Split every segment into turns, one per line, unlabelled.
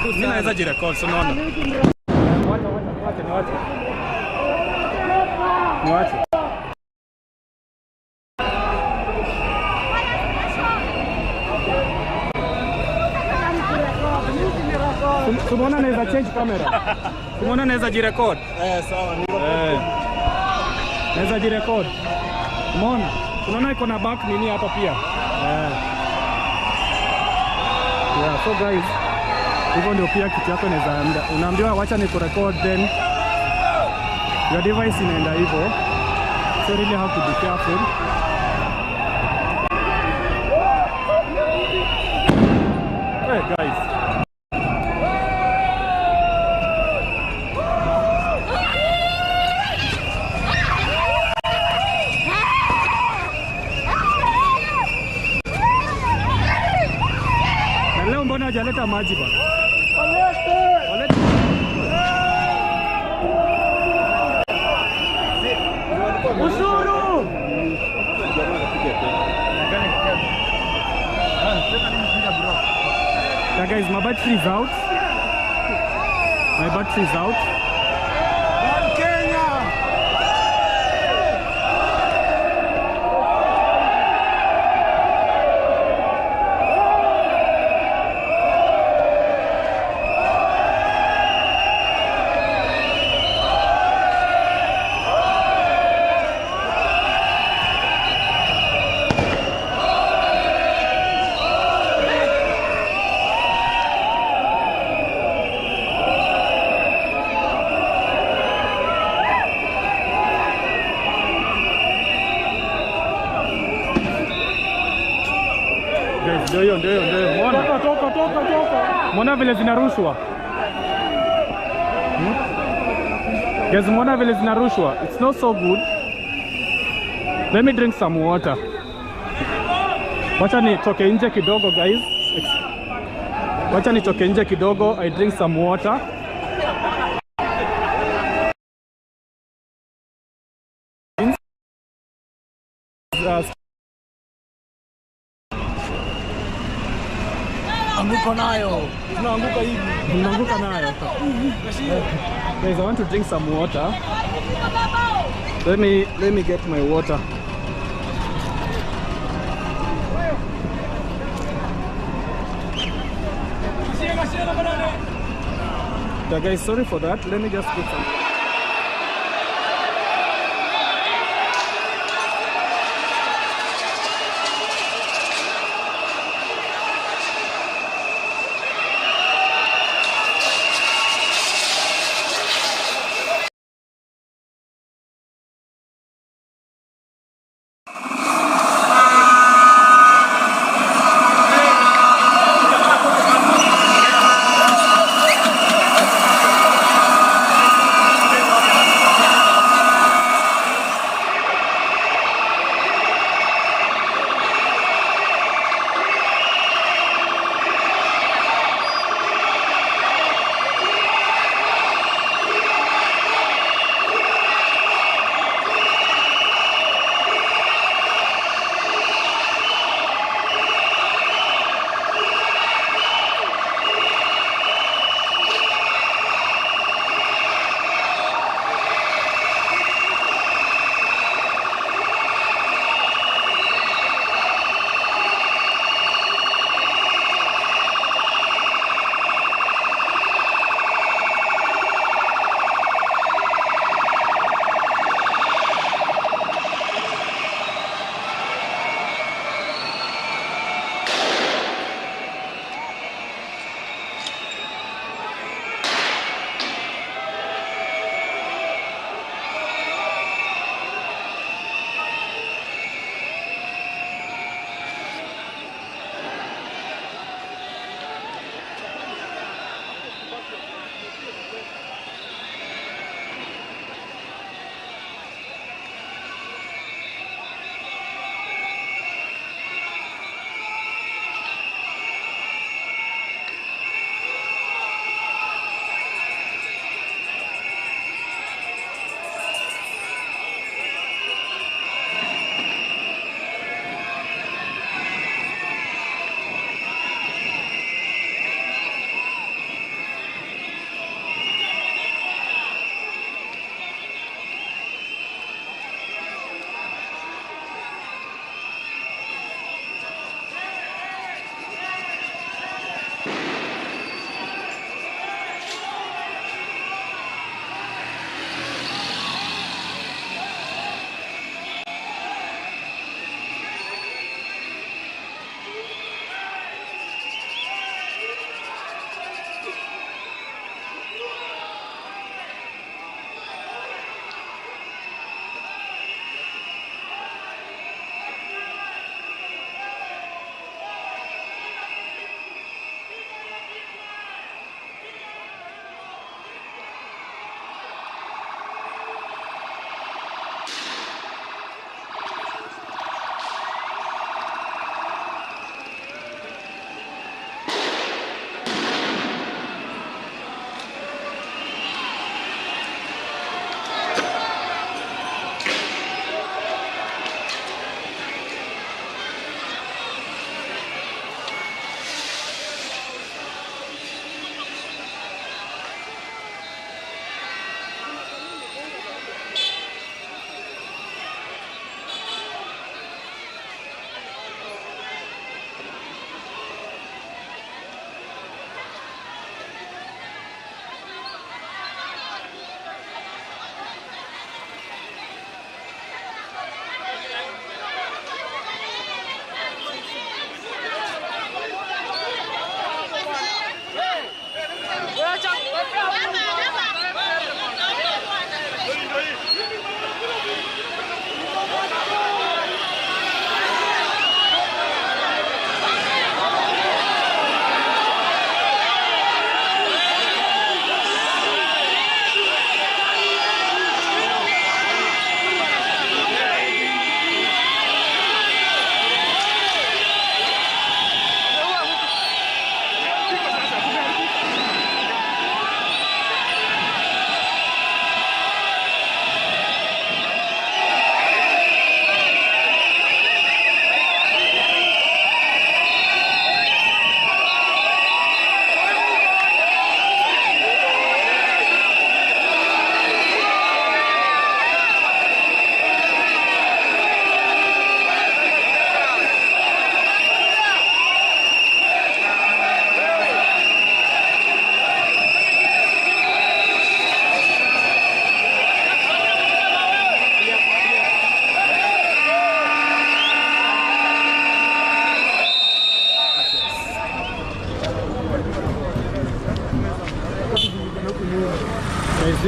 Mimi naweza jirecord, so naona. Niwache. Tumeona naweza change camera. Tumeona naweza jirecord.
Sawa,
naweza jirecord. Umeona? Tunaona iko na back nini hapa pia. Yeah, so guys, hivyo ndio pia kitu yako inaweza unaambiwa wacha ni kurecord, then your device inaenda hivyo, so really have to be careful. Hey guys, na leo mbona hajaleta maji bana? Walete. Ushuru! Yeah guys, my battery is out. My battery is out. Ndio. Muona? Toka. Muona vile zinarushwa. Guys, muona vile zinarushwa. It's not so good. Let me drink some water. Wacha nitoke nje kidogo guys. Wacha nitoke nje kidogo, I drink some water.
Anguka nayo. Tunaanguka hivi.
Tunaanguka nayo. Guys, I want to drink some water. Let me get my water. Yeah, guys, sorry for that. Let me just get some.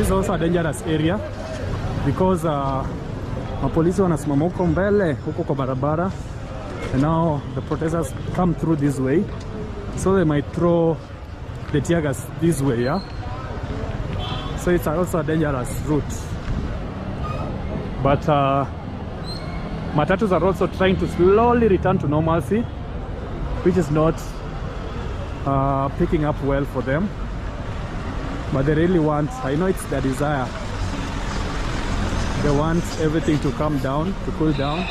is also a dangerous area because mapolisi wanasimama huko mbele huko kwa barabara, and now the protesters come through this way, so they might throw the tear gas this way, yeah. So it's also a dangerous route. But matatus are also trying to slowly return to normalcy, which is not picking up well for them. But they really want, I know it's their desire, they want everything to calm down, to cool down.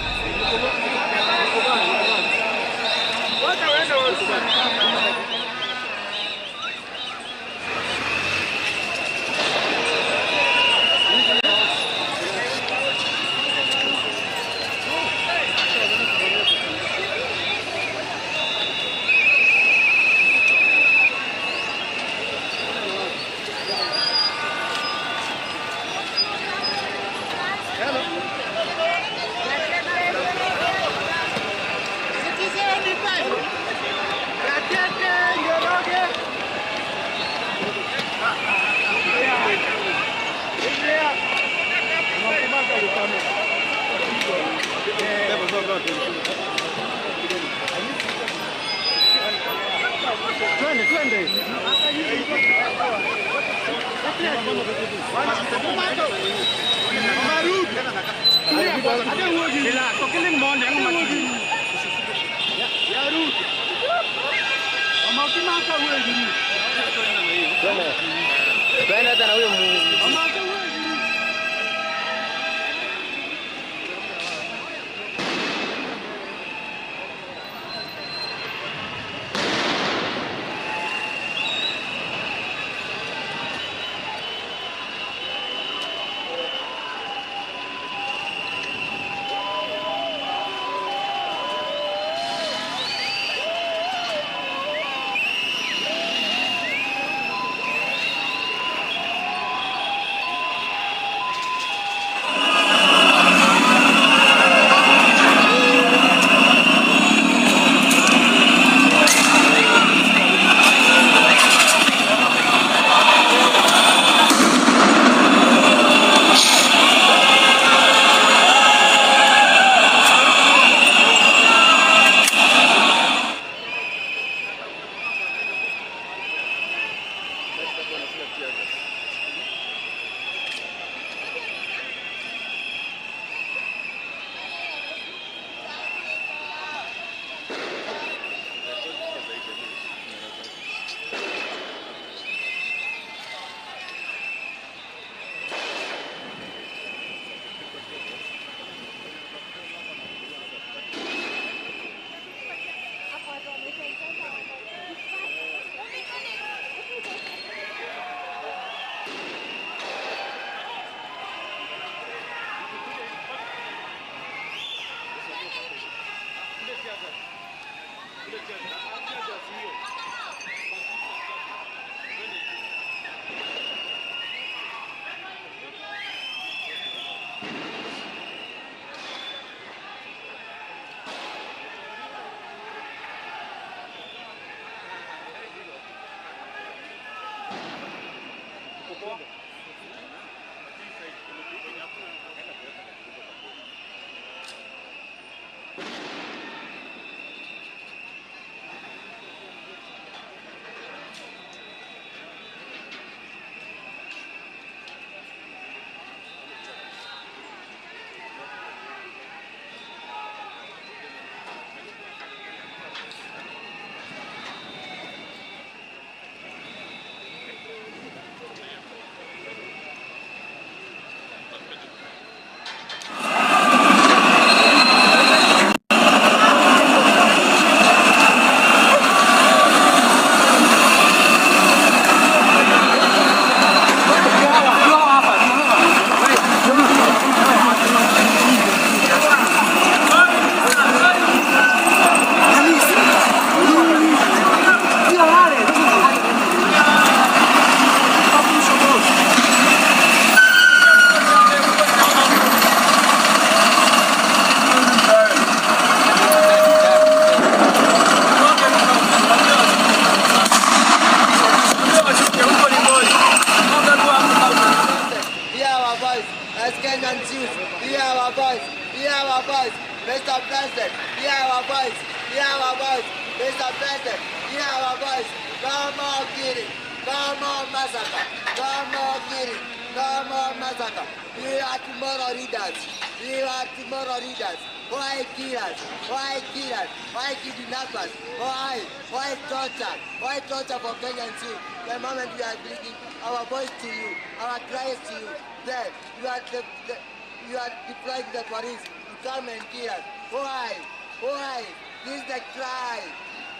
Mr. President, hear our voice. Hear our voice. Mr. President, hear our voice. No more killing. No more massacre. No more killing. No more massacre. We are tomorrow leaders. We are tomorrow leaders. Why kill us? Why kill us? Why kidnappers? Why? Why torture? Why torture for Kenyans youth? The moment we are bringing our voice to you, our cries to you, then you are deploying the police to come and kill us. Why? Why? This is the cry.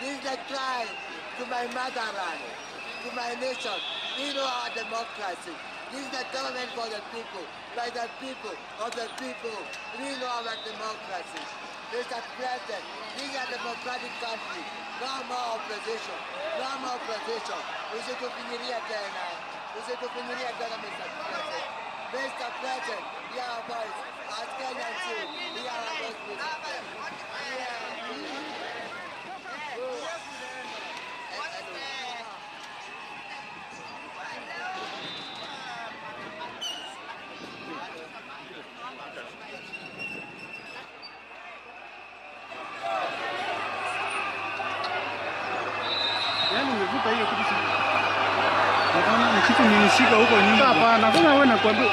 This is the cry to my motherland, to my nation. We know our democracy. This is the government for the people, by the people, of the people. We know our democracy. Mr. President, this is a democratic country. No more opposition. No more opposition. Usitupinyilia tena. Usitupinyilia tena, Mr. President. Mr. President, hear our voice. As Kenyans too, hear our voice, Mr. President.
Yaani umevuta hiyo kitu. Naona ni kitu nimeshika huko nyuma. Hapana, kama wewe nakwambia.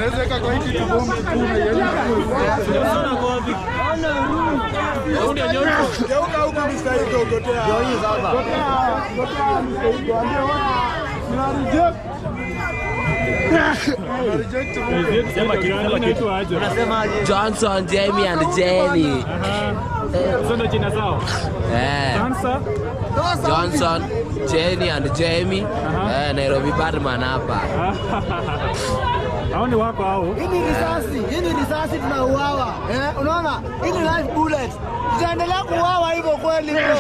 Unaweza eka kwa hiki kibombe tu na yeye. Sana govi. Ndio nyoto. Geuka huko mstari gogotea. Ndio hii sasa. Gogotea mstari ambie wana reject.
Johnson, Jamie and Jenny.
Sono jina zao.
Johnson, Jenny and Jamie. Nairobi Batman hapa.
Hao ni wako hao.
Hii ni risasi tunauawa. Unaona? Hii ni live bullet. Tutaendelea kuuawa hivyo kweli bro.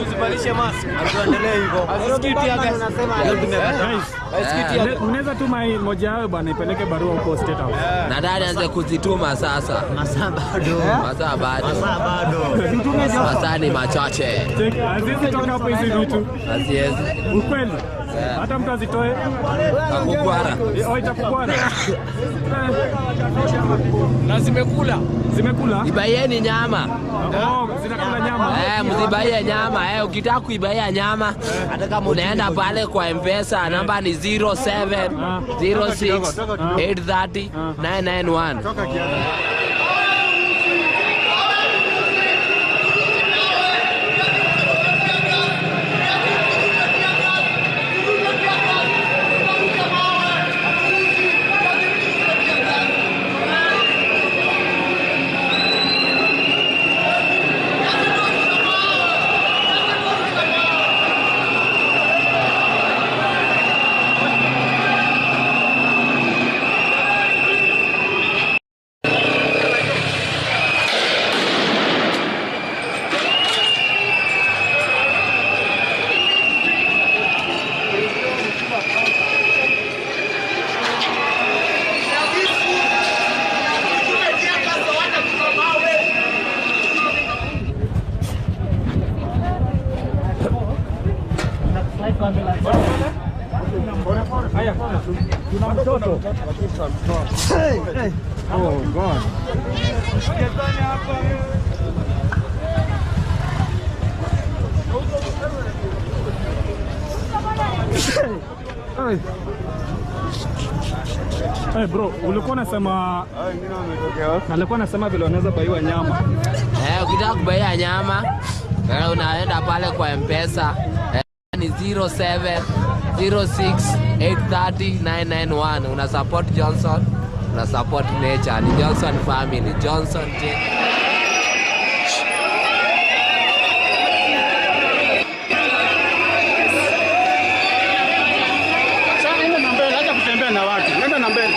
Tusibalishe mask. Tuendelee hivyo. Asikiti ya gas.
Guys, unaweza tuma moja yao bwana ipeleke barua huko State House.
Na dada anze kuzituma sasa. Masaa bado. Masaa ni machache.
Azizi toka hapo hizi vitu.
Azizi.
Ukweli. Hata mtu azitoe.
Akukwana.
Itakukwana.
Na zimekula. Ibaieni nyama.
Zinakula nyama.
Mzibaie nyama. Ukitaka kuibaia nyama, unaenda pale kwa M-Pesa, namba ni 0706830991.
Oh God. Hey bro, ulikuwa unasema vile unaweza baiwa nyama.
Ukitaka kubaia nyama, unaenda pale kwa M-Pesa. Ni 0706830991. Una support Johnson, una support nature. Ni Johnson family, Johnson
Nenda na mbele, acha kutembea na watu. Nenda na mbele.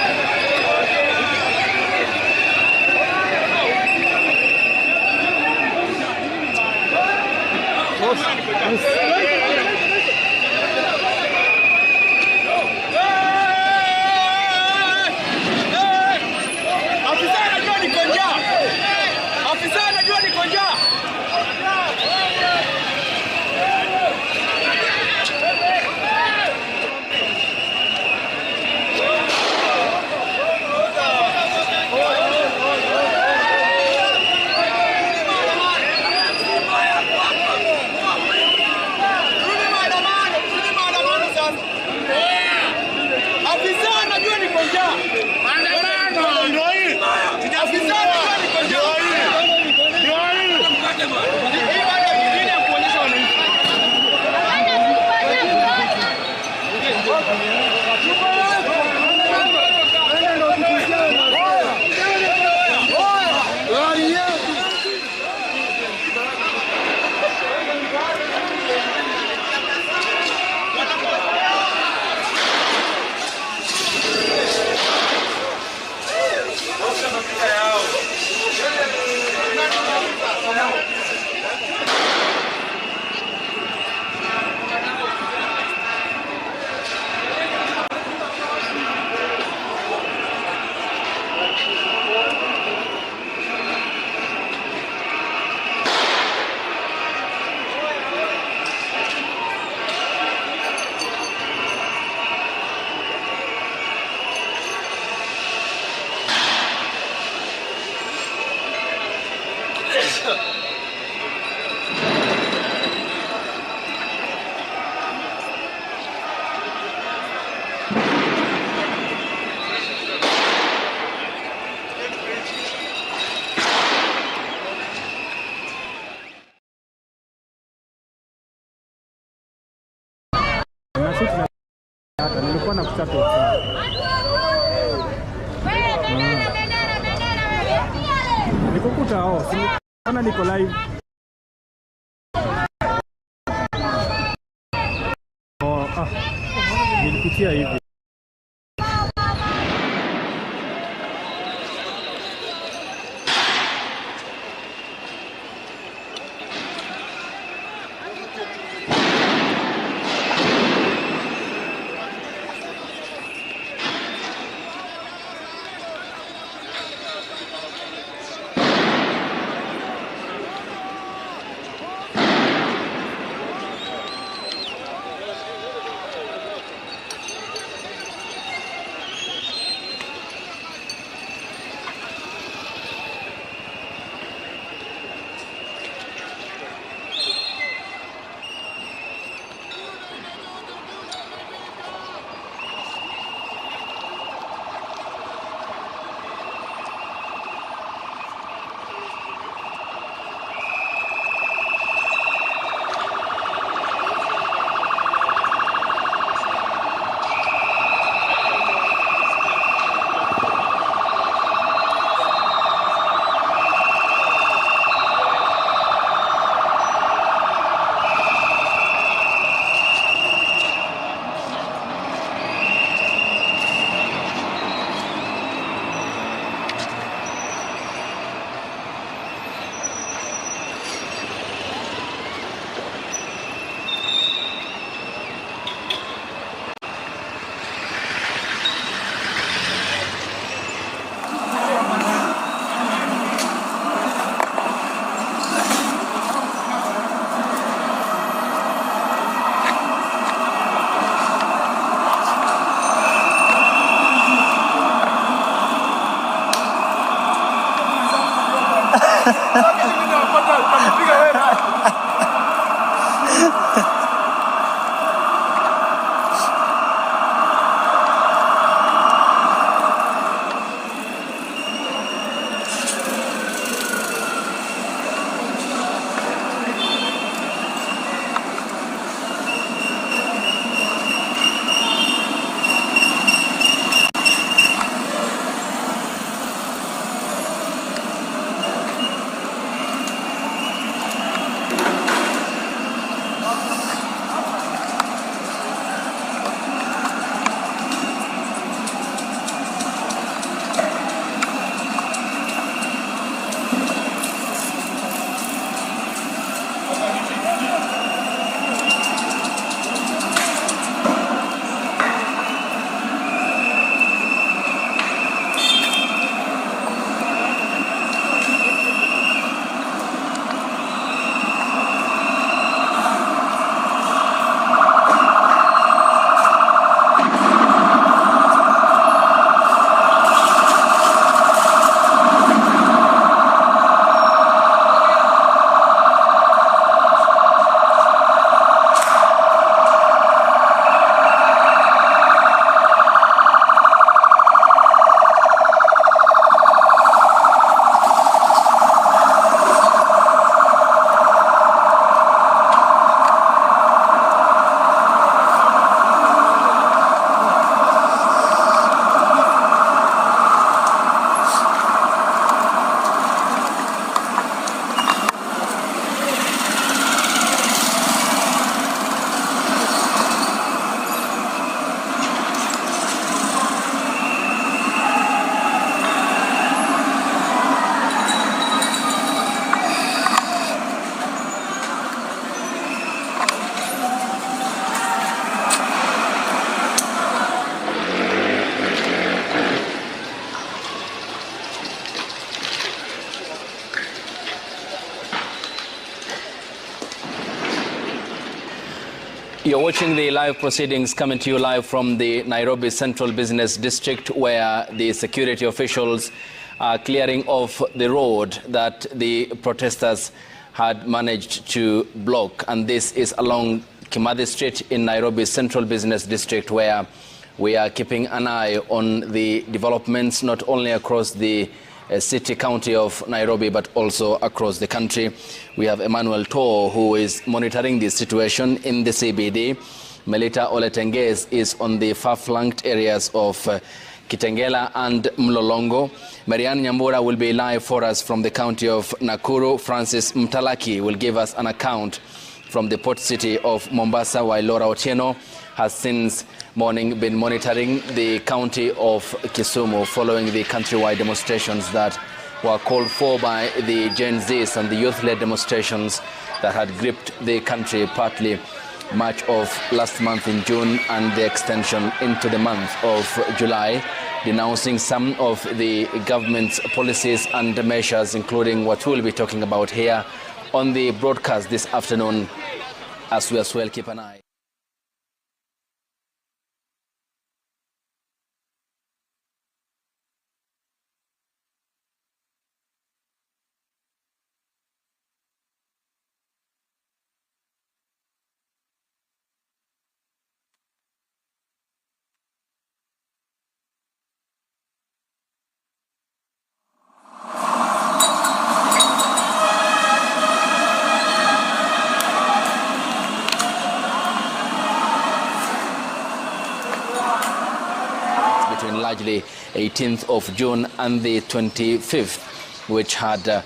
Hata nilikuwa na kuchata. Nikukuta hao, sana niko live. Nilipitia hivi.
You're watching the live proceedings coming to you live from the Nairobi Central Business District, where the security officials are clearing off the road that the protesters had managed to block. And this is along Kimathi Street in Nairobi Central Business District, where we are keeping an eye on the developments not only across the city county of Nairobi but also across the country. We have Emmanuel Toh, who is monitoring the situation in the CBD, Melita Oletenges is on the far-flanked areas of Kitengela and Mlolongo. Marianne Nyambura will be live for us from the county of Nakuru. Francis Mtalaki will give us an account from the port city of Mombasa, while Laura Otieno has since morning been monitoring the county of Kisumu following the countrywide demonstrations that were called for by the Gen Zs and the youth-led demonstrations that had gripped the country partly much of last month in June and the extension into the month of July, denouncing some of the government's policies and measures, including what we'll be talking about here on the broadcast this afternoon, as we as well keep an eye. Between largely 18th of June and the 25th, which had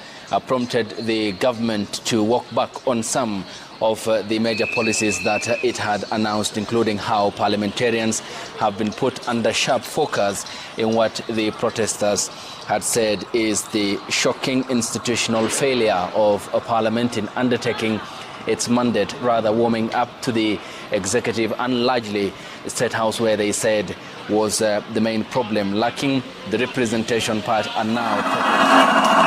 prompted the government to walk back on some of the major policies that it had announced, including how parliamentarians have been put under sharp focus in what the protesters had said is the shocking institutional failure of a parliament in undertaking its mandate, rather warming up to the executive and largely State House, where they said was the main problem, lacking the representation part, and now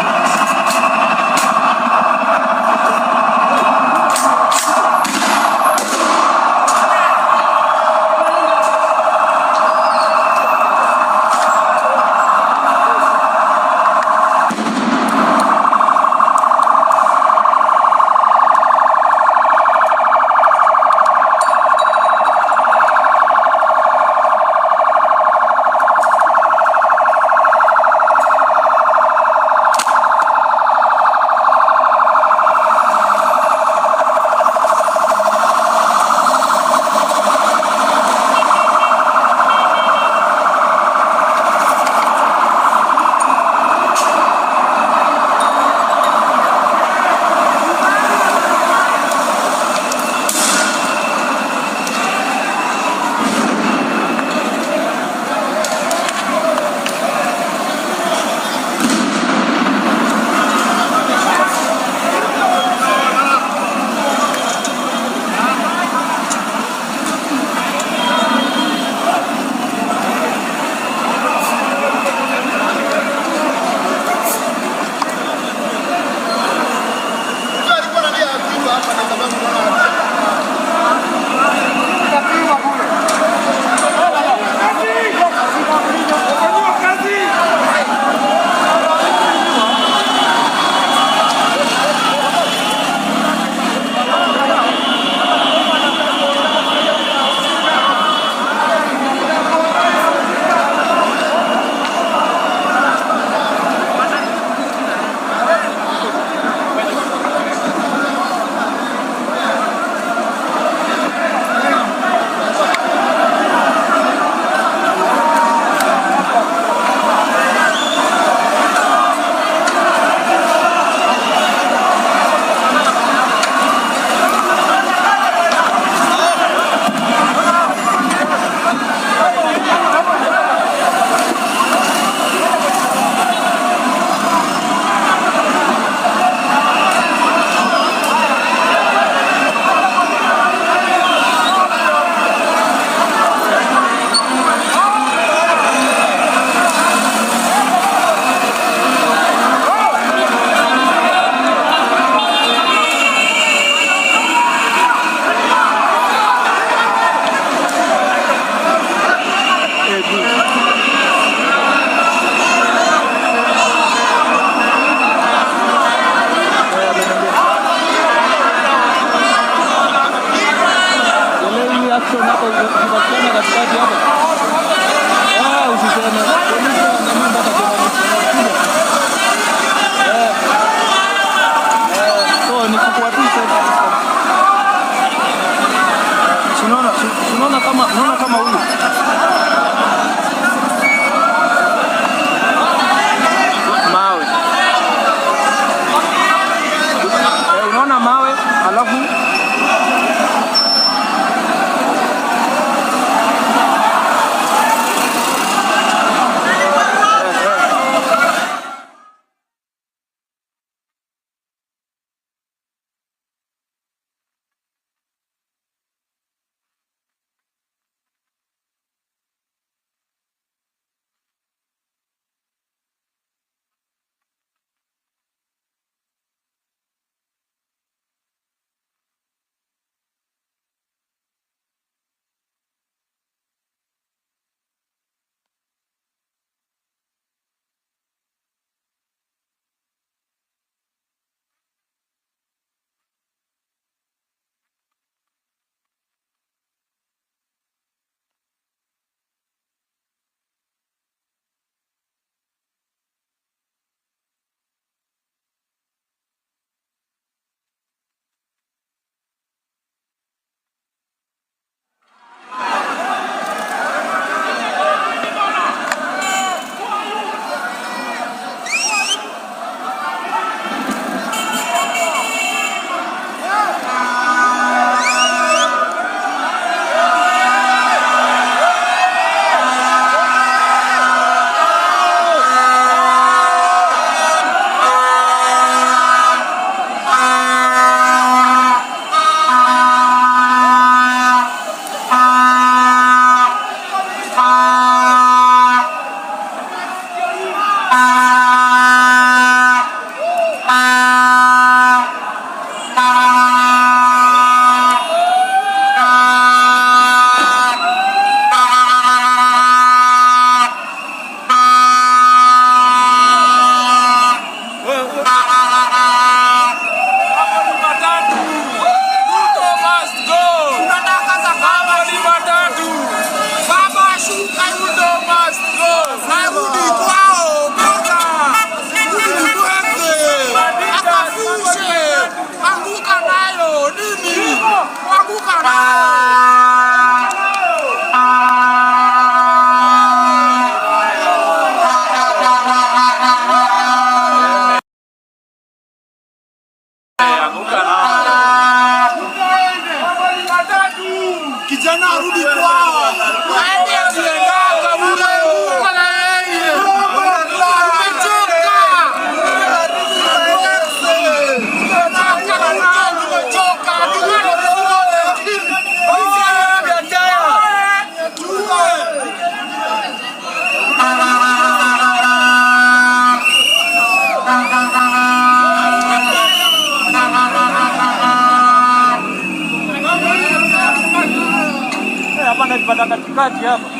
Hapa najipata katikati hapa.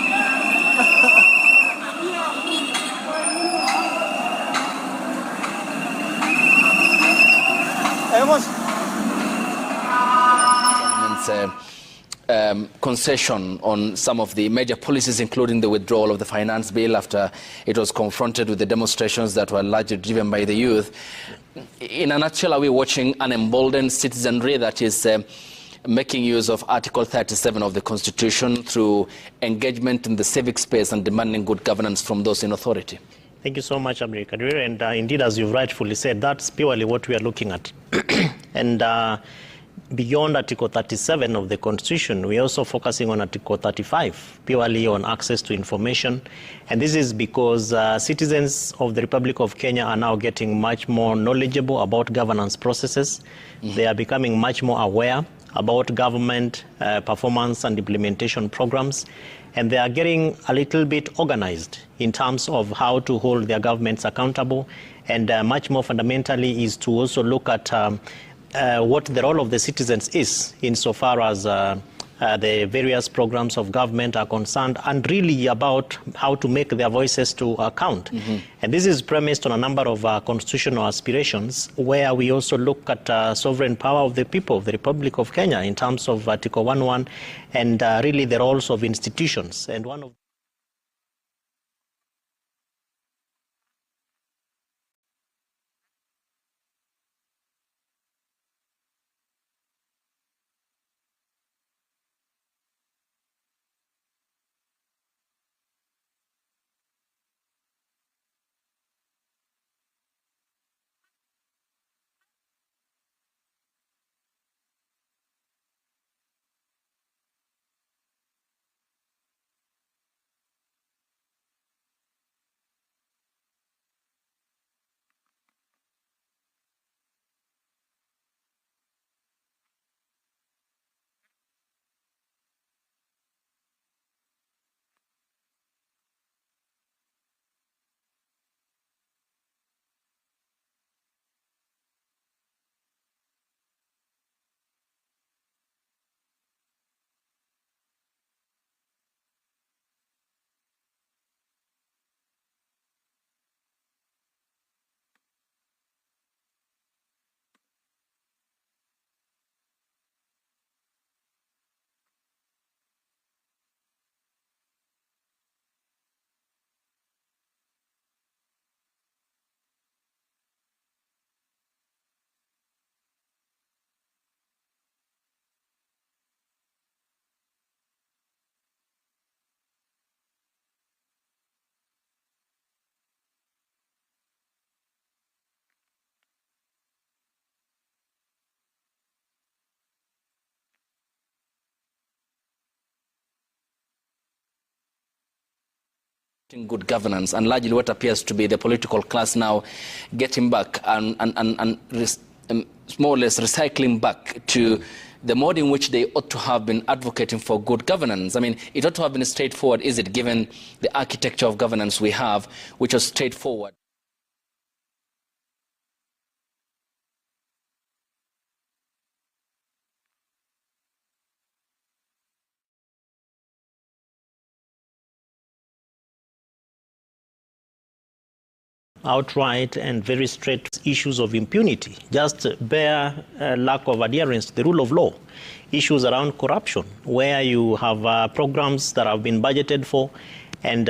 Concession on some of the major policies, including the withdrawal of the finance bill after it was confronted with the demonstrations that were largely driven by the youth. In a nutshell, are we watching an emboldened citizenry that is making use of Article 37 of the Constitution through engagement in the civic space and demanding good governance from those in authority?
Thank you so much, America. And indeed, as you've rightfully said, that's purely what we are looking at. And beyond Article 37 of the Constitution, we're also focusing on Article 35, purely on access to information. And this is because citizens of the Republic of Kenya are now getting much more knowledgeable about governance processes. They are becoming much more aware about government performance and implementation programs. And they are getting a little bit organized in terms of how to hold their governments accountable. And much more fundamentally is to also look at what the role of the citizens is insofar as the various programs of government are concerned, and really about how to make their voices to count. And this is premised on a number of constitutional aspirations, where we also look at sovereign power of the people of the Republic of Kenya in terms of Article 1.1 and really the roles of institutions. And one of
good governance, and largely what appears to be the political class now getting back and more or less recycling back to the mode in which they ought to have been advocating for good governance. I mean, it ought to have been straightforward, is it, given the architecture of governance we have, which was straightforward?
Outright and very straight issues of impunity, just bare lack of adherence to the rule of law. Issues around corruption, where you have programs that have been budgeted for, and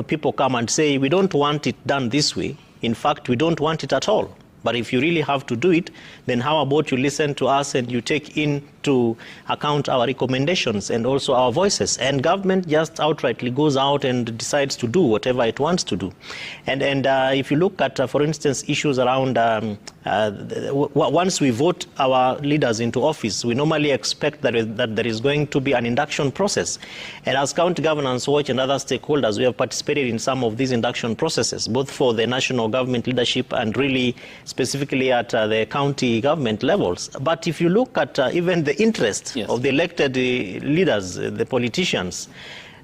people come and say, we don't want it done this way. In fact, we don't want it at all. But if you really have to do it, then how about you listen to us and you take into account our recommendations and also our voices? And government just outrightly goes out and decides to do whatever it wants to do. And if you look at, for instance, issues around once we vote our leaders into office, we normally expect that there is going to be an induction process. And as County Governance Watch and other stakeholders, we have participated in some of these induction processes, both for the national government leadership and really specifically at the county government levels. But if you look at even the interest of the elected leaders, the politicians,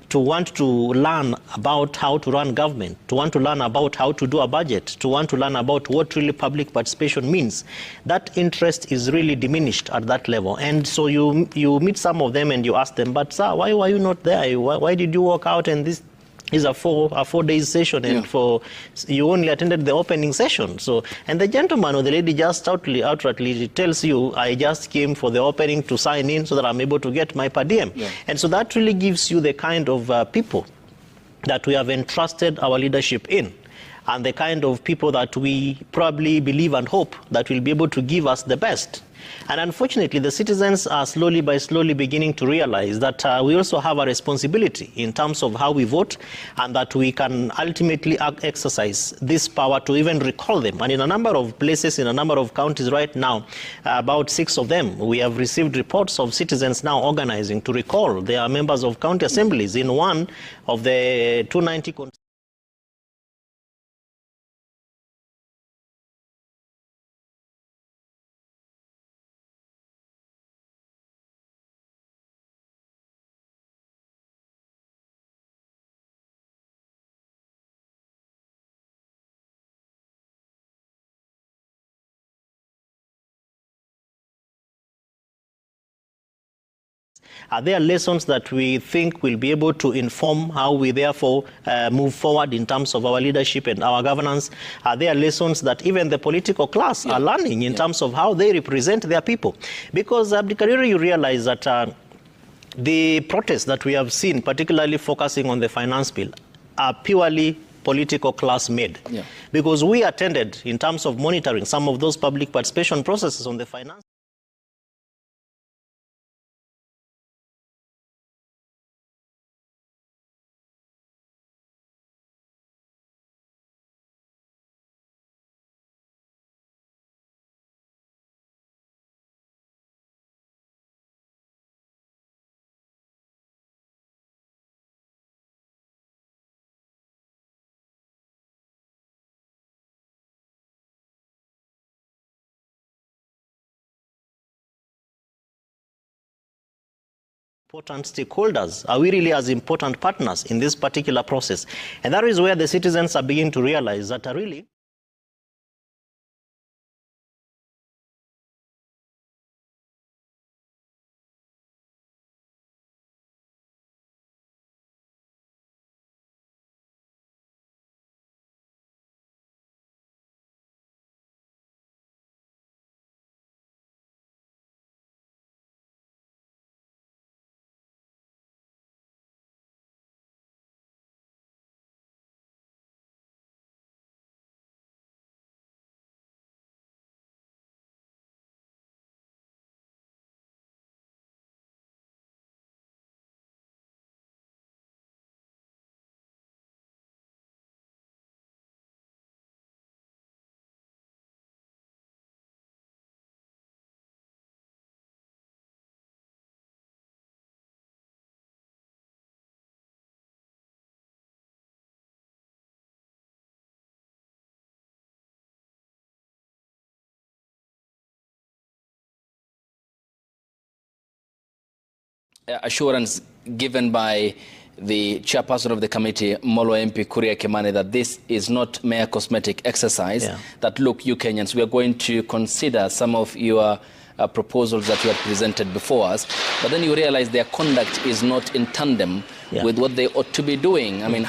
to want to learn about how to run government, to want to learn about how to do a budget, to want to learn about what really public participation means, that interest is really diminished at that level. And so you meet some of them and you ask them, but sir, why were you not there? Why did you walk out and this is a four days session, and you only attended the opening session? So, and the gentleman or the lady just outrightly tells you, I just came for the opening to sign in so that I'm able to get my per diem. And so that really gives you the kind of people that we have entrusted our leadership in, and the kind of people that we probably believe and hope that will be able to give us the best. And unfortunately, the citizens are slowly beginning to realize that we also have a responsibility in terms of how we vote, and that we can ultimately exercise this power to even recall them. And in a number of places, in a number of counties right now, about 6 of them, we have received reports of citizens now organizing to recall their members of county assemblies in one of the 290 Are there lessons that we think will be able to inform how we therefore move forward in terms of our leadership and our governance? Are there lessons that even the political class are learning in terms of how they represent their people? Because, Abdikariri, you realize that the protests that we have seen, particularly focusing on the finance bill, are purely political class made. Because we attended, in terms of monitoring some of those public participation processes on the finance. Important stakeholders? Are we really as important partners in this particular process? And that is where the citizens are beginning to realize that really
assurance given by the chairperson of the committee, Molo MP Kuria Kimani, that this is not mere cosmetic exercise, that look, you Kenyans, we are going to consider some of your proposals that you had presented before us, but then you realize their conduct is not in tandem with what they ought to be doing. I mean,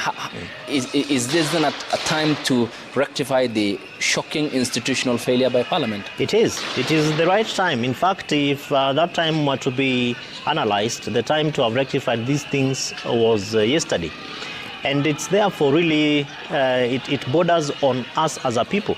is this then a time to rectify the shocking institutional failure by Parliament? It is. It is the right time. In fact, if that time were to be analyzed, the time to have rectified these things was yesterday. And it's therefore really, it borders on us as a people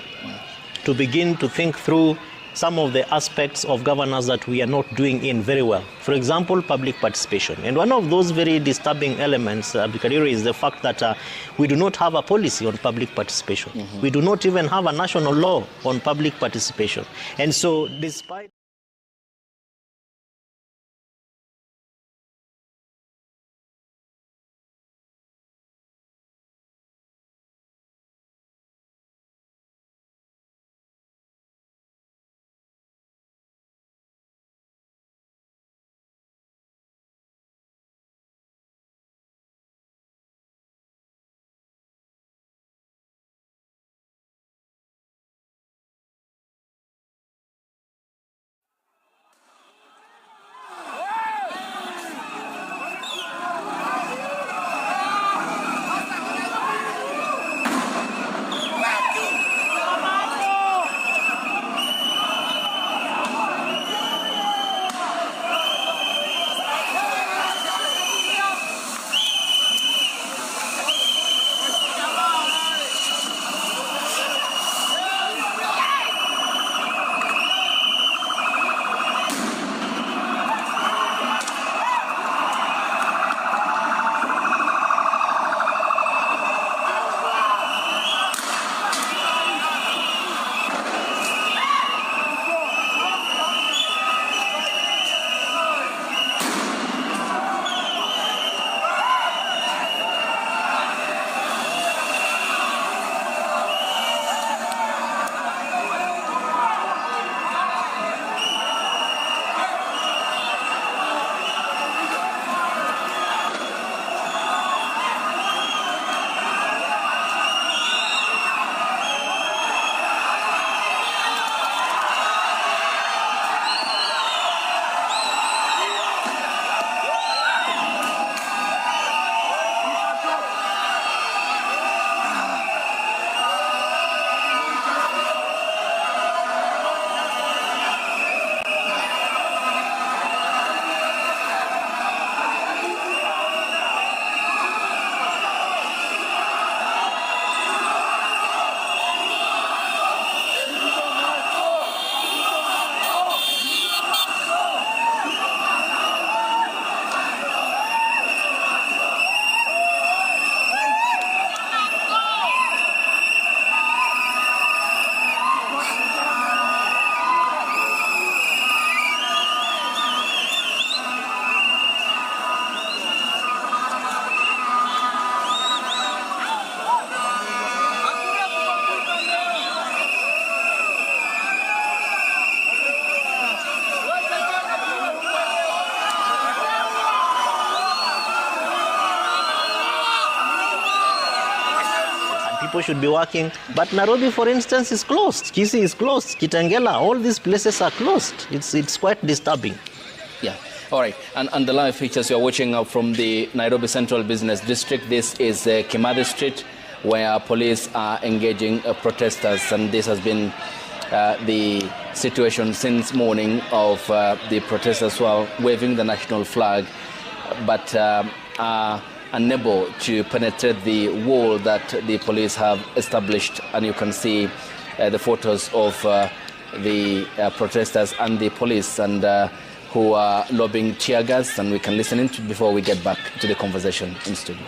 to begin to think through some of the aspects of governance that we are not doing in very well. For example, public participation. And one of those very disturbing elements, Abdikariri, is the fact that we do not have a policy on public participation. We do not even have a national law on public participation. And so despite
people should be working. But Nairobi, for instance, is closed. Kisii is closed. Kitengela, all these places are closed. It's quite disturbing.
Yeah. All right. And the live features you're watching from the Nairobi Central Business District. This is Kimathi Street, where police are engaging protesters, and this has been the situation since morning of the protesters who are waving the national flag, but are unable to penetrate the wall that the police have established. And you can see the photos of the protesters and the police, and who are lobbing tear gas, and we can listen into it before we get back to the conversation in studio.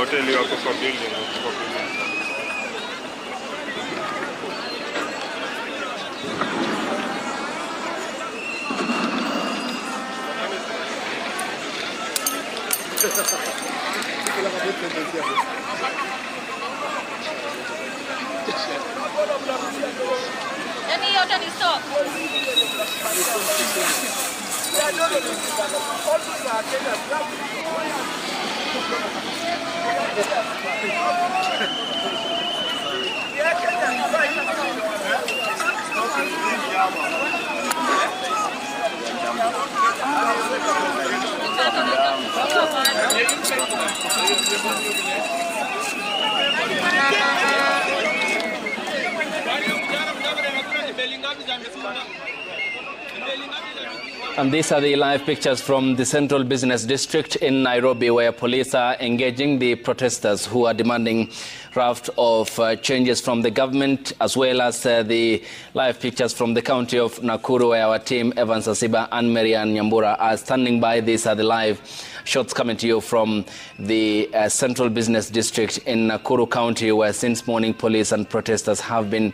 hoteli wako kwa building.
Any other stop?
And these are the live pictures from the Central Business District in Nairobi, where police are engaging the protesters who are demanding raft of changes from the government, as well as the live pictures from the county of Nakuru, where our team, Evans Asiba and Marian Nyambura, are standing by. These are the live shots coming to you from the Central Business District in Nakuru County, where since morning police and protesters have been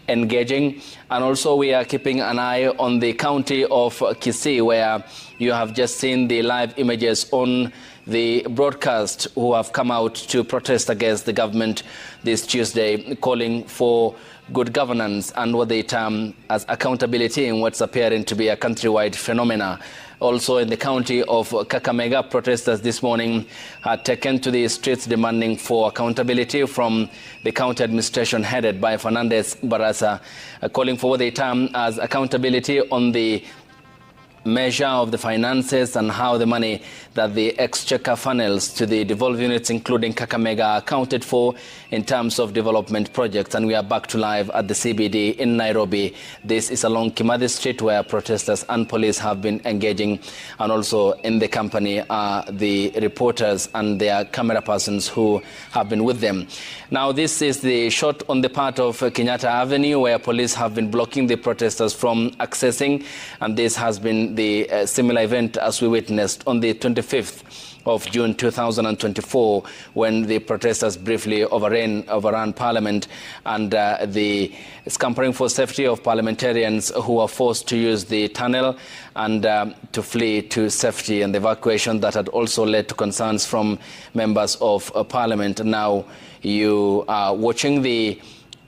engaging. And also we are keeping an eye on the county of Kisii, where you have just seen the live images on the broadcast, who have come out to protest against the government this Tuesday, calling for good governance and what they term as accountability in what's appearing to be a countrywide phenomena. Also in the county of Kakamega, protesters this morning had taken to the streets demanding for accountability from the county administration headed by Fernandez Barasa, calling for what they term as accountability on the measure of the finances and how the money that the exchequer funnels to the devolved units, including Kakamega, are accounted for in terms of development projects. And we are back to live at the CBD in Nairobi. This is along Kimathi Street, where protesters and police have been engaging, and also in the company are the reporters and their camera persons who have been with them. Now this is the shot on the part of Kenyatta Avenue, where police have been blocking the protesters from accessing, and this has been the similar event as we witnessed on the 25th of June 2024, when the protesters briefly overran Parliament, and the scampering for safety of parliamentarians who were forced to use the tunnel and to flee to safety, and the evacuation that had also led to concerns from members of Parliament. Now you are watching the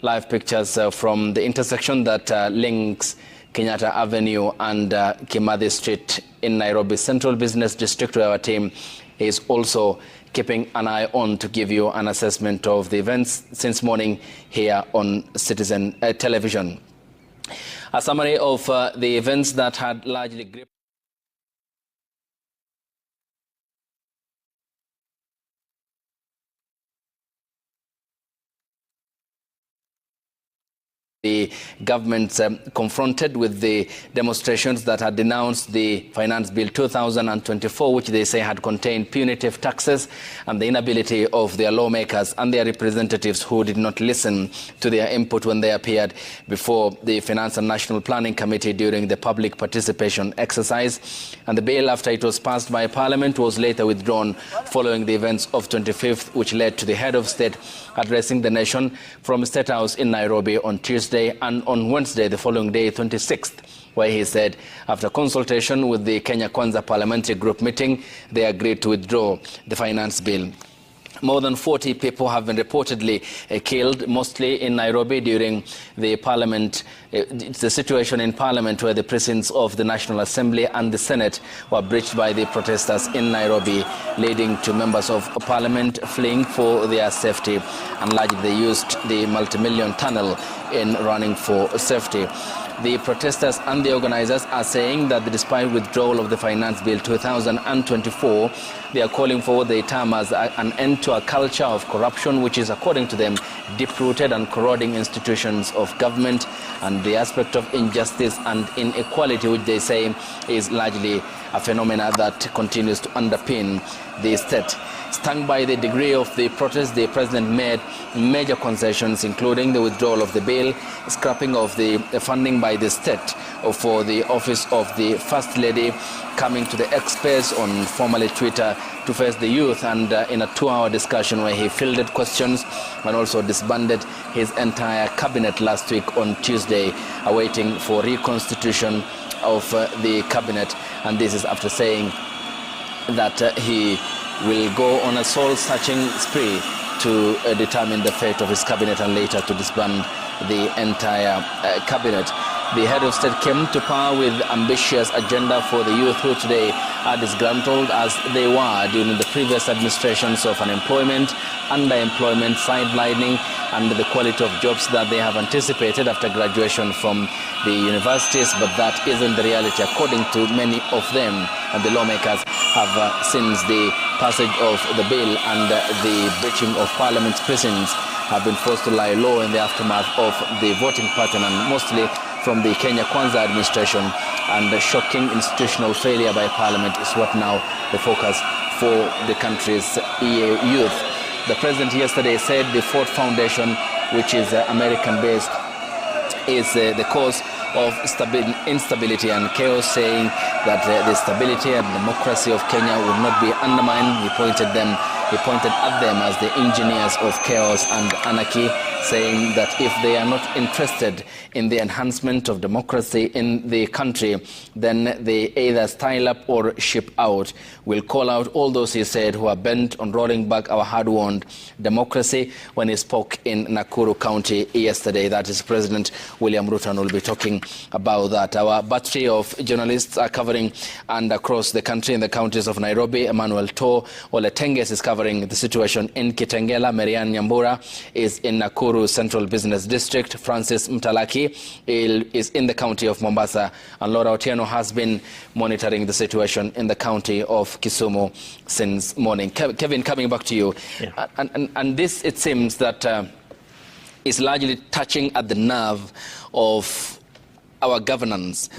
live pictures from the intersection that links Kenyatta Avenue and Kimathi Street in Nairobi Central Business District, where our team is also keeping an eye on to give you an assessment of the events since morning here on Citizen Television. A summary of the events that had largely gripped the government confronted with the demonstrations that had denounced the Finance Bill 2024, which they say had contained punitive taxes, and the inability of their lawmakers and their representatives who did not listen to their input when they appeared before the Finance and National Planning Committee during the public participation exercise. And the bill, after it was passed by Parliament, was later withdrawn following the events of 25th, which led to the head of state addressing the nation from State House in Nairobi on Tuesday, and on Wednesday, the following day, 26th, where he said, after consultation with the Kenya Kwanza Parliamentary Group meeting, they agreed to withdraw the finance bill. More than 40 people have been reportedly killed, mostly in Nairobi during the Parliament. It's the situation in Parliament where the precincts of the National Assembly and the Senate were breached by the protesters in Nairobi, leading to members of Parliament fleeing for their safety, and largely they used the multi-million tunnel in running for safety. The protesters and the organizers are saying that despite withdrawal of the Finance Bill 2024, they are calling for what they term as an end to a culture of corruption, which is, according to them, deep-rooted and corroding institutions of government, and the aspect of injustice and inequality, which they say is largely a phenomena that continues to underpin the state. Stung by the degree of the protest, the president made major concessions, including the withdrawal of the bill, scrapping of the funding by the state for the office of the First Lady, coming to the X-Space on formerly Twitter to face the youth, and in a 2-hour discussion where he fielded questions and also disbanded his entire cabinet last week on Tuesday, awaiting for reconstitution of the cabinet. And this is after saying that he will go on a soul-searching spree to determine the fate of his cabinet and later to disband the entire cabinet. The head of state came to power with ambitious agenda for the youth, who today are disgruntled as they were during the previous administrations of unemployment, underemployment, sidelining, and the quality of jobs that they have anticipated after graduation from the universities. But that isn't the reality, according to many of them. And the lawmakers have, since the passage of the bill and the breaching of Parliament's prisons, have been forced to lie low in the aftermath of the voting pattern, and mostly from the Kenya Kwanza administration. And the shocking institutional failure by Parliament is what now the focus for the country's youth. The president yesterday said the Ford Foundation, which is American-based, is the cause of instability and chaos, saying that the stability and democracy of Kenya will not be undermined. He pointed at them as the engineers of chaos and anarchy, saying that if they are not interested in the enhancement of democracy in the country, then they either style up or ship out. Will call out all those, he said, who are bent on rolling back our hard-won democracy, when he spoke in Nakuru County yesterday. That is President William Ruto, and will be talking about that. Our battery of journalists are covering and across the country in the counties of Nairobi. Emmanuel To Oletenges is covering the situation in Kitengela. Marian Nyambura is in Nakuru Central Business District. Francis Mtalaki is in the county of Mombasa, and Laura Otieno has been monitoring the situation in the county of Kisumu since morning. Kevin, coming back to you. Yeah. And this, it seems that is largely touching at the nerve of our governance.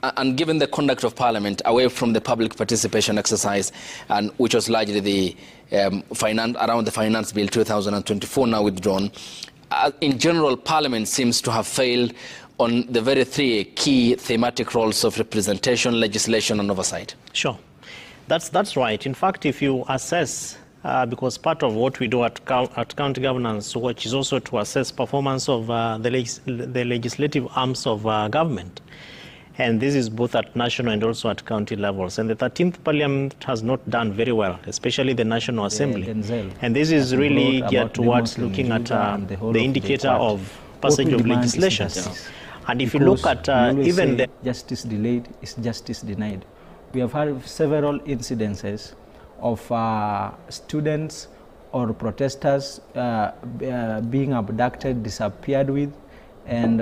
And given the conduct of Parliament away from the public participation exercise, and which was largely the around the Finance Bill 2024 now withdrawn, in general, Parliament seems to have failed on the very 3 key thematic roles of representation, legislation, and oversight.
Sure. That's right. In fact, if you assess, because part of what we do at County Governance Watch is also to assess performance of the legislative arms of government. And this is both at national and also at county levels. And the 13th Parliament has not done very well, especially the National Assembly. And this is really geared towards looking at the indicator of passage of legislation. And if you look at even the
justice delayed is justice denied. We have had several incidences of students or protesters being abducted, disappeared with, and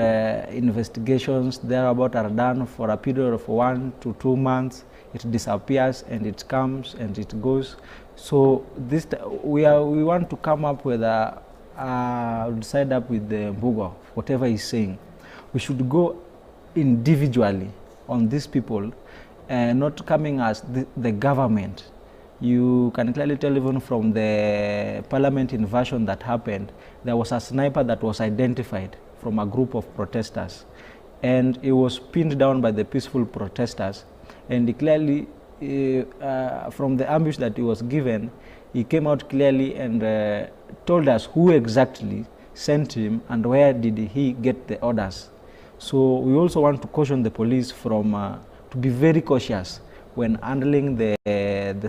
investigations thereabout are done for a period of 1 to 2 months. It disappears and it comes and it goes. So this we want to come up with decide up with the Mbugo, whatever he's saying. We should go individually on these people, not coming as the government. You can clearly tell even from the Parliament invasion that happened, there was a sniper that was identified from a group of protesters, and it was pinned down by the peaceful protesters. And he clearly, from the ambush that he was given, he came out clearly and told us who exactly sent him and where did he get the orders. So we also want to caution the police from to be very cautious when handling the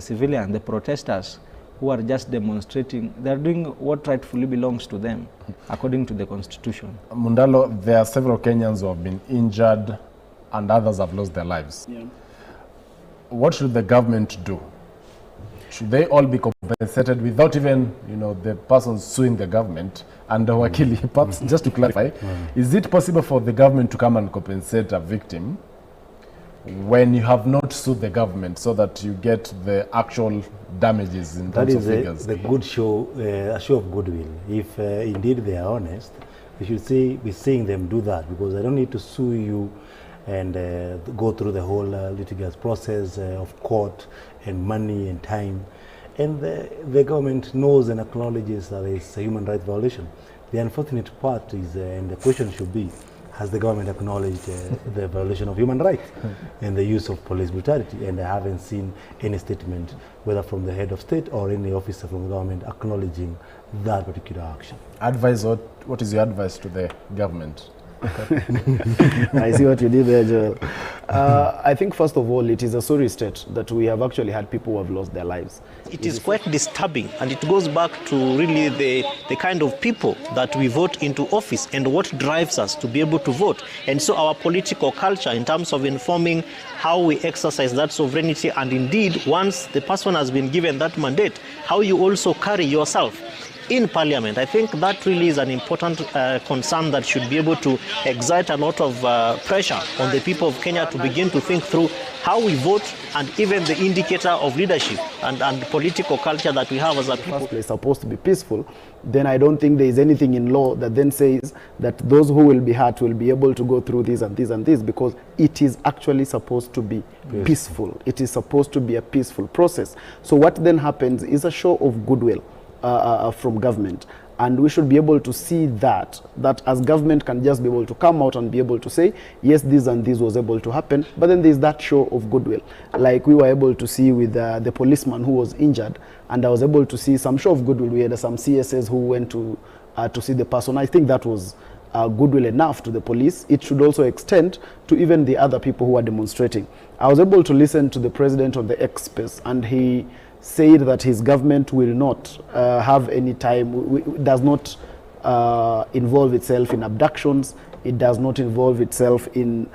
civilian, the protesters who are just demonstrating. They're doing what rightfully belongs to them, according to the Constitution.
Mundalo, there are several Kenyans who have been injured and others have lost their lives. Yeah. What should the government do? Should they all be compensated without even, the person suing the government and the wakili? Perhaps just to clarify, is it possible for the government to come and compensate a victim when you have not sued the government, so that you get the actual damages in terms of figures?
That is the good show, a show of goodwill. If indeed they are honest, we should be seeing them do that, because I don't need to sue you and go through the whole litigious process of court and money and time. And the government knows and acknowledges that it's a human rights violation. The unfortunate part is, and the question should be, has the government acknowledged the violation of human rights and the use of police brutality? And I haven't seen any statement, whether from the head of state or any officer from the government, acknowledging that particular action.
What is your advice to the government?
I see what you did there, Joel. I think, first of all, it is a sorry state that we have actually had people who have lost their lives.
It is quite disturbing, and it goes back to really the kind of people that we vote into office and what drives us to be able to vote. And so our political culture in terms of informing how we exercise that sovereignty, and indeed, once the person has been given that mandate, how you also carry yourself in Parliament. I think that really is an important concern that should be able to exert a lot of pressure on the people of Kenya to begin to think through how we vote, and even the indicator of leadership and political culture that we have as a people.
First place supposed to be peaceful, then I don't think there is anything in law that then says that those who will be hurt will be able to go through this and this and this, because it is actually supposed to be peaceful. It is supposed to be a peaceful process. So what then happens is a show of goodwill from government, and we should be able to see that as government can just be able to come out and be able to say, yes, this and this was able to happen, but then there's that show of goodwill, like we were able to see with the policeman who was injured, and I was able to see some show of goodwill. We had some CSS who went to see the person. I think that was goodwill enough to the police. It should also extend to even the other people who are demonstrating. I was able to listen to the president on the X space, and he said that his government will not have any time, does not involve itself in abductions, it does not involve itself in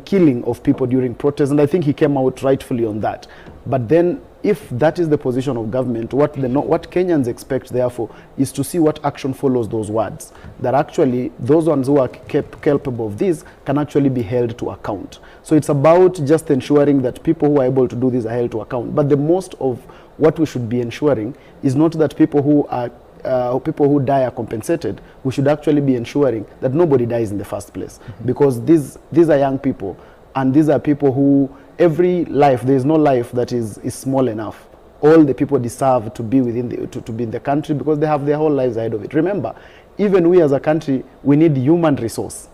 killing of people during protests, and I think he came out rightfully on that. But then, if that is the position of government, what Kenyans expect, therefore, is to see what action follows those words. That actually, those ones who are capable of this can actually be held to account. So it's about just ensuring that people who are able to do this are held to account. But the most of what we should be ensuring is not that people who die are compensated. We should actually be ensuring that nobody dies in the first place. Because these are young people, and these are people who, every life, there is no life that is small enough. All the people deserve to be within to be in the country, because they have their whole lives ahead of it. Remember, even we as a country, we need human resource.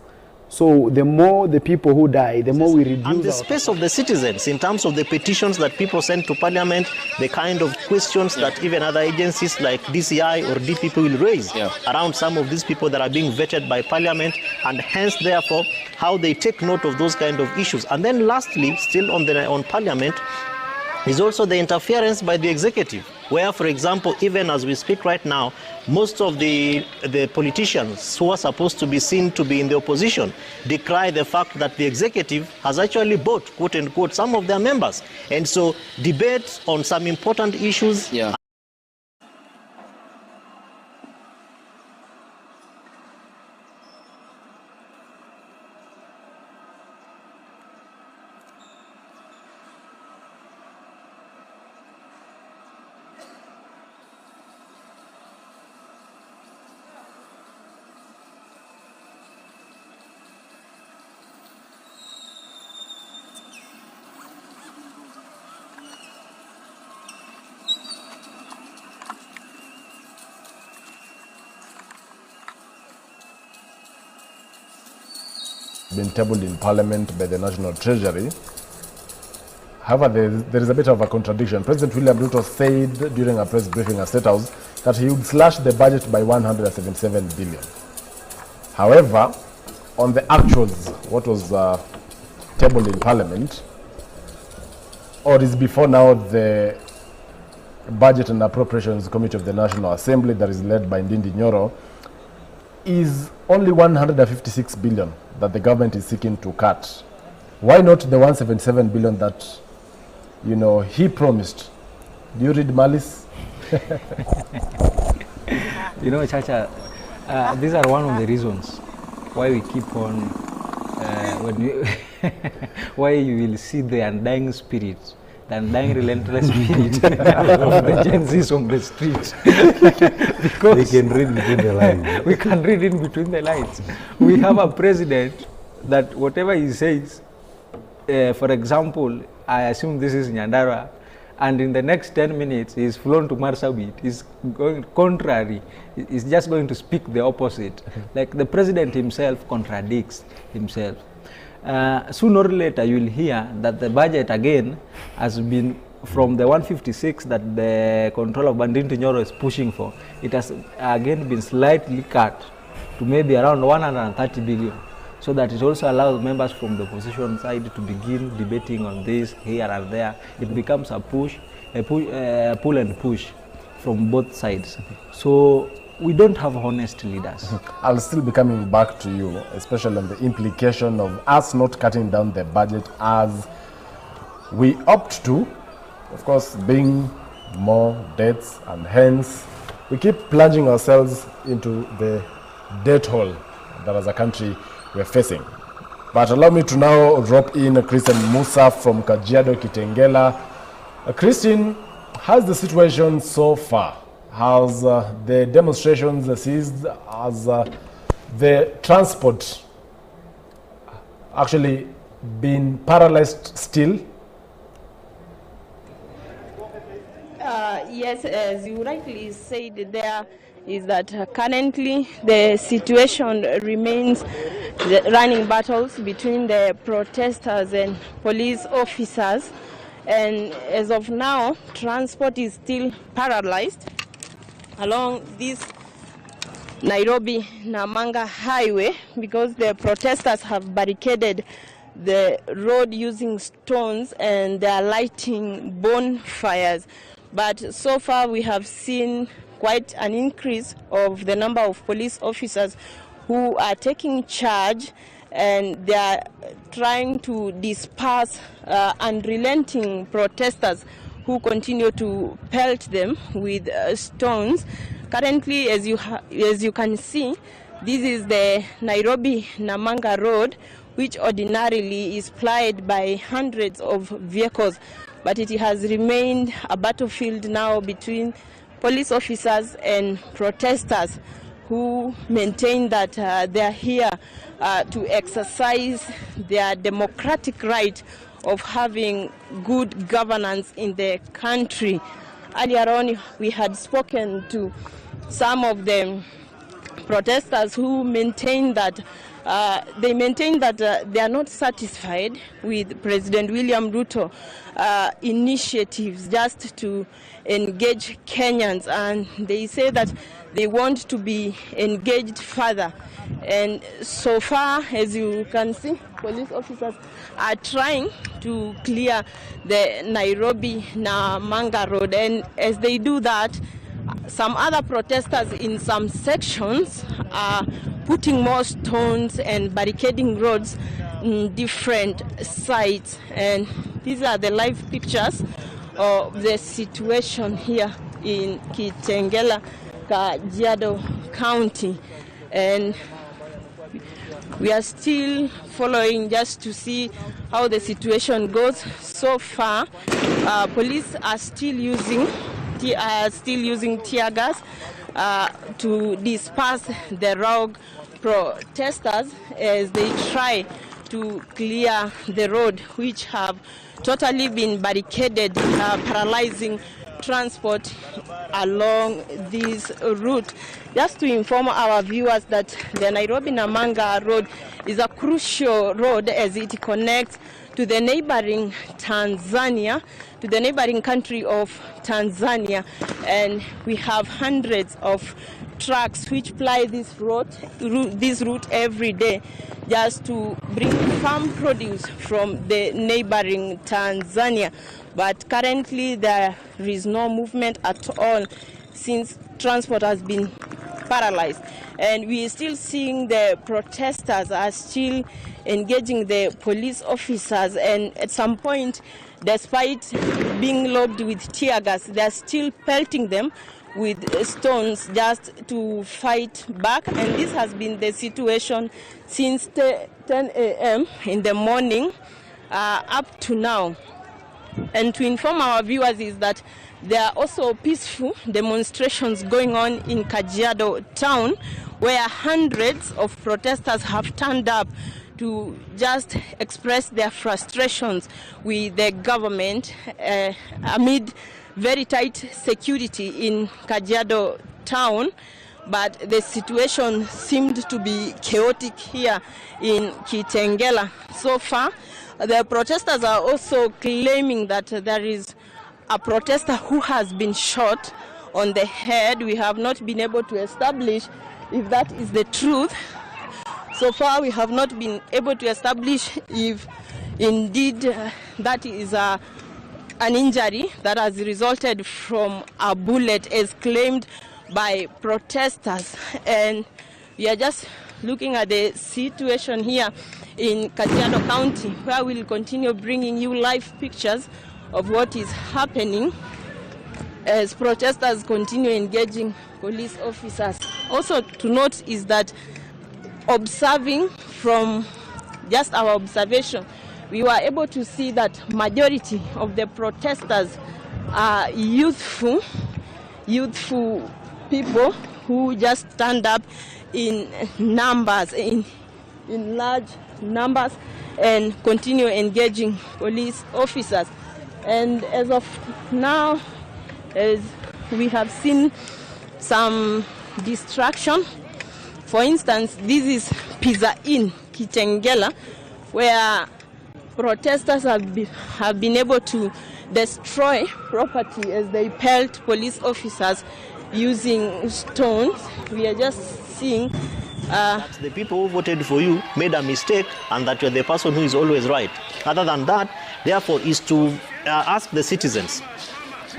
So the more the people who die, the more we reduce.
And the space of the citizens in terms of the petitions that people send to Parliament, the kind of questions that even other agencies like DCI or DPP will raise around some of these people that are being vetted by Parliament, and hence therefore how they take note of those kind of issues. And then lastly, still on Parliament, is also the interference by the executive, where, for example, even as we speak right now, most of the politicians who are supposed to be seen to be in the opposition decry the fact that the executive has actually bought, quote unquote, some of their members. And so debate on some important issues
been tabled in Parliament by the National Treasury. However, there is a bit of a contradiction. President William Ruto said during a press briefing at State House that he would slash the budget by 177 billion. However, on the actuals, what was tabled in Parliament, or is before now the Budget and Appropriations Committee of the National Assembly that is led by Ndindi Nyoro, is only 156 billion that the government is seeking to cut. Why not the 177 billion that, he promised? Do you read malice?
Chacha, these are one of the reasons why we keep on, why you will see the undying spirit, the undying relentless spirit of the Gen Zs on the streets. Because
they can read between the lines.
We can read in between the lines. We have a president that whatever he says, for example, I assume this is Ndura, and in the next 10 minutes he's flown to Marsabit. He's going contrary. He's just going to speak the opposite. Like the president himself contradicts himself. Sooner or later you will hear that the budget again has been from the 156 that the control of Bandinti Nyoro is pushing for. It has again been slightly cut to maybe around 130 billion. So that it also allows members from the opposition side to begin debating on this here and there. It becomes a pull and push from both sides. So we don't have honest leaders.
I'll still be coming back to you, especially on the implication of us not cutting down the budget as we opt to, of course, being more debts, and hence we keep plunging ourselves into the debt hole that as a country we're facing. But allow me to now drop in Christian Musa from Kajiado, Kitengela. Christian, how's the situation so far? Has the demonstrations ceased? Has the transport actually been paralyzed still?
Yes, as you rightly said, there is that currently the situation remains running battles between the protesters and police officers, and as of now transport is still paralyzed along this Nairobi-Namanga highway because the protesters have barricaded the road using stones and they are lighting bonfires. But so far we have seen quite an increase of the number of police officers who are taking charge, and they are trying to disperse unrelenting protesters who continue to pelt them with stones. Currently, as you can see, this is the Nairobi-Namanga road, which ordinarily is plied by hundreds of vehicles, but it has remained a battlefield now between police officers and protesters who maintain that they are here to exercise their democratic right of having good governance in the country. Earlier on, we had spoken to some of the protesters who maintain that they are not satisfied with President William Ruto initiatives just to engage Kenyans, and they say that they want to be engaged further. And so far, as you can see, police officers are trying to clear the Nairobi-Namanga road, and as they do that, some other protesters in some sections are putting more stones and barricading roads in different sites. And these are the live pictures of the situation here in Kitengela, Kajiado County. And we are still following just to see how the situation goes. So far, police are still using tear gas to disperse the rogue protesters as they try to clear the road, which have totally been barricaded, paralyzing transport along this route. Just to inform our viewers that the Nairobi-Namanga road is a crucial road as it connects to the neighboring Tanzania, to the neighboring country of Tanzania, and we have hundreds of trucks which ply this route every day just to bring farm produce from the neighboring Tanzania. But currently there is no movement at all since transport has been paralyzed, and we are still seeing the protesters are still engaging the police officers, and at some point, despite being loaded with tear gas, they are still pelting them with stones just to fight back. And this has been the situation since 10 a.m. in the morning up to now. And to inform our viewers is that there are also peaceful demonstrations going on in Kajiado town, where hundreds of protesters have turned up to just express their frustrations with the government amid very tight security in Kajiado town. But the situation seemed to be chaotic here in Kitengela. So far, the protesters are also claiming that there is a protester who has been shot on the head. We have not been able to establish if that is the truth. So far, we have not been able to establish if indeed that is an injury that has resulted from a bullet, as claimed by protesters. And we are just looking at the situation here in Kajiado County, where we'll continue bringing you live pictures of what is happening as protesters continue engaging police officers. Also to note is that observing from just our observation, we were able to see that majority of the protesters are youthful people who just stand up in numbers, in large numbers, and continue engaging police officers. And as of now, as we have seen some distraction. For instance, this is Pizza Inn, Kitengela, where protesters have been able to destroy property as they pelt police officers using stones. We are just seeing
that the people who voted for you made a mistake and that you're the person who is always right. Other than that, therefore, is to ask the citizens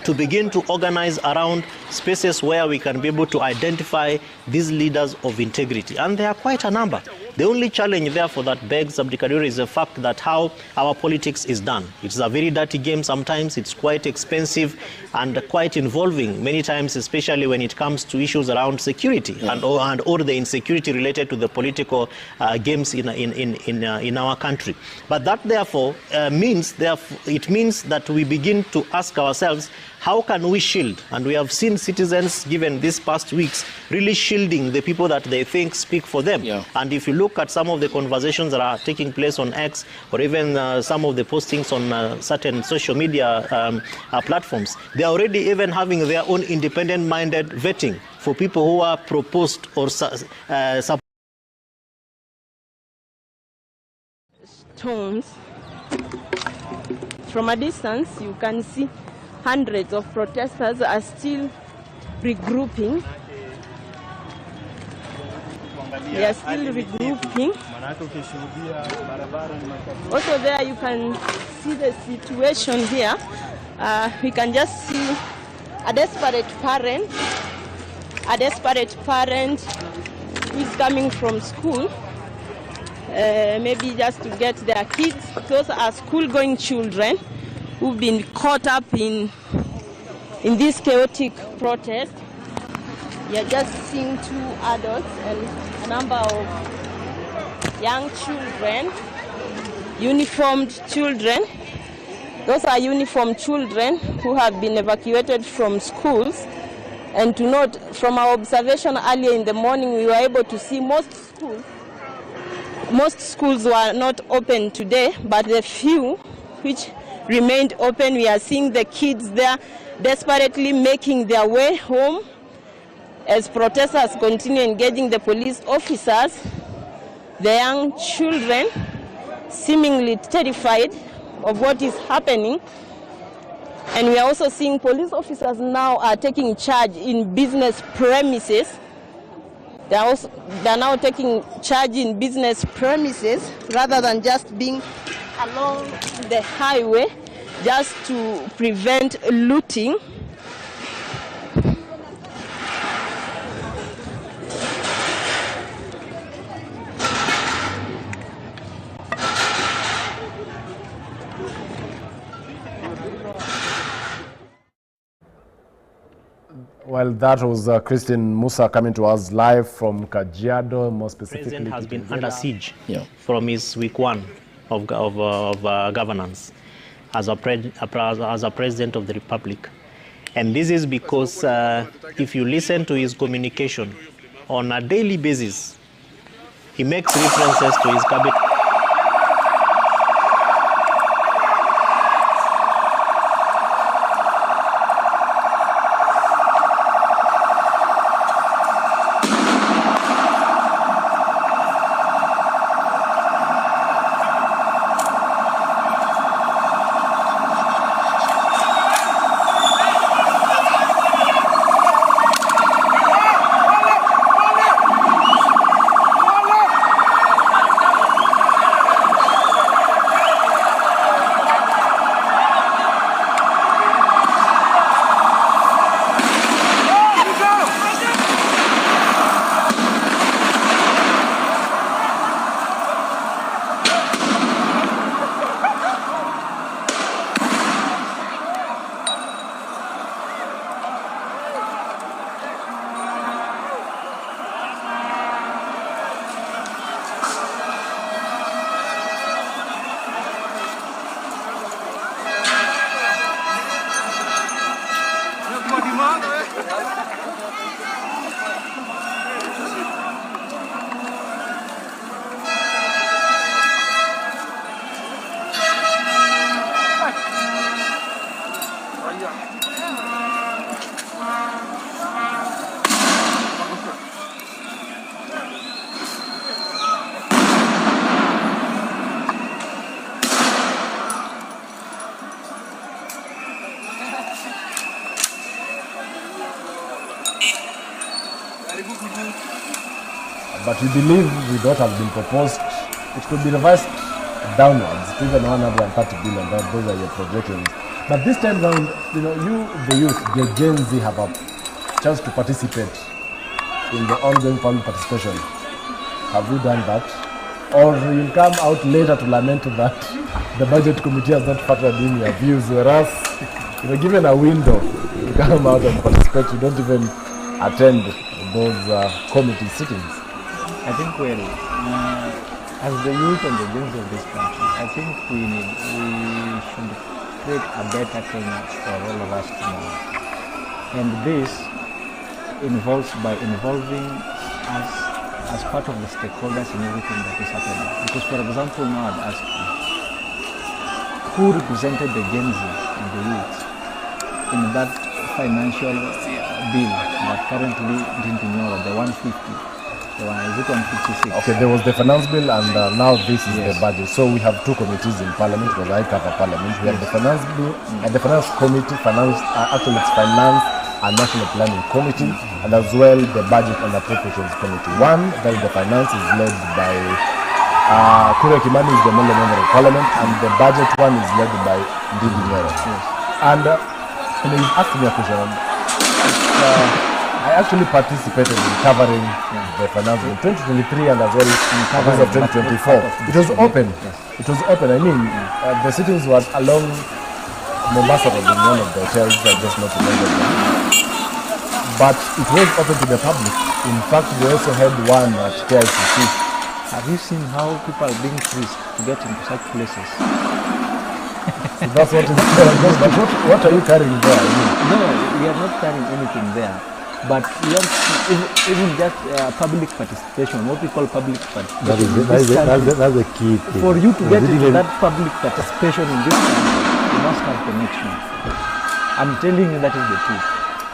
to begin to organize around spaces where we can be able to identify these leaders of integrity. And there are quite a number. The only challenge, therefore, that begs Abdikaduri is the fact that how our politics is done. It's a very dirty game sometimes. It's quite expensive and quite involving many times, especially when it comes to issues around security and or the insecurity related to the political games in our country. But that, therefore, means that we begin to ask ourselves, how can we shield? And we have seen citizens, given these past weeks, really shielding the people that they think speak for them. And if you look at some of the conversations that are taking place on X, or even some of the postings on certain social media platforms, they are already even having their own independent-minded vetting for people who are proposed or
stones. From a distance, you can see hundreds of protesters are still regrouping. They are still regrouping. Also there you can see the situation here. We can just see a desperate parent who is coming from school, maybe just to get their kids. Those are school-going children who've been caught up in this chaotic protest. You're just seeing 2 adults and a number of young children, uniformed children. Those are uniformed children who have been evacuated from schools. And to note, from our observation earlier in the morning, we were able to see most schools were not open today, but the few which remained open, we are seeing the kids there desperately making their way home as protesters continue engaging the police officers. The young children seemingly terrified of what is happening. And we are also seeing police officers now are taking charge in business premises. They are now taking charge in business premises rather than just being along the highway just to prevent looting.
Well, that was Christine Musa coming to us live from Kajiado, more specifically.
The president has been under siege from his week 1 of governance as a president of the Republic. And this is because if you listen to his communication on a daily basis, he makes references to his cabinet.
But we believe with what has been proposed, it could be revised downwards to even 130 billion. Those are your projections. But this time round, you know, you, the youth, the Gen Z, have a chance to participate in the ongoing public participation. Have you done that? Or you'll come out later to lament that the budget committee has not factored in your views, whereas you know, given a window to come out and participate, you don't even attend those committee sittings.
I think, well, as the youth and the Gen Z of this country, I think we should create a better Kenya for all of us to know. And this involves by involving us as part of the stakeholders in everything that is happening. Because, for example, now I'd ask you, who represented the Gen Z and the youth in that financial bill that currently didn't ignore the 150? Is it 156?
Okay, there was the finance bill and now this is the budget. So we have two committees in parliament, because I cover parliament. We have the finance bill and the finance committee, actually it's finance and national planning committee, and as well the budget and appropriations committee. One, that is the finance, is led by Kure Kimani, is the member of parliament, and the budget one is led by Ndidi Nyoro. And you asked me a question. I actually participated in covering the finance in 2023 and as well in covering of 2024. It was open. It was open. I mean, the sittings were along Mombasa Road in one of the hotels, I just not remember them. But it was open to the public. In fact, we also had one at KICC.
Have you seen how people are being frisked to get into such places?
So that's what it's called. But what are you carrying there? I mean?
No, we are not carrying anything there. But we want even just public participation, what we call public participation.
That's the key thing.
For you to get into that public participation in this country, you must have connection. I'm telling you that is the truth.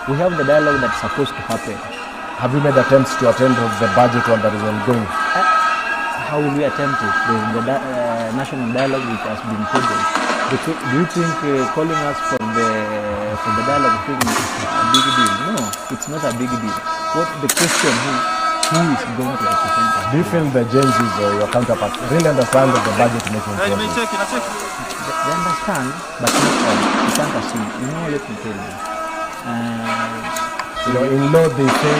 We have the dialogue that's supposed to happen.
Have you made attempts to attend the budget one that is ongoing?
How will we attempt it? There's the national dialogue which has been scheduled. Do you think calling us for the dialogue thing is a big deal? No, it's not a big deal. What the question who is going to represent us?
Do you feel the Gen Z or your counterparts really understand the budget making process?
They understand, but not all. You can't assume. You know, let me tell you.
In law they say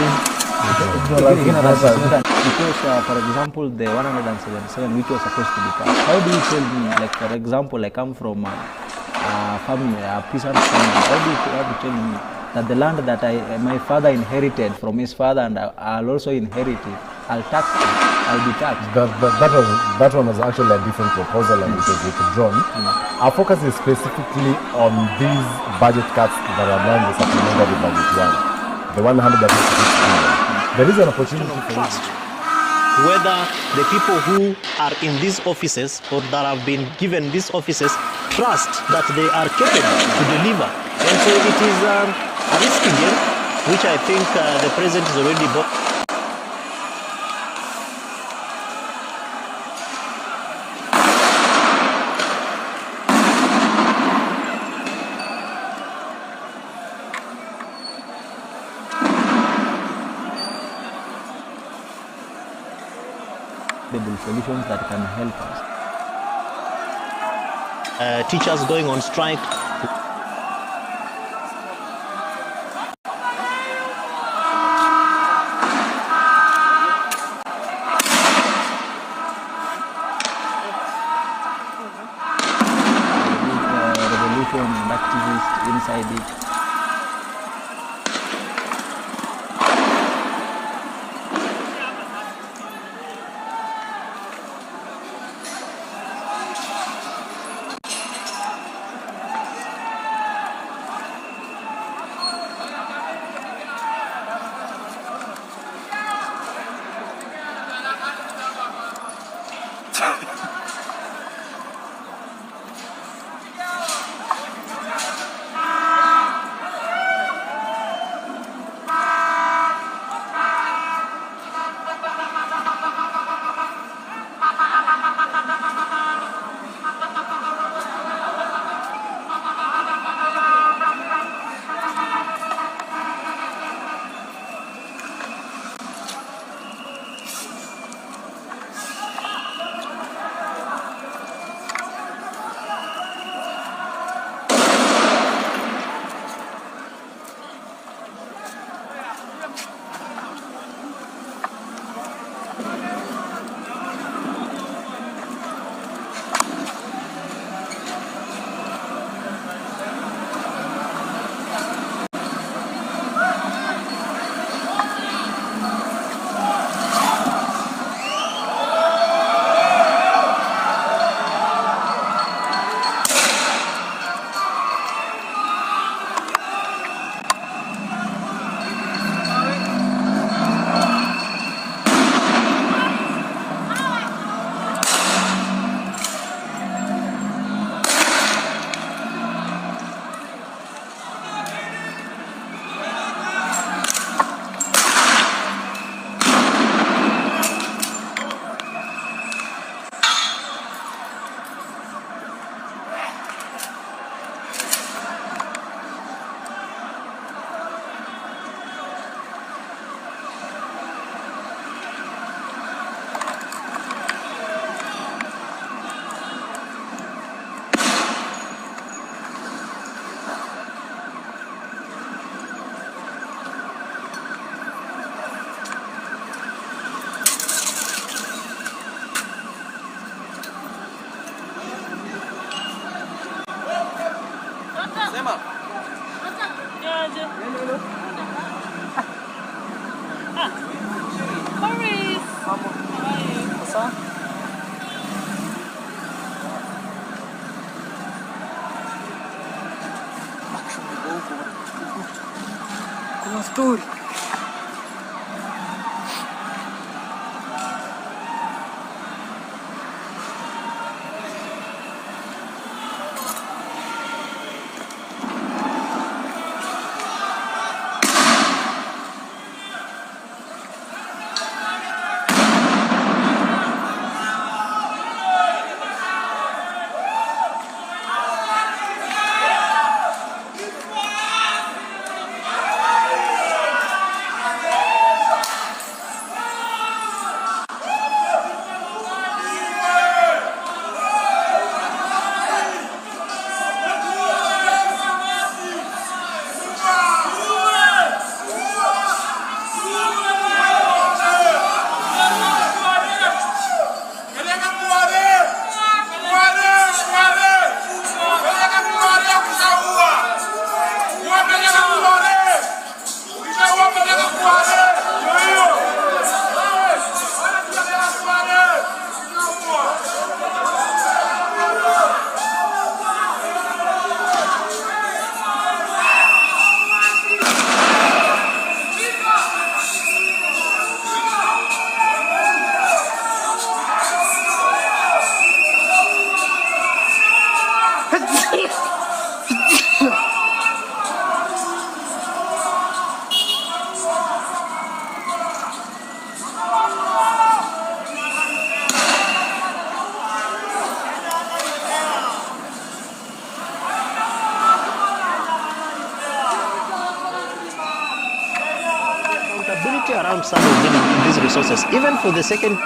because, for example, the 177 which was supposed to be passed. How do you tell me, like for example, I come from a family, a peasant family. How do you have to tell me that the land that my father inherited from his father and I'll also inherit it, I'll tax it, I'll be taxed?
That one was actually a different proposal and it was withdrawn. Our focus is specifically on these budget cuts that are now in the supplementary budget one, the 156 billion. There is an opportunity for
trust. Whether the people who are in these offices or that have been given these offices trust that they are capable to deliver. And so it is a risky game, which I think the president is already bought.
Solutions that can help us.
Teachers going on strike.
Revolution and activists inside it.
story.
Accountability around some of these resources, even for the second.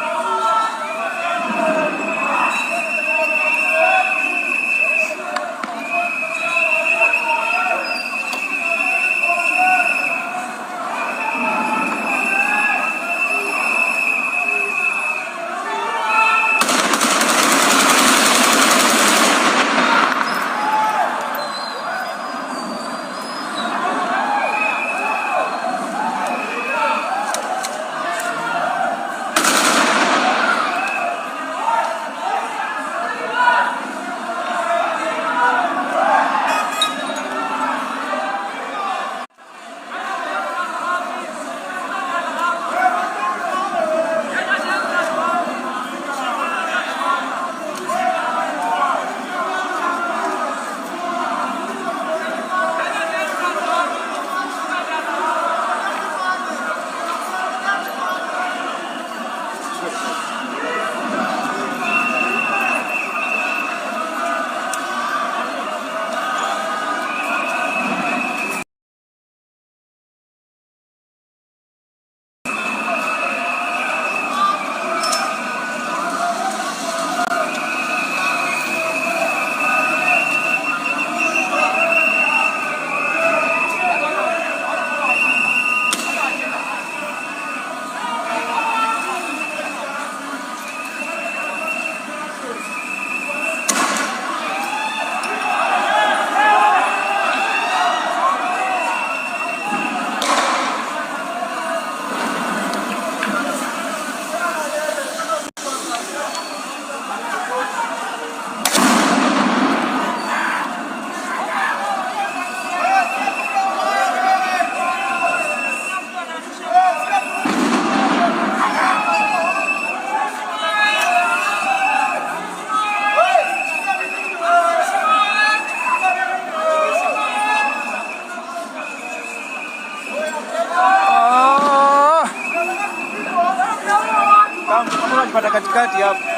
Pata katikati hapo.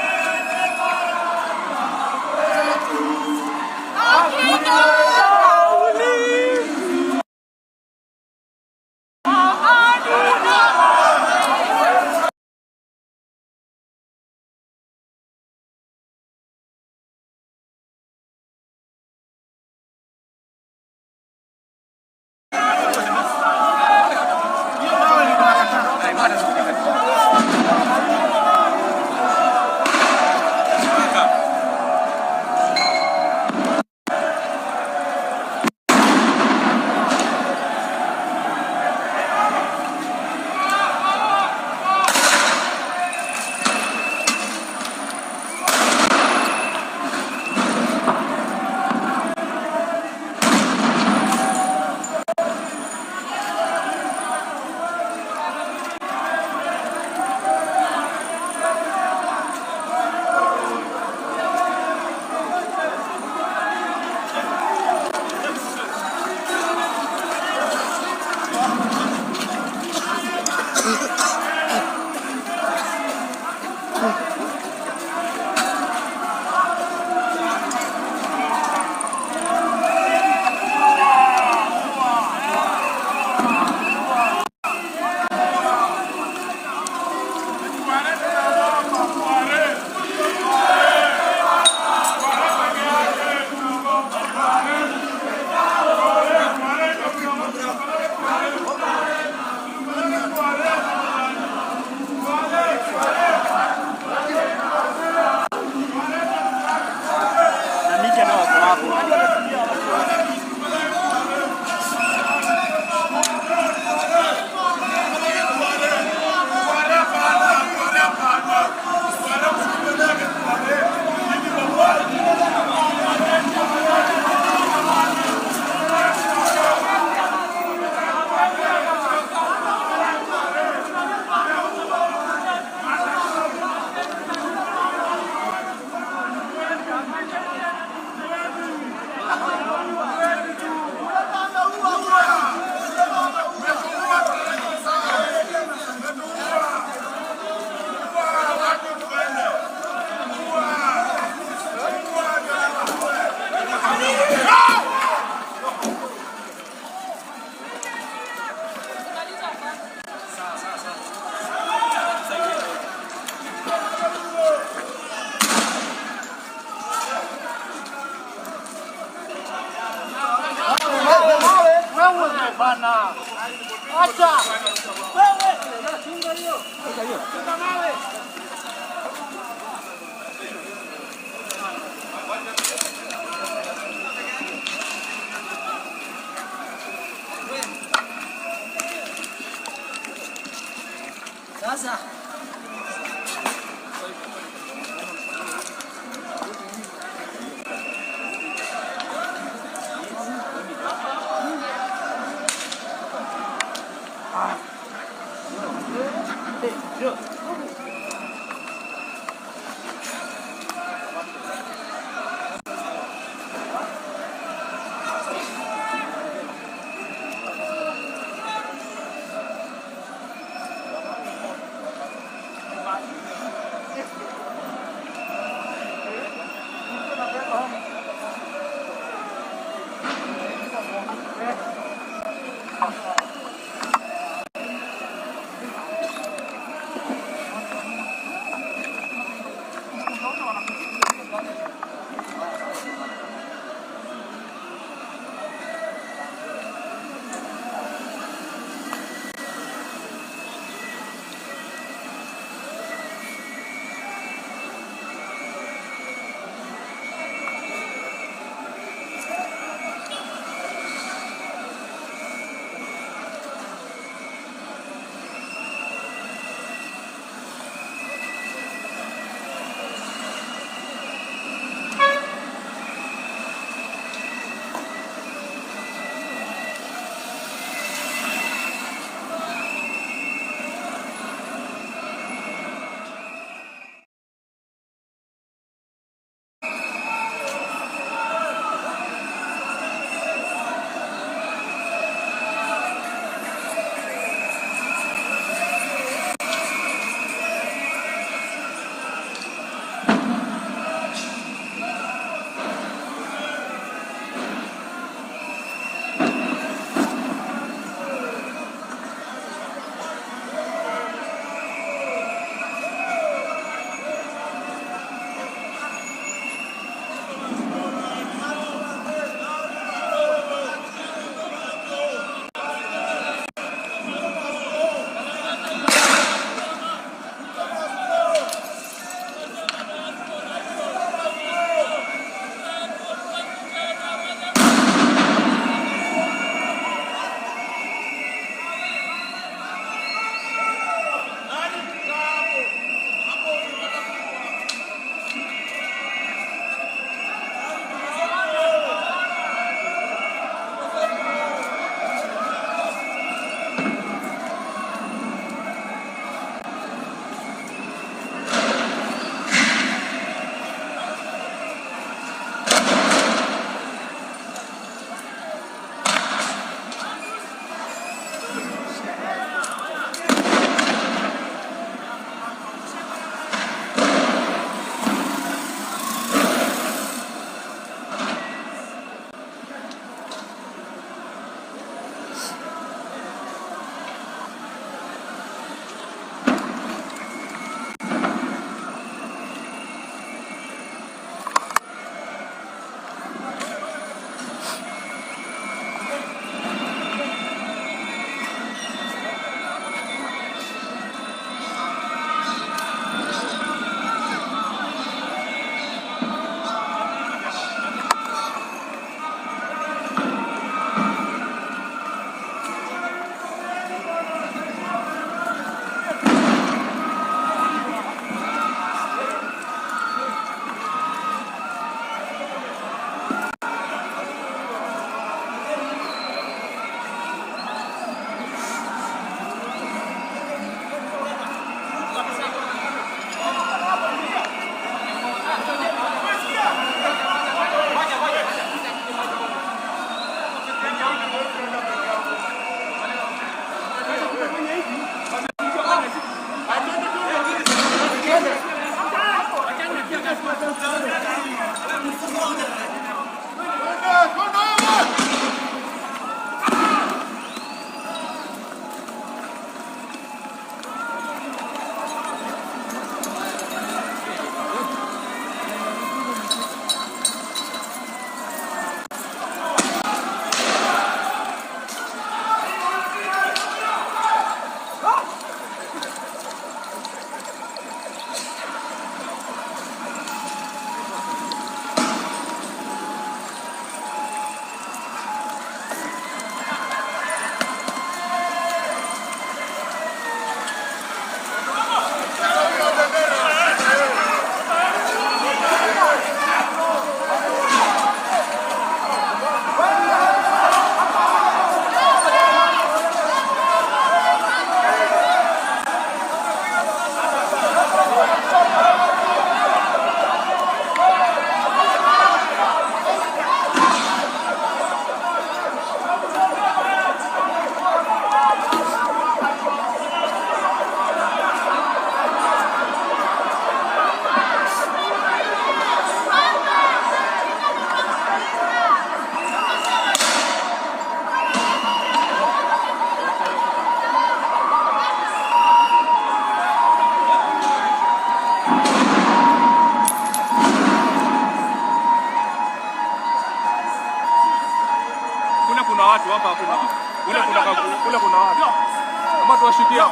Hapa tuwashukia.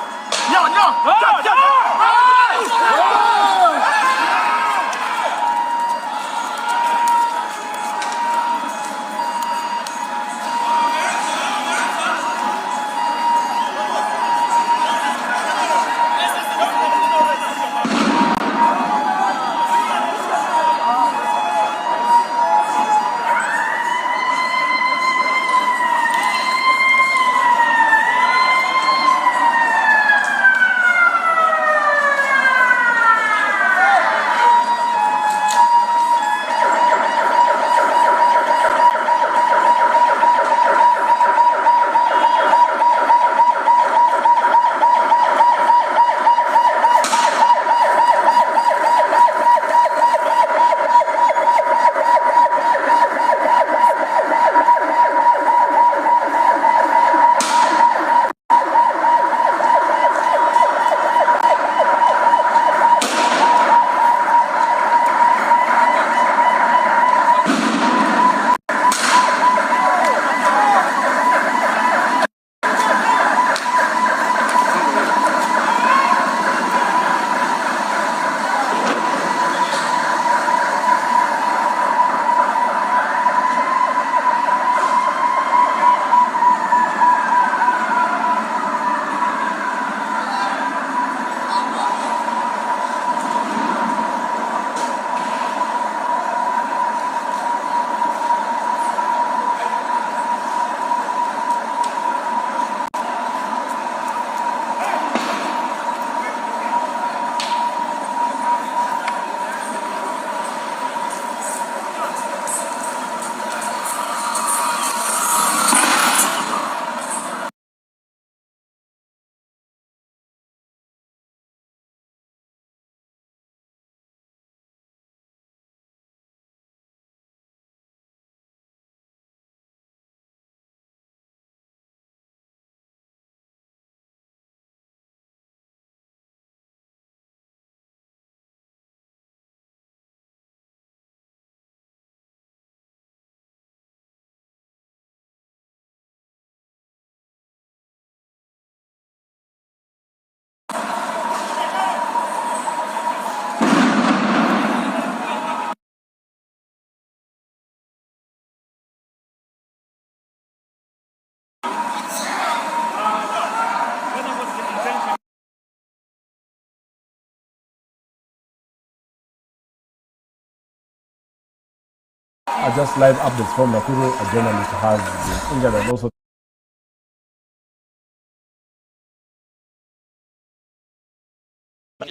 Just live updates from Nakuru. A journalist has been injured and also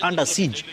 under siege.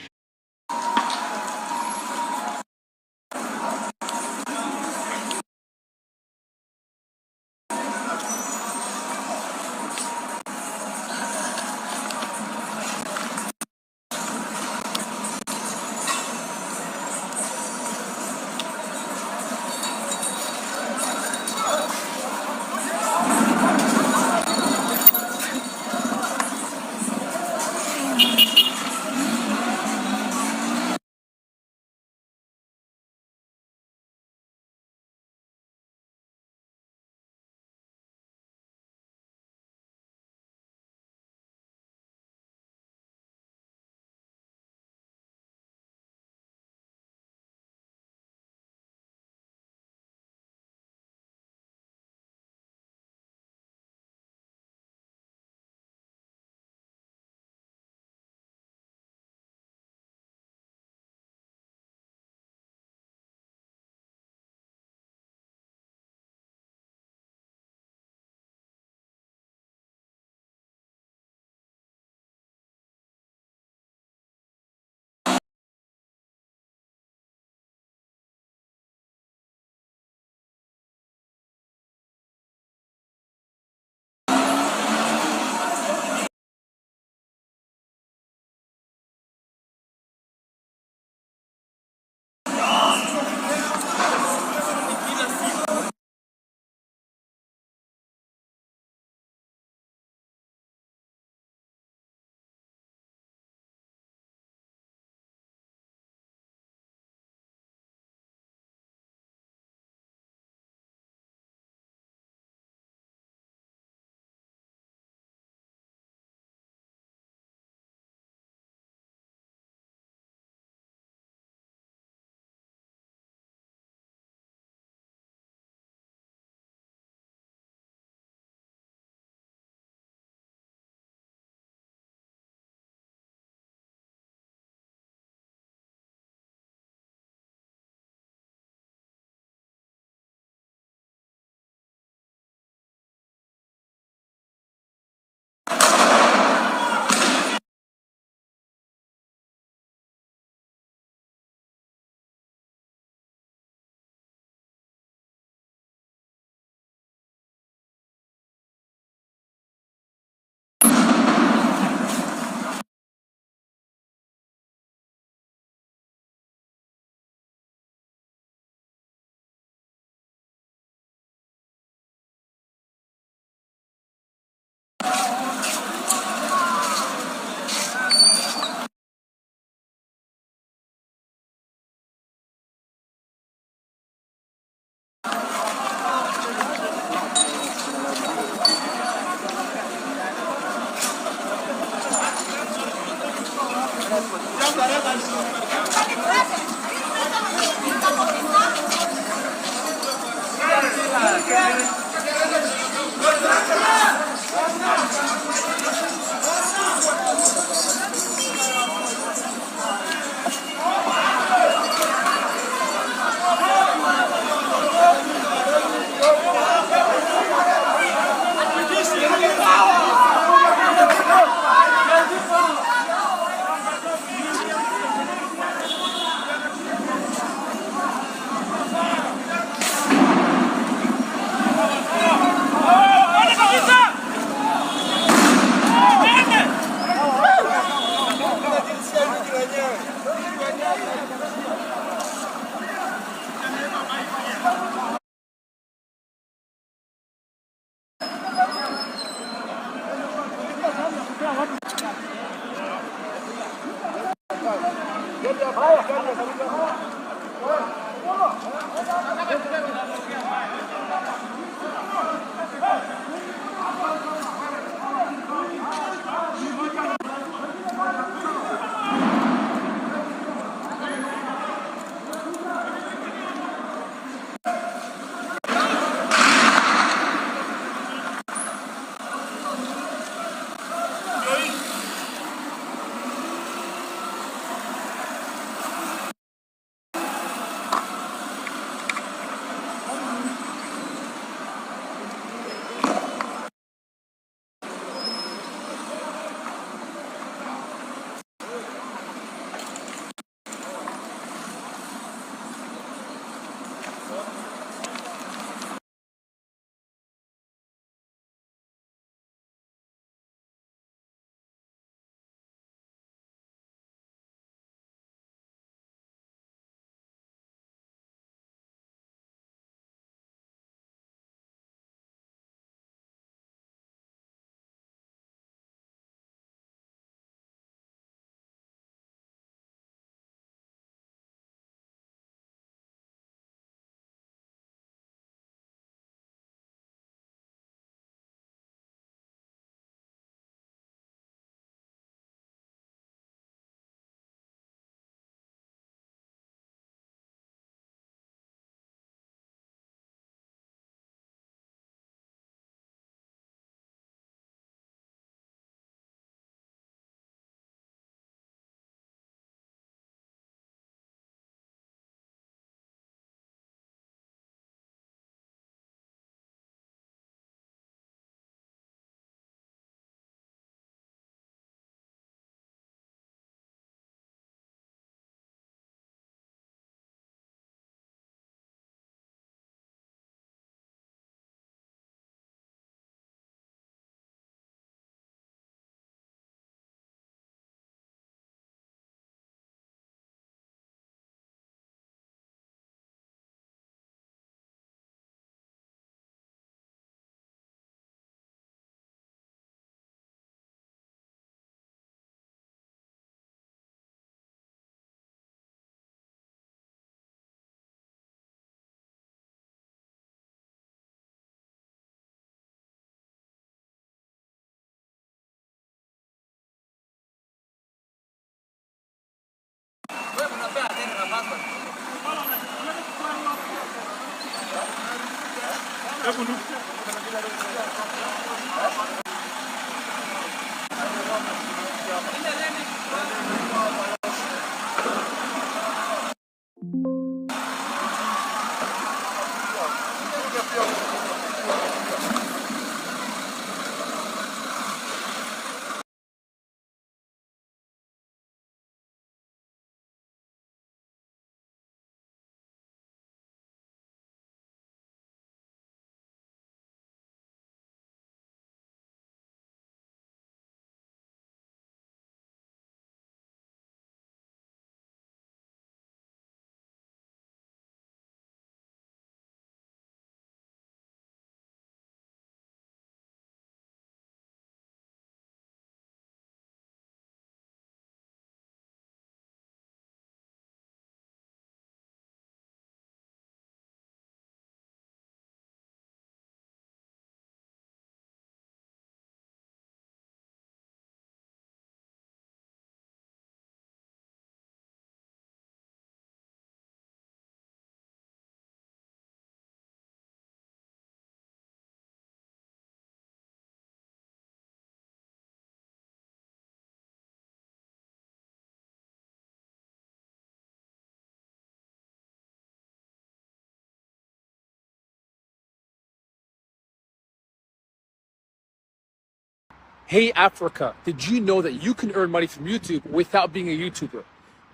Hey Africa, did you know that you can earn money from YouTube without being a YouTuber?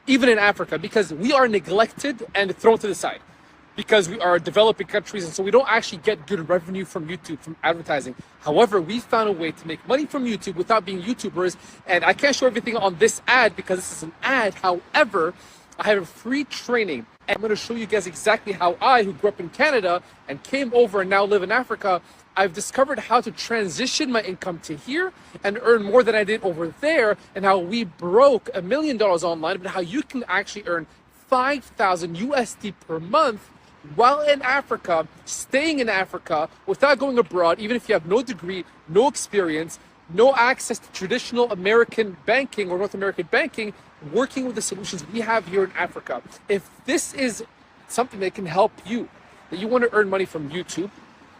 Even in Africa, because we are neglected and thrown to the side. Because we are developing countries, and so we don't actually get good revenue from YouTube, from advertising. However, we found a way to make money from YouTube without being YouTubers, and I can't show everything on this ad because this is an ad. However, I have a free training, and I'm going to show you guys exactly how I, who grew up in Canada and came over and now live in Africa, I've discovered how to transition my income to here and earn more than I did over there, and how we broke $1 million online, but how you can actually earn 5,000 USD per month while in Africa, staying in Africa, without going abroad, even if you have no degree, no experience, no access to traditional American banking or North American banking, working with the solutions we have here in Africa. If this is something that can help you, that you want to earn money from YouTube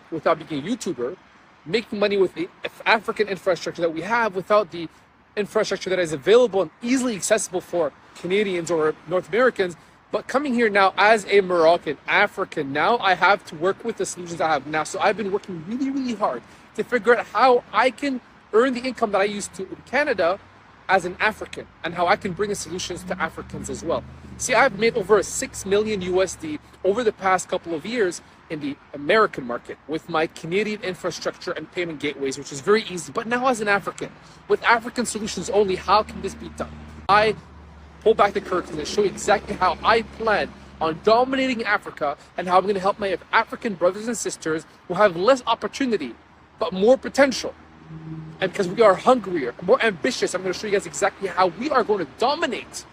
without being a YouTuber, making money with the African infrastructure that we have without the infrastructure that is available and easily accessible for Canadians or North Americans, but coming here now as a Moroccan, African, now I have to work with the solutions I have now. So I've been working really, really hard to figure out how I can earn the income that I used to in Canada as an African, and how I can bring the solutions to Africans as well. See, I've made over 6 million USD over the past couple of years in the American market with my Canadian infrastructure and payment gateways, which is very easy. But now as an African, with African solutions only, how can this be done? I pull back the curtain and show you exactly how I plan on dominating Africa, and how I'm going to help my African brothers and sisters who have less opportunity but more potential. And because we are hungrier, more ambitious, I'm going to show you guys exactly how we are going to dominate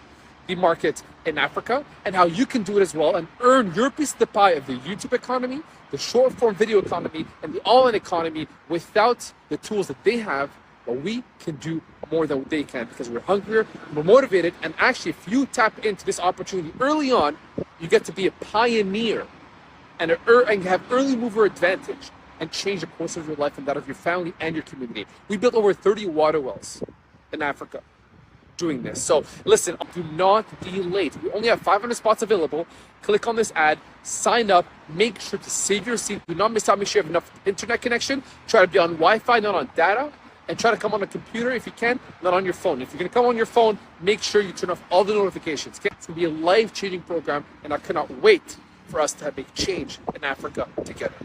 the market in Africa, and how you can do it as well and earn your piece of the pie of the YouTube economy, the short form video economy, and the all-in economy without the tools that they have. But we can do more than they can because we're hungrier, we're motivated, and actually if you tap into this opportunity early on, you get to be a pioneer and have early mover advantage and change the course of your life and that of your family and your community. We built over 30 water wells in Africa doing this. So listen, do not be late. We only have 500 spots available. Click on this ad, sign up, make sure to save your seat. Do not miss out, make sure you have enough internet connection. Try to be on Wi-Fi, not on data. And try to come on a computer if you can, not on your phone. If you're gonna come on your phone, make sure you turn off all the notifications. Okay? It's gonna be a life-changing program, and I cannot wait for us to make change in Africa together.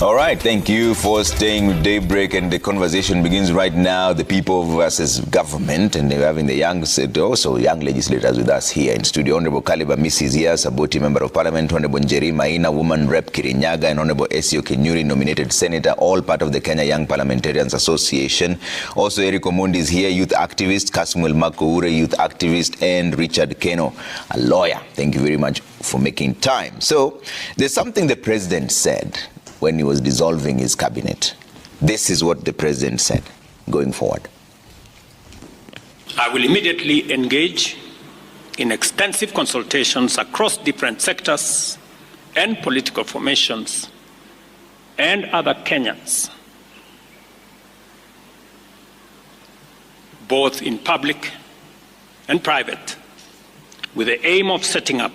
All right, thank you for staying with Daybreak, and the conversation begins right now. The people versus government, and we're having the young legislators with us here in studio. Honorable Kaliba Mrs. here, Saboti Member of Parliament, Honorable Njeri Maina, Woman Rep Kirinyaga, and Honorable Esio Kenyuri, nominated Senator, all part of the Kenya Young Parliamentarians Association. Also, Eric Omondi is here, youth activist, Kasmuel Makoure, youth activist, and Richard Keno, a lawyer. Thank you very much for making time. So, there's something the president said when he was dissolving his cabinet. This is what the president said going forward.
I will immediately engage in extensive consultations across different sectors and political formations and other Kenyans, both in public and private, with the aim of setting up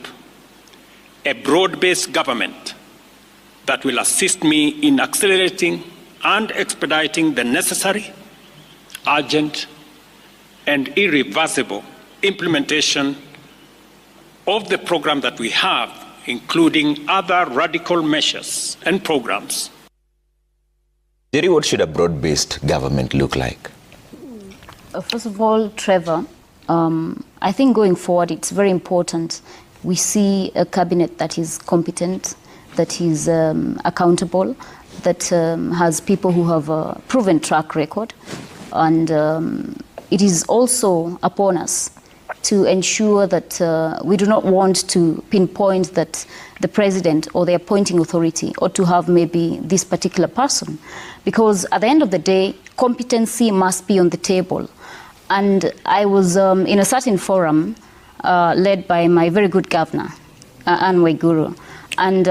a broad-based government that will assist me in accelerating and expediting the necessary, urgent, and irreversible implementation of the program that we have, including other radical measures and programs.
Jerry, what should a broad-based government look like?
First of all, Trevor, I think going forward, it's very important we see a cabinet that is competent, that is accountable, that has people who have a proven track record. And it is also upon us to ensure that we do not want to pinpoint that the president or the appointing authority ought to have maybe this particular person. Because at the end of the day, competency must be on the table. And I was in a certain forum led by my very good governor, Anne Waiguru. And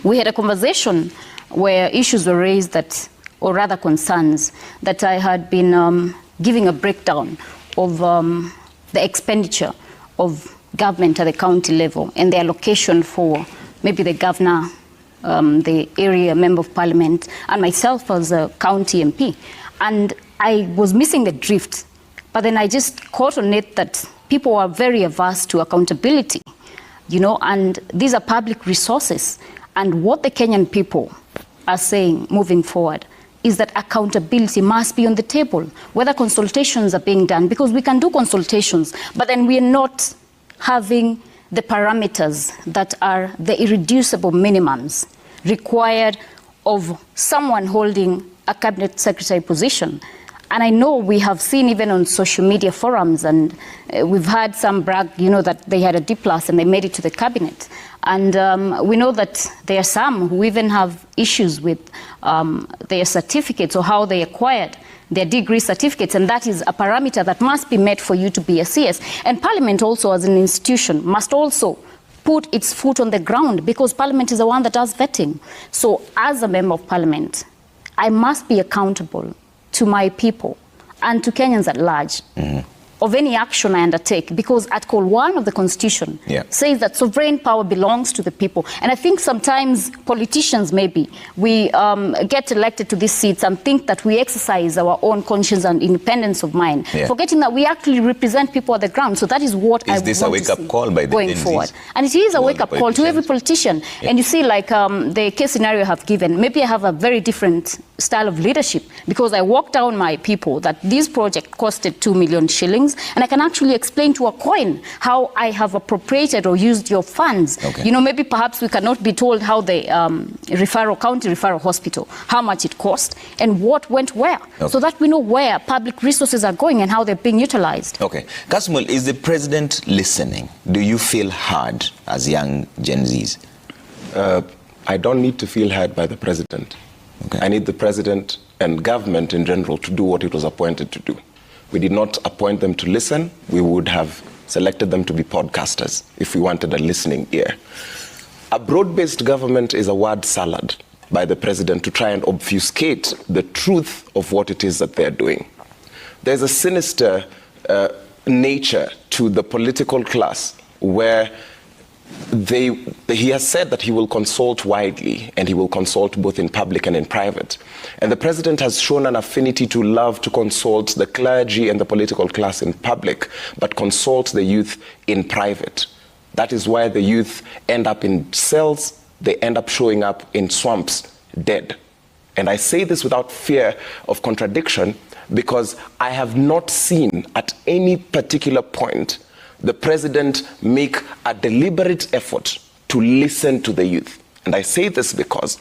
we had a conversation where issues were raised that, or rather concerns, that I had been giving a breakdown of the expenditure of government at the county level and the allocation for maybe the governor, the area member of parliament, and myself as a county MP. And I was missing the drift. But then I just caught on it that people are very averse to accountability, you know, and these are public resources. And what the Kenyan people are saying moving forward is that accountability must be on the table, whether consultations are being done, because we can do consultations, but then we are not having the parameters that are the irreducible minimums required of someone holding a cabinet secretary position. And I know we have seen even on social media forums, and we've had some brag, you know, that they had a D+ and they made it to the cabinet. And we know that there are some who even have issues with their certificates or how they acquired their degree certificates, and that is a parameter that must be met for you to be a CS. And Parliament also as an institution must also put its foot on the ground, because Parliament is the one that does vetting. So as a member of Parliament, I must be accountable to my people and to Kenyans at large of any action I undertake, because Article 1 of the Constitution says that sovereign power belongs to the people. And I think sometimes politicians, maybe, we get elected to these seats and think that we exercise our own conscience and independence of mind, forgetting that we actually represent people at the ground. So that is what I want to see. Is this a wake-up call by the going forward? And it is a wake-up call to every politician. And you see, like the case scenario I have given, maybe I have a very different style of leadership, because I walked down my people that this project costed 2 million shillings, and I can actually explain to a coin how I have appropriated or used your funds. You know, maybe perhaps we cannot be told how the county referral hospital, how much it cost and what went where, so that we know where public resources are going and how they're being utilized.
Okay. Kasmul, is the president listening? Do you feel heard as young Gen Zs?
I don't need to feel heard by the president. I need the president and government in general to do what it was appointed to do. We did not appoint them to listen. We would have selected them to be podcasters if we wanted a listening ear. A broad-based government is a word salad by the president to try and obfuscate the truth of what it is that they're doing. There's a sinister nature to the political class where he has said that he will consult widely, and he will consult both in public and in private. And the president has shown an affinity to love to consult the clergy and the political class in public, but consult the youth in private. That is why the youth end up in cells, they end up showing up in swamps, dead. And I say this without fear of contradiction, because I have not seen at any particular point the president make a deliberate effort to listen to the youth. And I say this because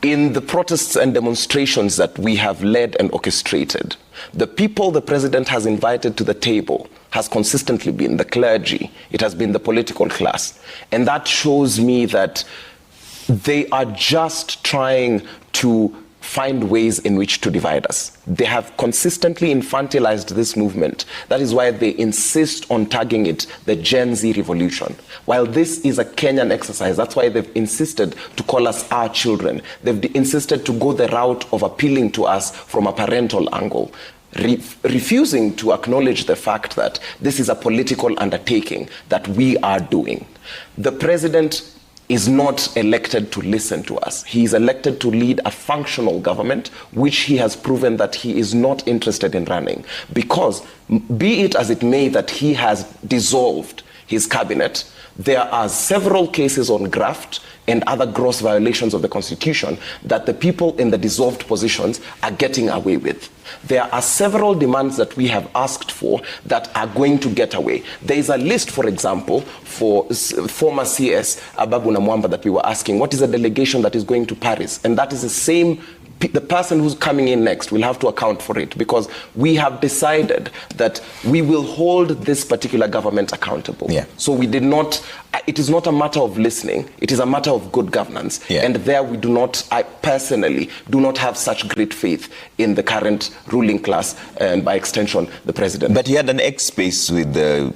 in the protests and demonstrations that we have led and orchestrated, the people the president has invited to the table has consistently been the clergy, it has been the political class. And that shows me that they are just trying to find ways in which to divide us. They have consistently infantilized this movement. That is why they insist on tagging it the Gen Z revolution. While this is a Kenyan exercise, that's why they've insisted to call us our children. They've insisted to go the route of appealing to us from a parental angle, refusing to acknowledge the fact that this is a political undertaking that we are doing. The president is not elected to listen to us. He is elected to lead a functional government, which he has proven that he is not interested in running. Because, be it as it may that he has dissolved his cabinet, there are several cases on graft and other gross violations of the Constitution that the people in the dissolved positions are getting away with. There are several demands that we have asked for that are going to get away. There is a list, for example, for former CS Ababu Namwamba that we were asking, what is a delegation that is going to Paris? And that is the same, the person who's coming in next will have to account for it, because we have decided that we will hold this particular government accountable. So we did not, it is not a matter of listening, it is a matter of good governance. And there we do not, I personally do not have such great faith in the current ruling class and by extension the president.
But he had an X space with the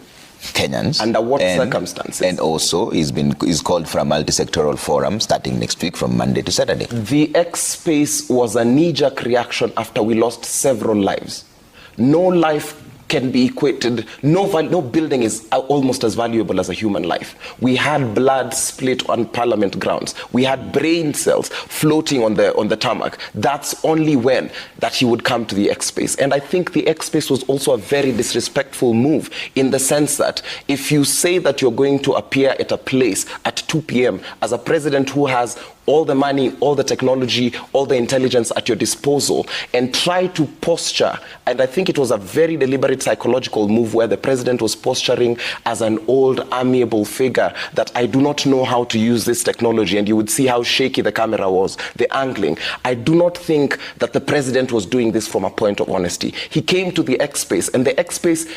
Kenyans.
Under what circumstances?
And also is called for a multi-sectoral forum starting next week from Monday to Saturday.
The X space was a knee-jerk reaction after we lost several lives. No life can be equated, no building is almost as valuable as a human life. We had blood split on Parliament grounds. We had brain cells floating on the tarmac. That's only when that he would come to the X space. And I think the X space was also a very disrespectful move in the sense that if you say that you're going to appear at a place at 2 p.m. as a president who has all the money, all the technology, all the intelligence at your disposal, and try to posture, and I think it was a very deliberate psychological move where the president was posturing as an old, amiable figure that I do not know how to use this technology, and you would see how shaky the camera was, the angling. I do not think that the president was doing this from a point of honesty. He came to the X space, and the X space,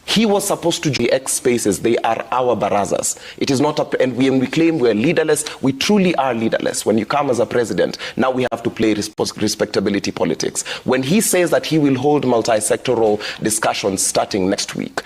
he was supposed to do the X spaces. They are our barazas. It is not and when we claim we're leaderless, we truly are leaderless. When you come as a president, now we have to play respectability politics. When he says that he will hold multi-sectoral discussions starting next week,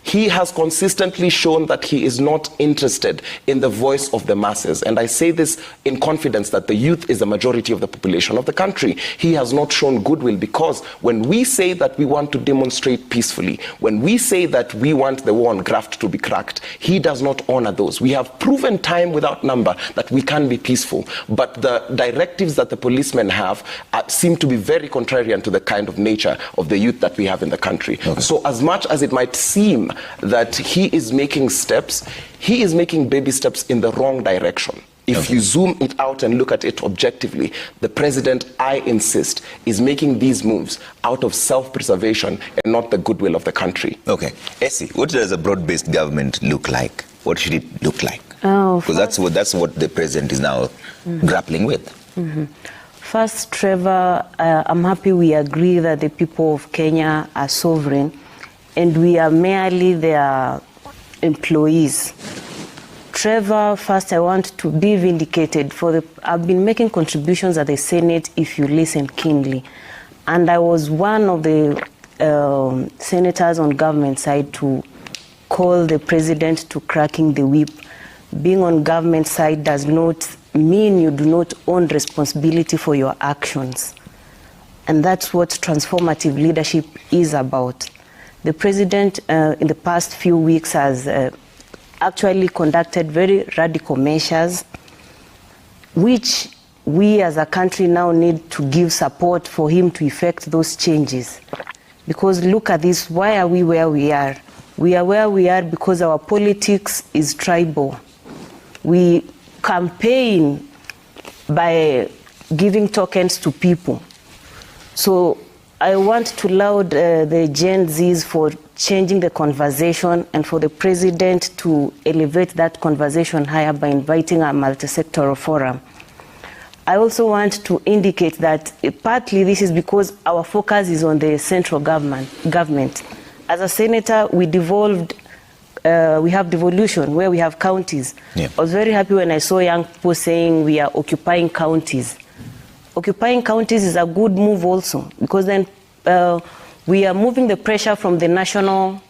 he has consistently shown that he is not interested in the voice of the masses. And I say this in confidence that the youth is the majority of the population of the country. He has not shown goodwill because when we say that we want to demonstrate peacefully, when we say that we want the war on graft to be cracked, he does not honor those. We have proven time without number that we can be peaceful. But the directives that the policemen have seem to be very contrarian to the kind of nature of the youth that we have in the country. Okay. So as much as it might seem that he is making steps, he is making baby steps in the wrong direction. If you zoom it out and look at it objectively, the president, I insist, is making these moves out of self-preservation and not the goodwill of the country.
Okay. Essie, what does a broad-based government look like? What should it look like?
Because
that's what the president is now grappling with.
First, Trevor, I'm happy we agree that the people of Kenya are sovereign and we are merely their employees. Trevor, first I want to be vindicated I've been making contributions at the Senate if you listen keenly. And I was one of the senators on government side to call the president to cracking the whip. Being on government side does not mean you do not own responsibility for your actions. And that's what transformative leadership is about. The president in the past few weeks has actually conducted very radical measures which we as a country now need to give support for him to effect those changes. Because look at this, why are we where we are? We are where we are because our politics is tribal. We campaign by giving tokens to people. So I want to laud the Gen Zs for changing the conversation and for the president to elevate that conversation higher by inviting a multi-sectoral forum. I also want to indicate that partly this is because our focus is on the central government. As a senator, we have devolution where we have counties. Yeah. I was very happy when I saw young people saying we are occupying counties. Occupying counties is a good move also, because then we are moving the pressure from the national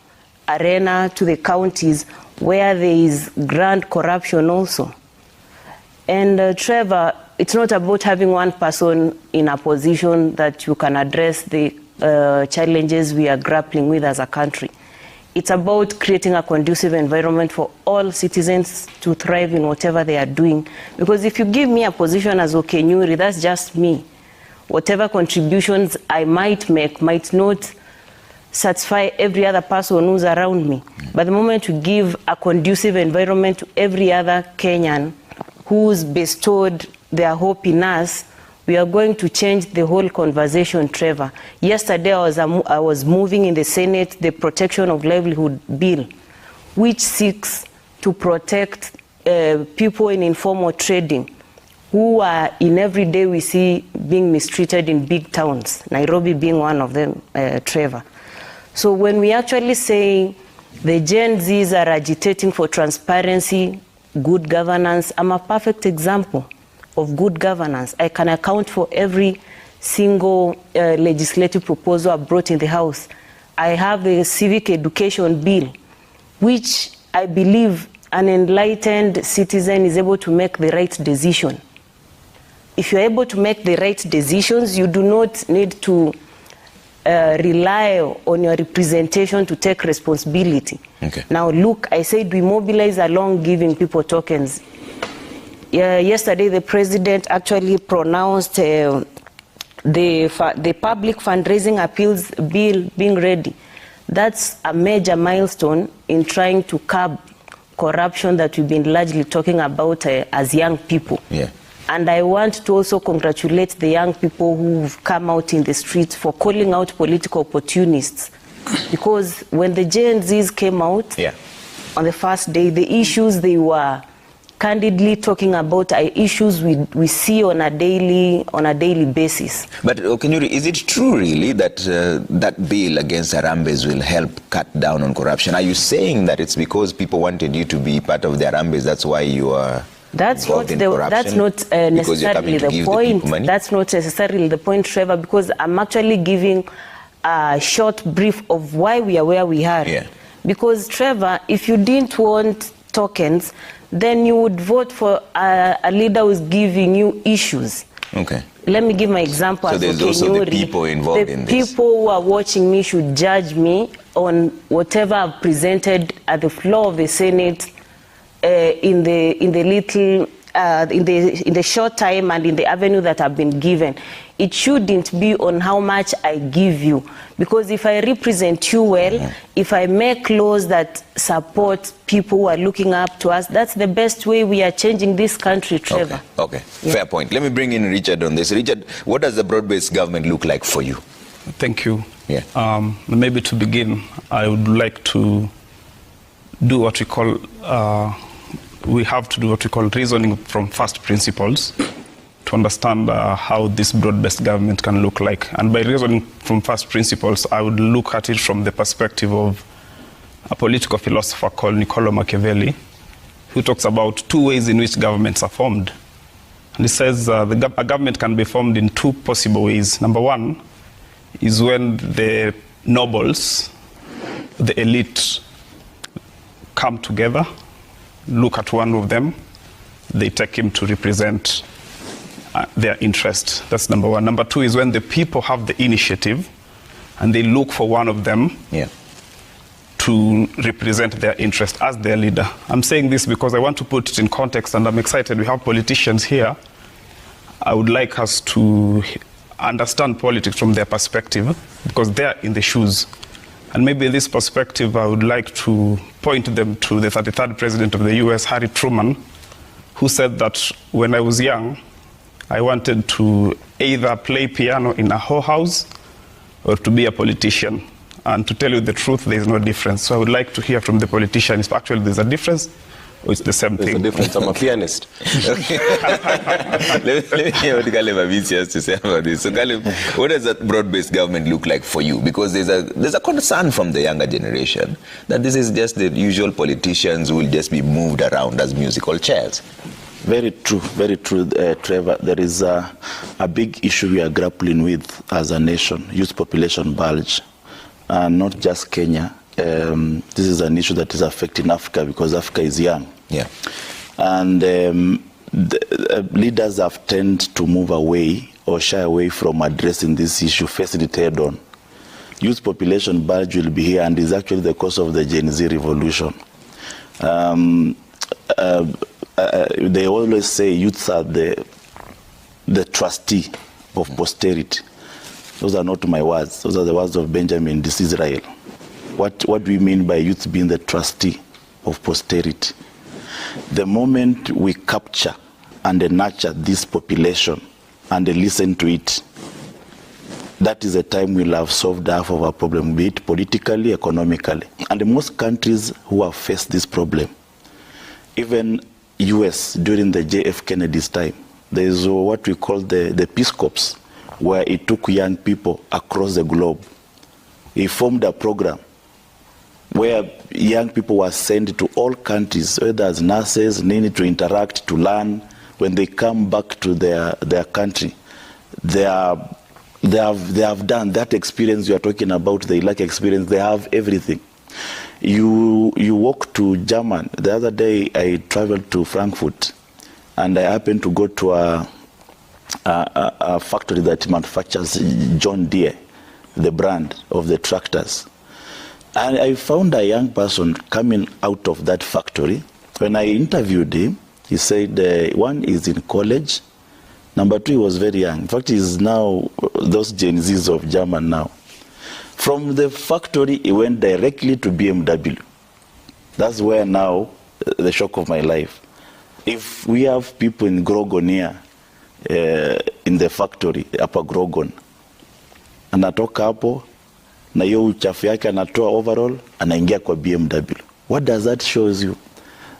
arena to the counties where there is grand corruption also. And Trevor, it's not about having one person in a position that you can address the challenges we are grappling with as a country. It's about creating a conducive environment for all citizens to thrive in whatever they are doing. Because if you give me a position as Okenyuri, that's just me. Whatever contributions I might make might not satisfy every other person who's around me. But the moment you give a conducive environment to every other Kenyan who's bestowed their hope in us, we are going to change the whole conversation, Trevor. Yesterday, I was moving in the Senate the Protection of Livelihood Bill, which seeks to protect people in informal trading who are in every day we see being mistreated in big towns, Nairobi being one of them, Trevor. So when we actually say the Gen Zs are agitating for transparency, good governance, I'm a perfect example of good governance. I can account for every single legislative proposal I brought in the House. I have the civic education bill which I believe an enlightened citizen is able to make the right decision. If you're able to make the right decisions, you do not need to rely on your representation to take responsibility.
Okay.
Now look, I said we mobilize along giving people tokens. Yesterday the president actually pronounced the public fundraising appeals bill being ready. That's a major milestone in trying to curb corruption that we've been largely talking about as young people.
Yeah.
And I want to also congratulate the young people who've come out in the streets for calling out political opportunists. Because when the Gen Zs came out on the first day, the issues they were candidly talking about are issues we see on a daily basis.
But is it true really that that bill against Harambes will help cut down on corruption? Are you saying that it's because people wanted you to be part of the Harambes, that's why you are
That's not necessarily the point. That's not necessarily the point, Trevor, because I'm actually giving a short brief of why we are where we are. Because, Trevor, if you didn't want tokens, then you would vote for a leader who's giving you issues.
Okay.
Let me give my example.
So there's also the people involved in this.
The people who are watching me should judge me on whatever I've presented at the floor of the Senate in the short time and in the avenue that I've been given. It shouldn't be on how much I give you, because if I represent you well, if I make laws that support people who are looking up to us, that's the best way we are changing this country, Trevor.
Okay. Fair point. Let me bring in Richard on this. Richard, what does the broad-based government look like for you?
Thank you. Maybe to begin, I would like to do what we call reasoning from first principles to understand how this broad-based government can look like. And by reasoning from first principles, I would look at it from the perspective of a political philosopher called Niccolo Machiavelli, who talks about two ways in which governments are formed. And he says a government can be formed in two possible ways. Number one is when the nobles, the elite, come together, look at one of them, they take him to represent their interest. That's number one. Number two is when the people have the initiative and they look for one of them to represent their interest as their leader. I'm saying this because I want to put it in context, and I'm excited. We have politicians here. I would like us to understand politics from their perspective, because they're in the shoes. And maybe in this perspective, I would like to point them to the 33rd President of the US, Harry Truman, who said that when I was young, I wanted to either play piano in a whorehouse or to be a politician. And to tell you the truth, there is no difference. So I would like to hear from the politician if actually there's a difference or it's the same thing.
There's a difference. I'm a pianist.
Let me hear what Caleb Avisi has to say about this. So Caleb, what does that broad-based government look like for you? Because there's a concern from the younger generation that this is just the usual politicians who will just be moved around as musical chairs.
Very true, Trevor. There is a big issue we are grappling with as a nation, youth population bulge, and not just Kenya. This is an issue that is affecting Africa because Africa is young. And the leaders have tended to move away or shy away from addressing this issue, facing it head on. Youth population bulge will be here and is actually the cause of the Gen Z revolution. They always say youths are the trustee of posterity. Those are not my words. Those are the words of Benjamin Disraeli. What do we mean by youth being the trustee of posterity? The moment we capture and nurture this population and listen to it, that is the time we'll have solved half of our problem, be it politically, economically. And most countries who have faced this problem, even US during the J.F. Kennedy's time, there is what we call the Peace Corps, where it took young people across the globe. He formed a program where young people were sent to all countries, whether as nurses, needing to interact, to learn. When they come back to their country, they have done that experience you are talking about, the Iraq experience, they have everything. You walk to German. The other day I traveled to Frankfurt, and I happened to go to a factory that manufactures John Deere, the brand of the tractors. And I found a young person coming out of that factory. When I interviewed him, he said one is in college, number two, he was very young. In fact, he's now those Gen Zs of German now. From the factory, he went directly to BMW. That's where now the shock of my life. If we have people in Grogon here, in the factory, Upper Grogon, anatoka hapo, na hiyo uchafu yake anatoa overall, anaingia kwa BMW. What does that shows you?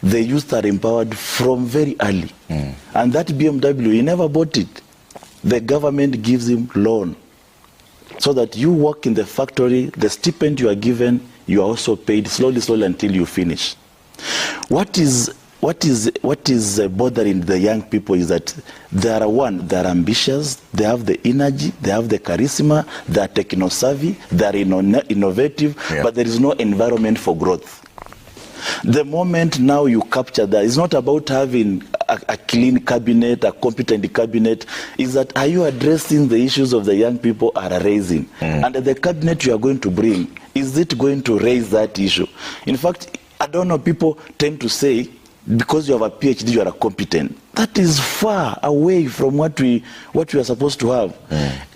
The youth are empowered from very early. And that BMW, he never bought it. The government gives him loan. So that you work in the factory, the stipend you are given, you are also paid slowly until you finish. What is bothering the young people is that they are ambitious, they have the energy, they have the charisma, they are techno-savvy, they are innovative, but there is no environment for growth. The moment now you capture that, it's not about having a clean cabinet, a competent cabinet, is that are you addressing the issues of the young people are raising? And the cabinet you are going to bring, is it going to raise that issue? In fact, I don't know, people tend to say, because you have a PhD, you are competent. That is far away from what we are supposed to have.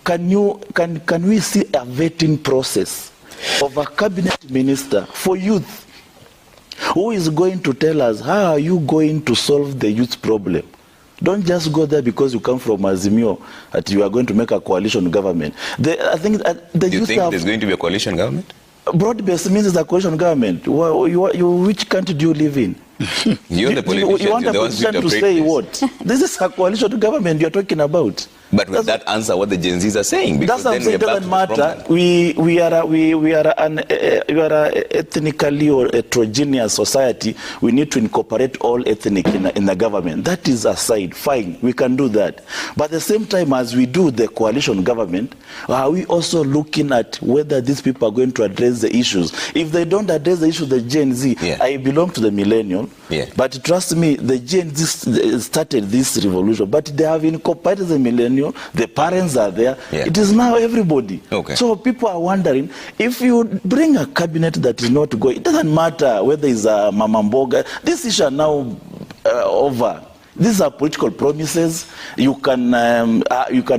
Can we see a vetting process of a cabinet minister for youth, who is going to tell us how are you going to solve the youth problem? Don't just go there because you come from Azimio that you are going to make a coalition government. I think the
you
youth
think
have,
there's going to be a coalition government?
Broad-based means it's a coalition government. Which country do you live in?
You're the politician.
You want a politician to say what? This is a coalition government you're talking about.
But will that answer what the Gen Zs are saying? Because
that's what I'm saying. It doesn't matter. We are an ethnically or heterogeneous society. We need to incorporate all ethnic in the government. That is aside. Fine, we can do that. But at the same time, as we do the coalition government, are we also looking at whether these people are going to address the issues? If they don't address the issue, the Gen Z, I belong to the millennial. But trust me, the Gen Z started this revolution, but they have incorporated the millennial. The parents are there. It is now everybody. So people are wondering, if you bring a cabinet that is not going, it doesn't matter whether it's a Mama Mboga. This issue are now over. These are political promises. You can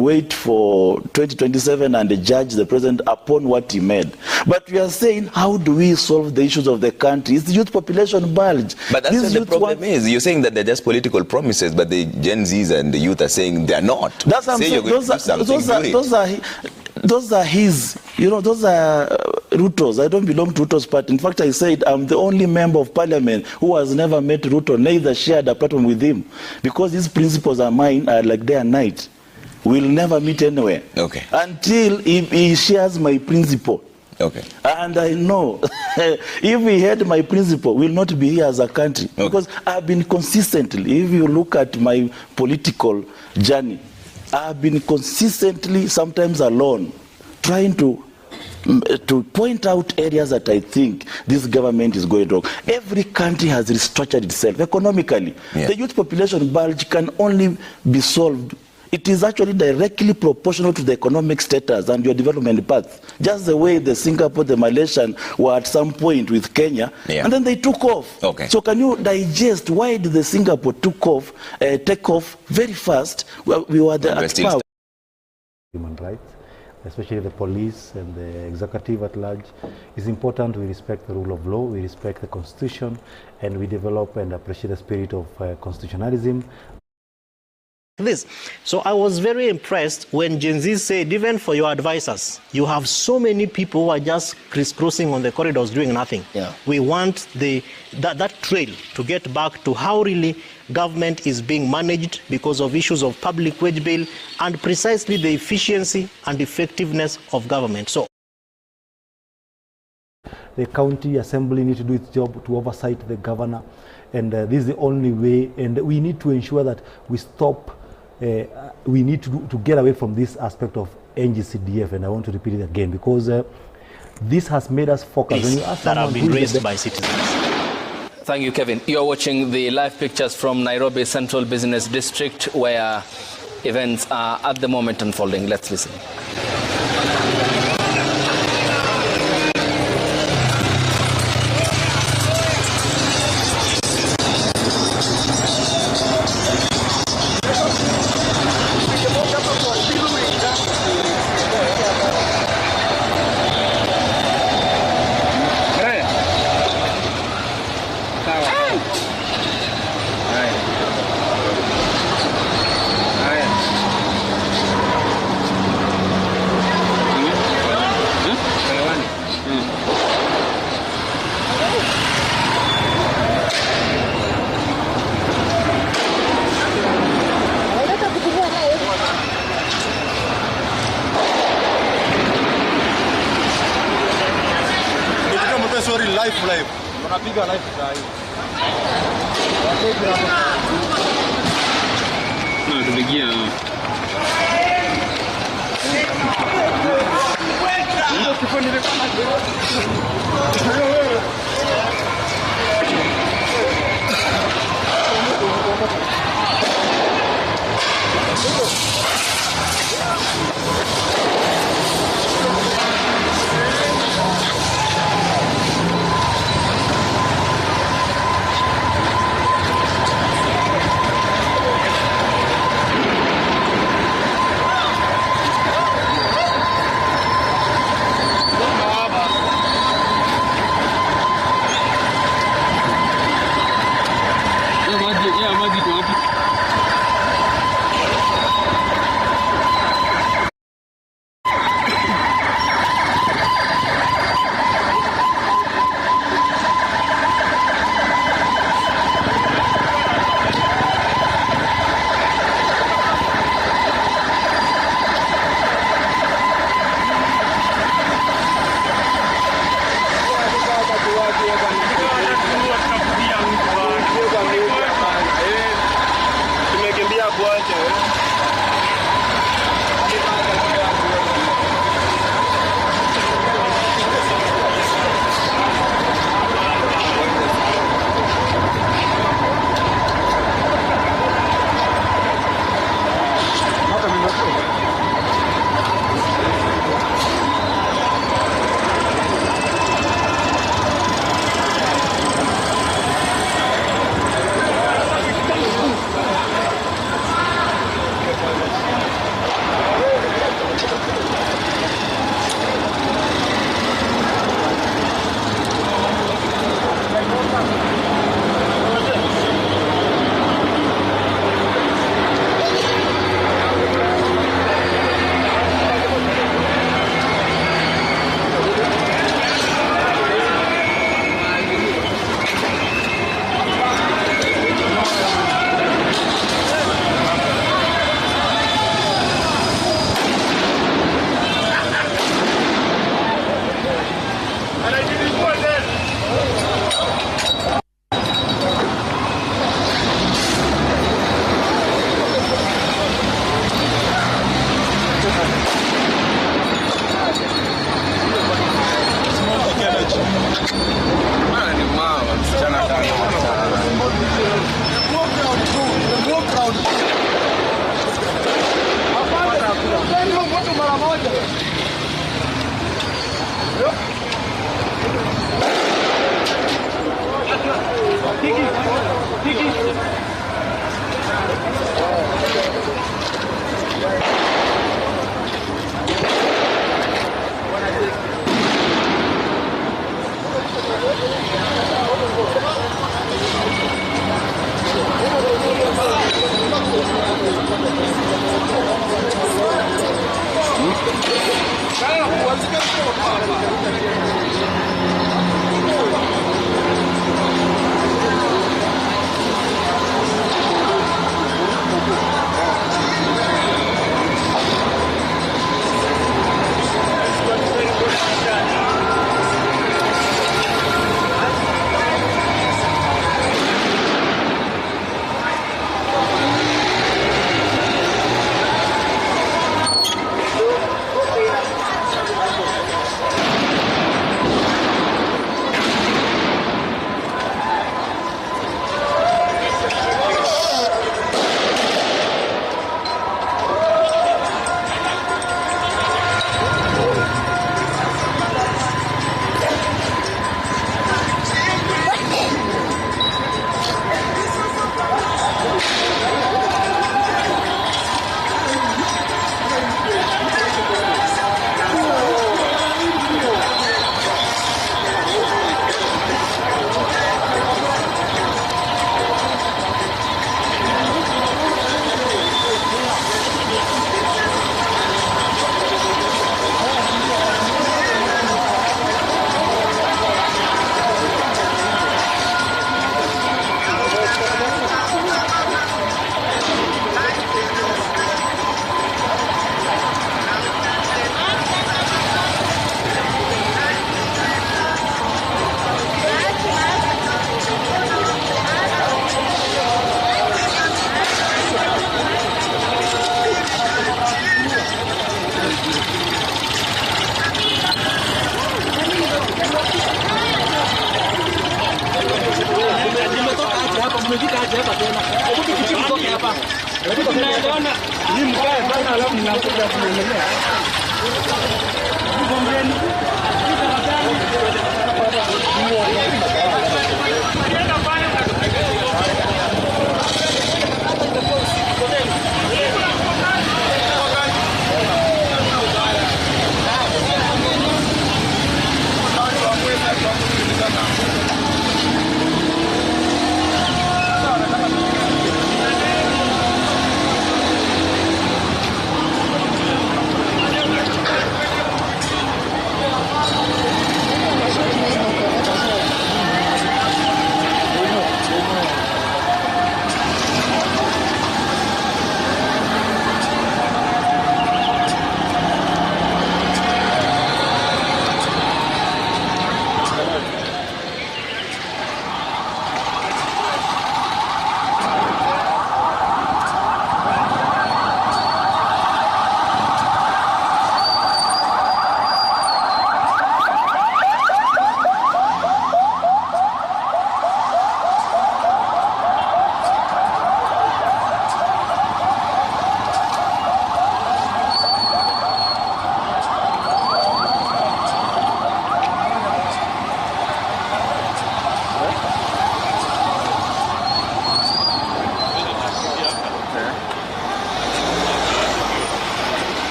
wait for 2027 and judge the president upon what he made. But we are saying, how do we solve the issues of the country? It's the youth population bulge.
But that's what the problem is. You're saying that they're just political promises, but the Gen Zs and the youth are saying they're not.
That's what I'm saying. Those are his, those are Ruto's. I don't belong to Ruto's party. In fact, I said I'm the only member of parliament who has never met Ruto, neither shared a platform with him. Because these principles are mine, are like day and night. We'll never meet anywhere. Until he shares my principle. And I know if he had my principle, we'll not be here as a country. Because I've been consistently, if you look at my political journey, I've been consistently, sometimes alone, trying to point out areas that I think this government is going wrong. Every country has restructured itself economically. The youth population bulge can only be solved. It is actually directly proportional to the economic status and your development path. Just the way the Singapore, the Malaysian were at some point with Kenya, and then they took off. So can you digest why did the Singapore take off very fast? We were the at power.
Human rights, especially the police and the executive at large. It's important we respect the rule of law, we respect the constitution, and we develop and appreciate the spirit of constitutionalism.
So I was very impressed when Gen Z said, even for your advisors, you have so many people who are just crisscrossing on the corridors doing nothing. We want that trail to get back to how really government is being managed because of issues of public wage bill and precisely the efficiency and effectiveness of government. So
the county assembly need to do its job to oversight the governor, and this is the only way, and we need to ensure that we stop. We need to get away from this aspect of NGCDF, and I want to repeat it again because This has made us focus. When you ask
that have
someone
been
who is
raised
the
by citizens.
Thank you, Kevin. You're watching the live pictures from Nairobi Central Business District, where events are at the moment unfolding. Let's listen.
live. Wanapiga live saa hii. Na tupigia. Ndio kifoni ile kama mnakuja kuendelea.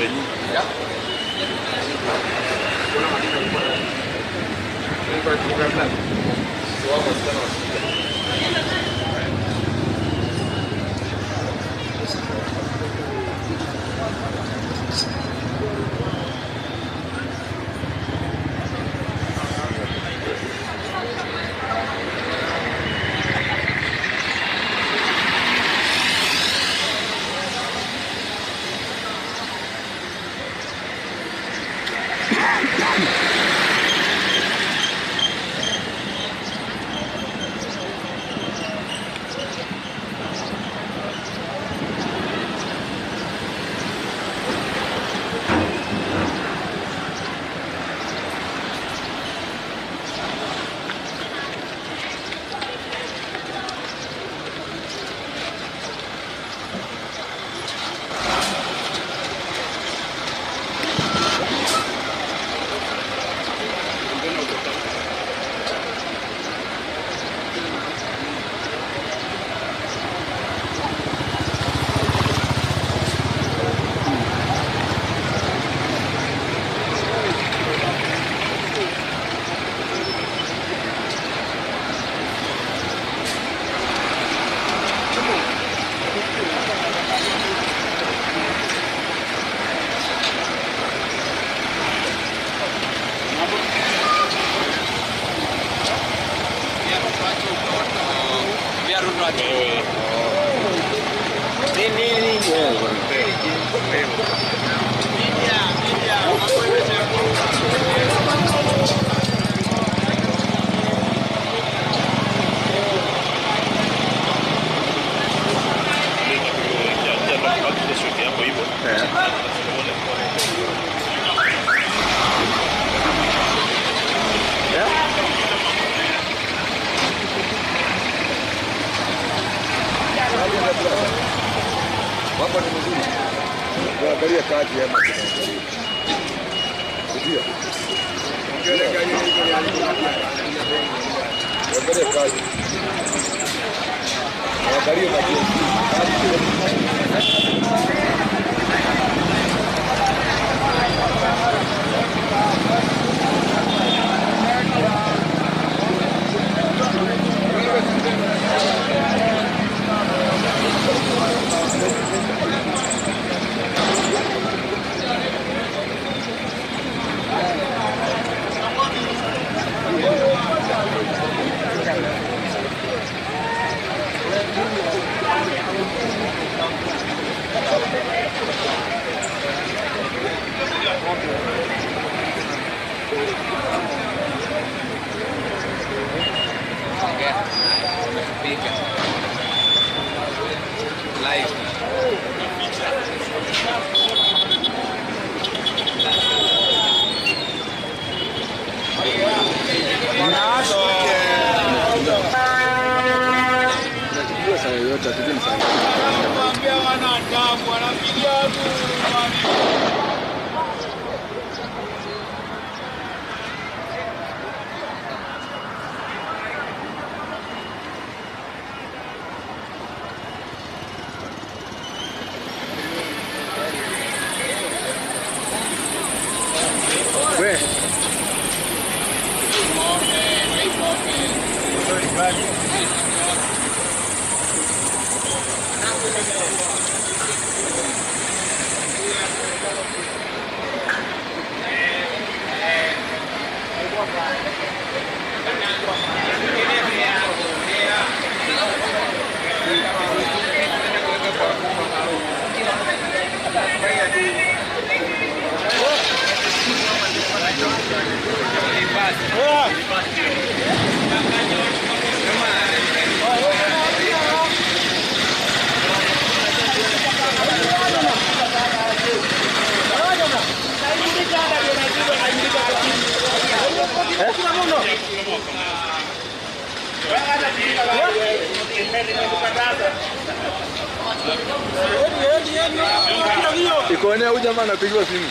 Media. kazi ya ndio. Ongea gani hiyo ya ongea kazi. Angalia kazi. Ikoonea huyu jamaa anapigiwa simu.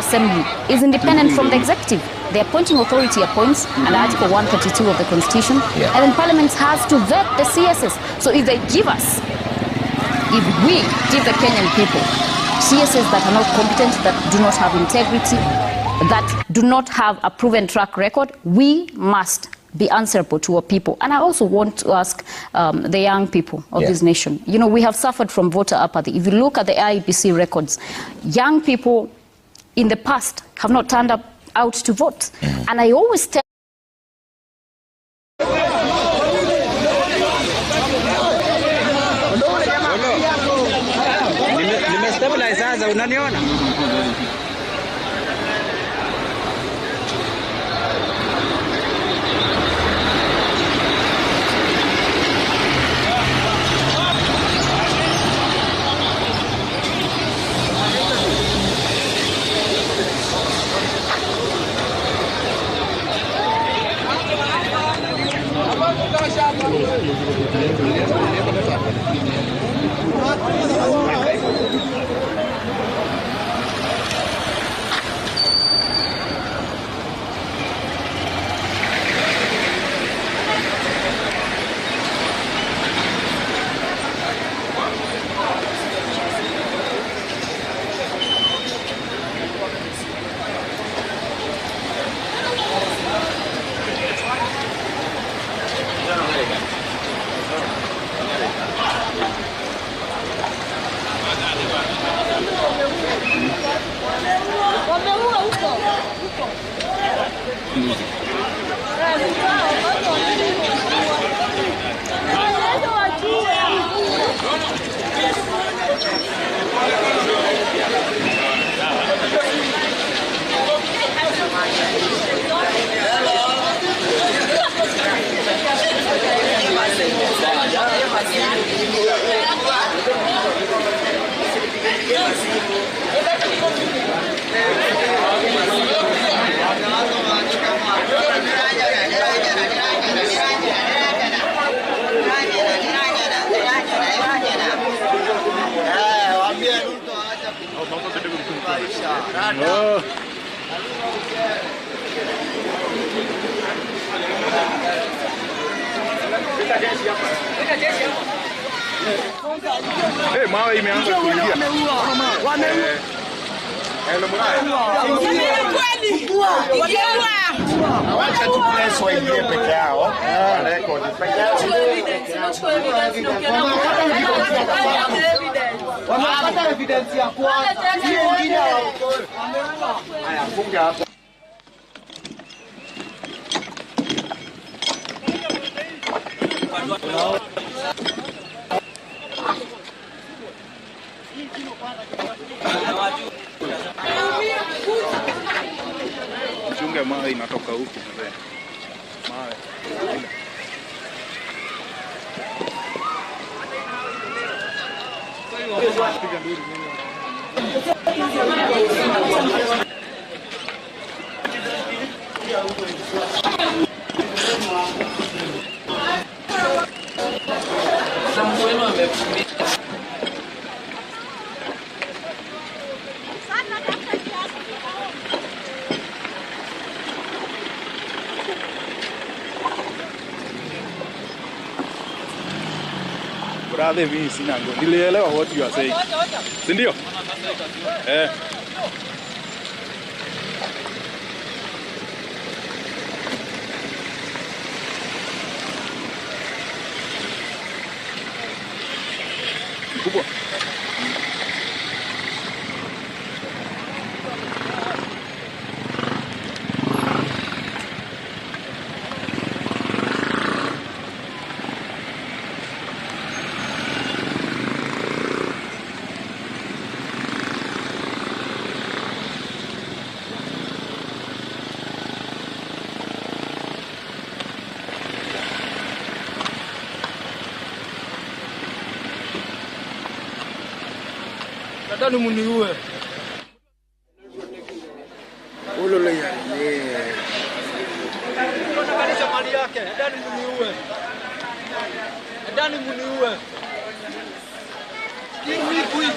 Assembly is independent from the executive. The appointing authority appoints under Article 132 of the Constitution, and then Parliament has to vet the CSs. So if they give us, if we give the Kenyan people CSs that are not competent, that do not have integrity, that do not have a proven track record, we must be answerable to our people. And I also want to ask the young people of this nation. You know, we have suffered from voter apathy. If you look at the IEBC records, young people in the past have not turned out to vote. And I always tell
mawe imeanza kuingia. Wacha tu press waingie peke yao. Record peke yao. Wanapata evidence ya kwanza. Hiyo ingine haya funga hapo. Mchunge mawe inatoka huku mzee. Mawe. Brother, mimi sina ngo. Nilielewa what you are saying. Si ndio? Kubwa. Nataka muniue. Ulole ya. Unataka mali yake. Ndani muniue. Ndani muniue. Give me quick.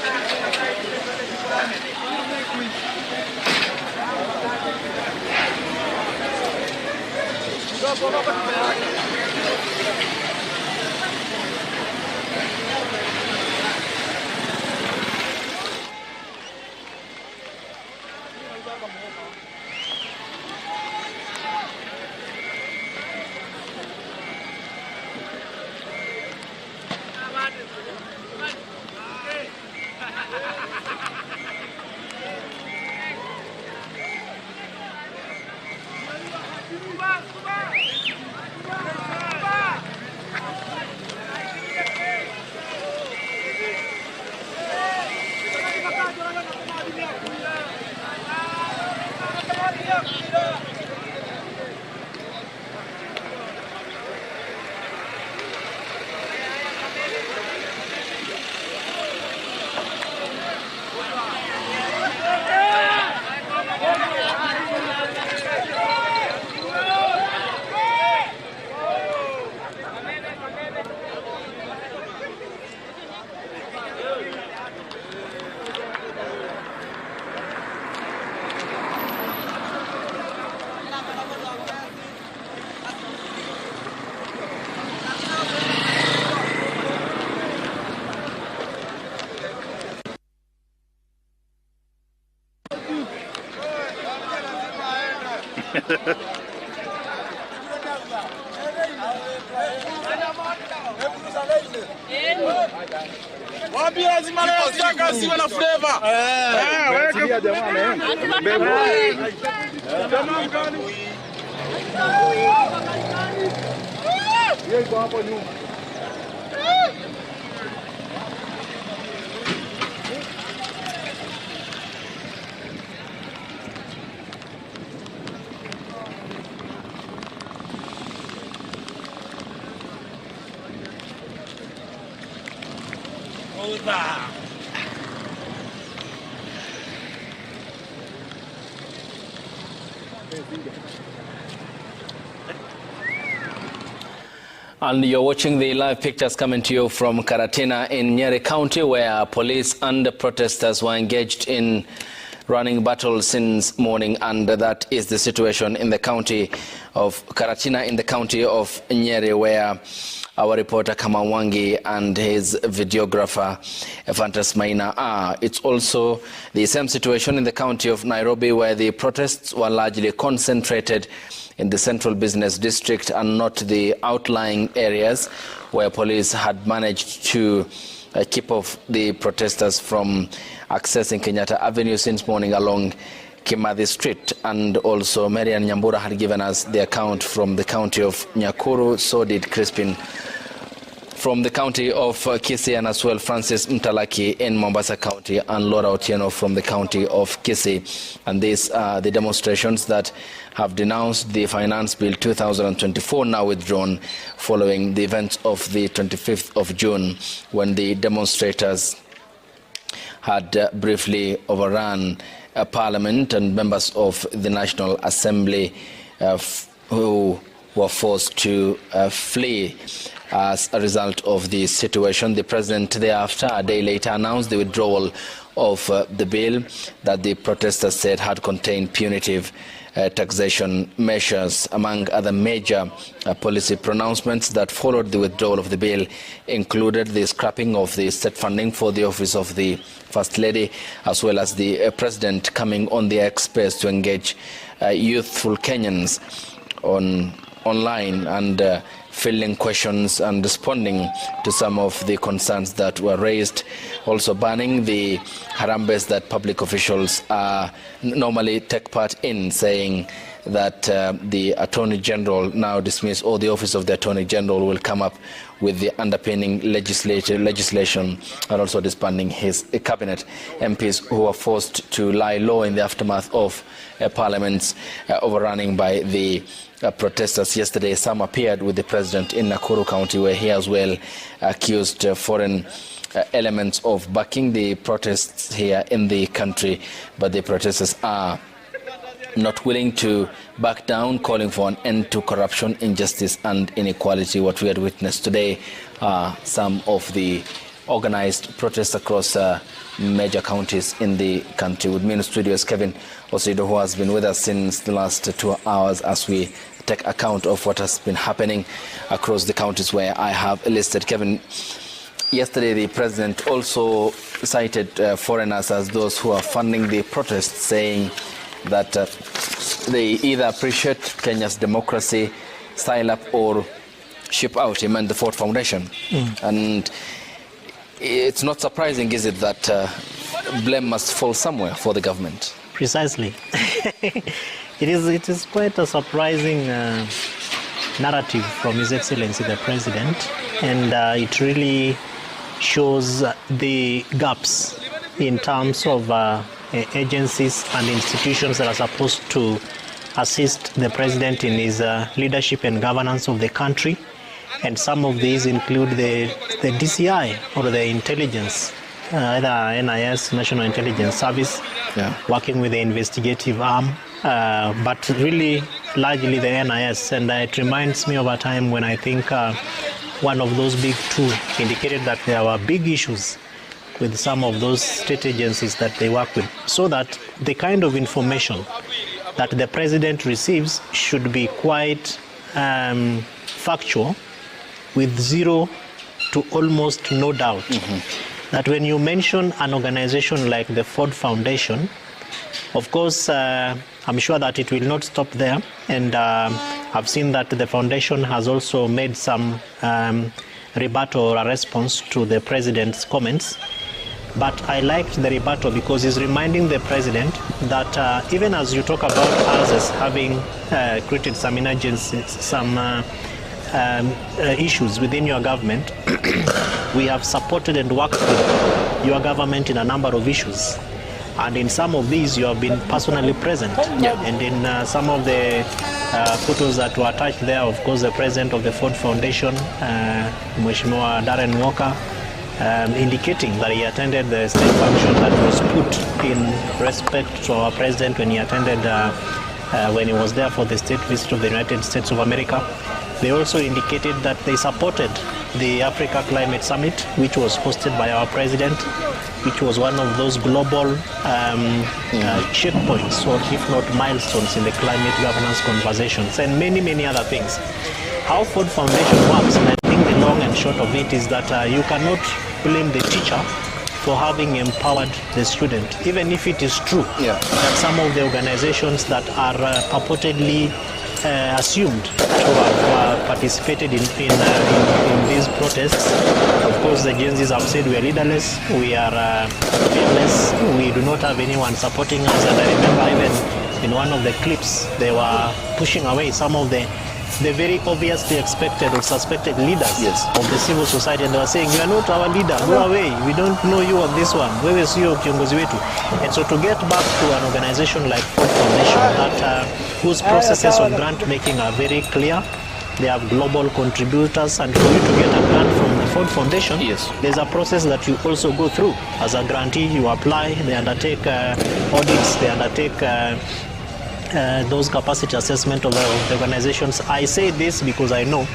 Wapi lazima leo sitaka siwe na flavor. Weka jamaa gani? Yeye yuko hapo nyuma.
And you're watching the live pictures coming to you from Karatina in Nyeri County, where police and protesters were engaged in running battles since morning, and that is the situation in the county of Karatina, in the county of Nyeri, where our reporter Waruingi and his videographer Fantas Maina are. It's also the same situation in the county of Nairobi, where the protests were largely concentrated in the central business district and not the outlying areas, where police had managed to keep off the protesters from accessing Kenyatta Avenue since morning along Kimathi Street. And also Marian Nyambura had given us the account from the county of Nyakuru, so did Crispin from the county of Kisii, and as well Francis Mtalaki in Mombasa County, and Laura Otieno from the county of Kisii. And these are the demonstrations that have denounced the Finance Bill 2024, now withdrawn following the events of the 25th of June, when the demonstrators had briefly overrun Parliament, and members of the National Assembly who were forced to flee as a result of the situation. The president thereafter, a day later, announced the withdrawal of the bill that the protesters said had contained punitive taxation measures. Among other major policy pronouncements that followed the withdrawal of the bill included the scrapping of the state funding for the office of the First Lady, as well as the president coming on the X space to engage youthful Kenyans online and filling questions and responding to some of the concerns that were raised, also banning the harambes that public officials normally take part in, saying that the Attorney General now dismiss, or the Office of the Attorney General will come up with the underpinning legislation, and also disbanding his cabinet. MPs who were forced to lie low in the aftermath of Parliament's overrunning by the protesters yesterday. Some appeared with the president in Nakuru County, where he as well accused foreign elements of backing the protests here in the country, but the protesters are not willing to back down, calling for an end to corruption, injustice and inequality. What we had witnessed today are some of the organized protests across major counties in the country. With me in the studio is Kevin Osido, who has been with us since the last 2 hours as we take account of what has been happening across the counties where I have listed. Kevin, yesterday the president also cited foreigners as those who are funding the protests, saying that they either appreciate Kenya's democracy, style up, or ship out. He meant the Ford Foundation. And it's not surprising, is it, that blame must fall somewhere for the government?
Precisely. It is quite a surprising narrative from His Excellency the President, and it really shows the gaps in terms of agencies and institutions that are supposed to assist the President in his leadership and governance of the country. And some of these include the DCI, or the intelligence, either NIS, National Intelligence Service, working with the investigative arm, but really largely the NIS. And it reminds me of a time when I think one of those big two indicated that there were big issues with some of those state agencies that they work with, so that the kind of information that the President receives should be quite factual, with zero to almost no doubt. That when you mention an organization like the Ford Foundation, of course, I'm sure that it will not stop there. And I've seen that the foundation has also made some rebuttal or a response to the President's comments. But I liked the rebuttal because he's reminding the President that even as you talk about us as having created some emergencies, some issues within your government, we have supported and worked with your government in a number of issues. And in some of these, you have been personally present. And in some of the photos that were attached there, of course, the president of the Ford Foundation, Mheshimiwa Darren Walker, indicating that he attended the state function that was put in respect to our president when he attended, when he was there for the state visit of the United States of America. They also indicated that they supported the Africa Climate Summit, which was hosted by our president, which was one of those global checkpoints, or if not milestones, in the climate governance conversations, and many, many other things. How Ford Foundation works, and I think the long and short of it is that you cannot blame the teacher for having empowered the student, even if it is true that some of the organizations that are purportedly assumed to have participated in these protests. Of course, the Gen Zs have said we are leaderless, we are fearless, we do not have anyone supporting us. And I remember even in one of the clips, they were pushing away some of the very obviously expected or suspected leaders of the civil society, and they were saying, you are not our leader, go away, we don't know you on this one, wewe sio kiongozi wetu. And so to get back to an organization like Ford Foundation, that whose processes of grant making are very clear, they have global contributors, and for you to get a grant from the Ford Foundation, there's a process that you also go through. As a grantee, you apply, they undertake audits, they undertake those capacity assessment of the organizations. I say this because I know,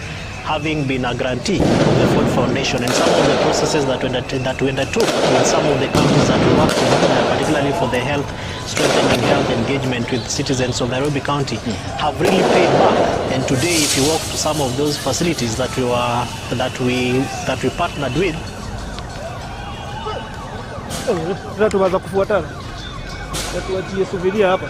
having been a grantee of the Ford Foundation, and some of the processes that we undertook in some of the counties that we worked in, particularly for the health, strengthening health engagement with citizens of Nairobi County, have really paid back. And today, if you walk to some of those facilities that we partnered with,
tunaanza kufuatana. Tuachie subiria hapa.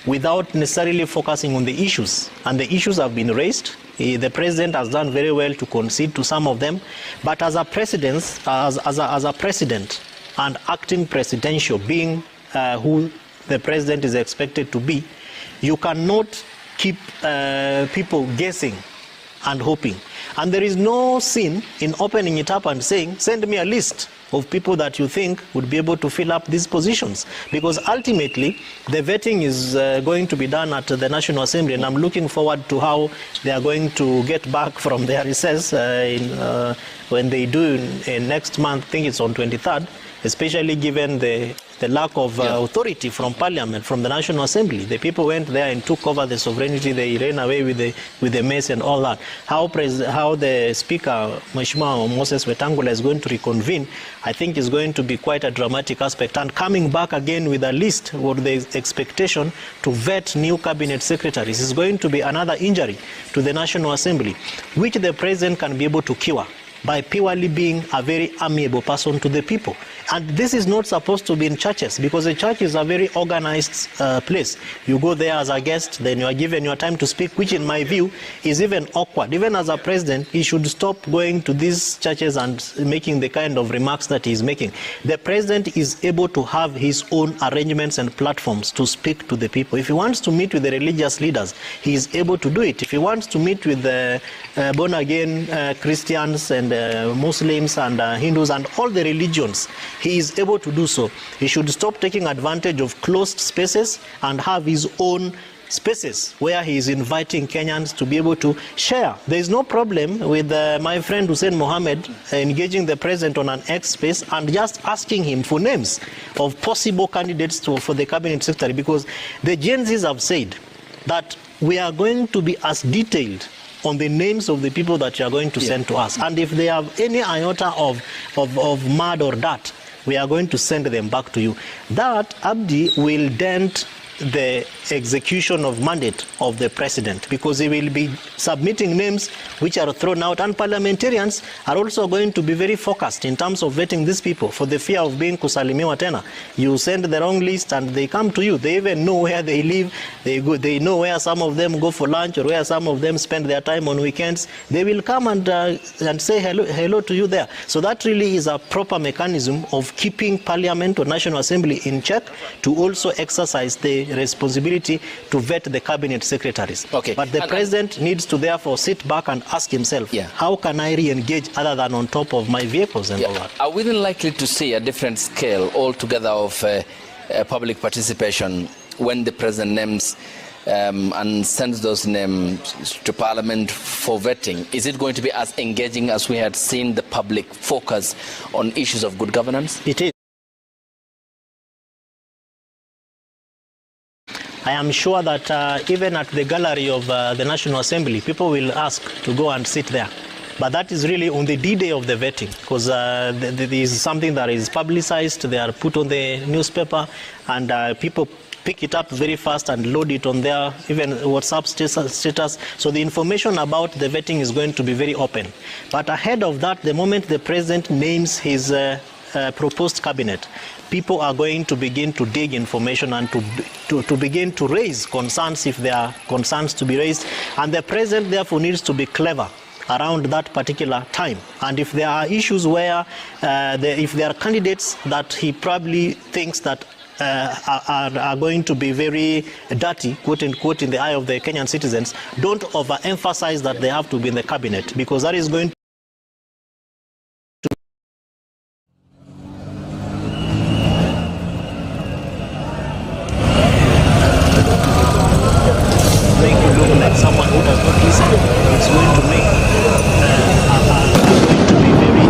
without necessarily focusing on the issues. And the issues have been raised. The president has done very well to concede to some of them. But as a president, as a president and acting presidential, being who the president is expected to be, you cannot keep people guessing and hoping. And there is no sin in opening it up and saying, send me a list of people that you think would be able to fill up these positions. Because ultimately, the vetting is going to be done at the National Assembly, and I'm looking forward to how they are going to get back from their recess when they do in next month. I think it's on 23rd, especially given the lack of authority from Parliament, from the National Assembly. The people went there and took over the sovereignty. They ran away with the mess and all that. How the Speaker, Mheshimiwa Moses Wetangula, is going to reconvene, I think is going to be quite a dramatic aspect. And coming back again with a list with the expectation to vet new cabinet secretaries is going to be another injury to the National Assembly, which the President can be able to cure. by purely being a very amiable person to the people. And this is not supposed to be in churches, because a church is a very organized place. You go there as a guest, then you are given your time to speak, which in my view is even awkward. Even as a president, he should stop going to these churches and making the kind of remarks that he is making. The president is able to have his own arrangements and platforms to speak to the people. If he wants to meet with the religious leaders, he is able to do it. If he wants to meet with the born-again Christians and Muslims and Hindus and all the religions, he is able to do so. He should stop taking advantage of closed spaces and have his own spaces where he is inviting Kenyans to be able to share. There is no problem with my friend Hussein Mohammed engaging the president on an X space and just asking him for names of possible candidates for the cabinet secretary, because the Gen Zs have said that we are going to be as detailed on the names of the people that you are going to send to us. And if they have any iota of mud or dirt, we are going to send them back to you. That, Abdi, will dent the execution of mandate of the president, because he will be submitting names which are thrown out, and parliamentarians are also going to be very focused in terms of vetting these people for the fear of being kusalimiwa tena. You send the wrong list and they come to you. They even know where they live. They know where some of them go for lunch or where some of them spend their time on weekends. They will come and say hello to you there. So that really is a proper mechanism of keeping Parliament or National Assembly in check, to also exercise the responsibility to vet the cabinet secretaries.
Okay.
But the president needs to therefore sit back and ask himself, how can I re-engage other than on top of my vehicles and all that?
Are we then likely to see a different scale altogether of public participation when the president names and sends those names to Parliament for vetting? Is it going to be as engaging as we had seen the public focus on issues of good governance?
It is. I am sure that even at the gallery of the National Assembly, people will ask to go and sit there. But that is really on the D-Day of the vetting, because there is something that is publicized, they are put on the newspaper, and people pick it up very fast and load it on their even WhatsApp status. So the information about the vetting is going to be very open. But ahead of that, the moment the president names his proposed cabinet, people are going to begin to dig information and to begin to raise concerns if there are concerns to be raised. And the president therefore needs to be clever around that particular time. And if there are issues where, if there are candidates that he probably thinks that are going to be very dirty, quote unquote, in the eye of the Kenyan citizens, don't overemphasize that they have to be in the cabinet, because that is going to make you look like someone who does not listen. It's going to make going to be very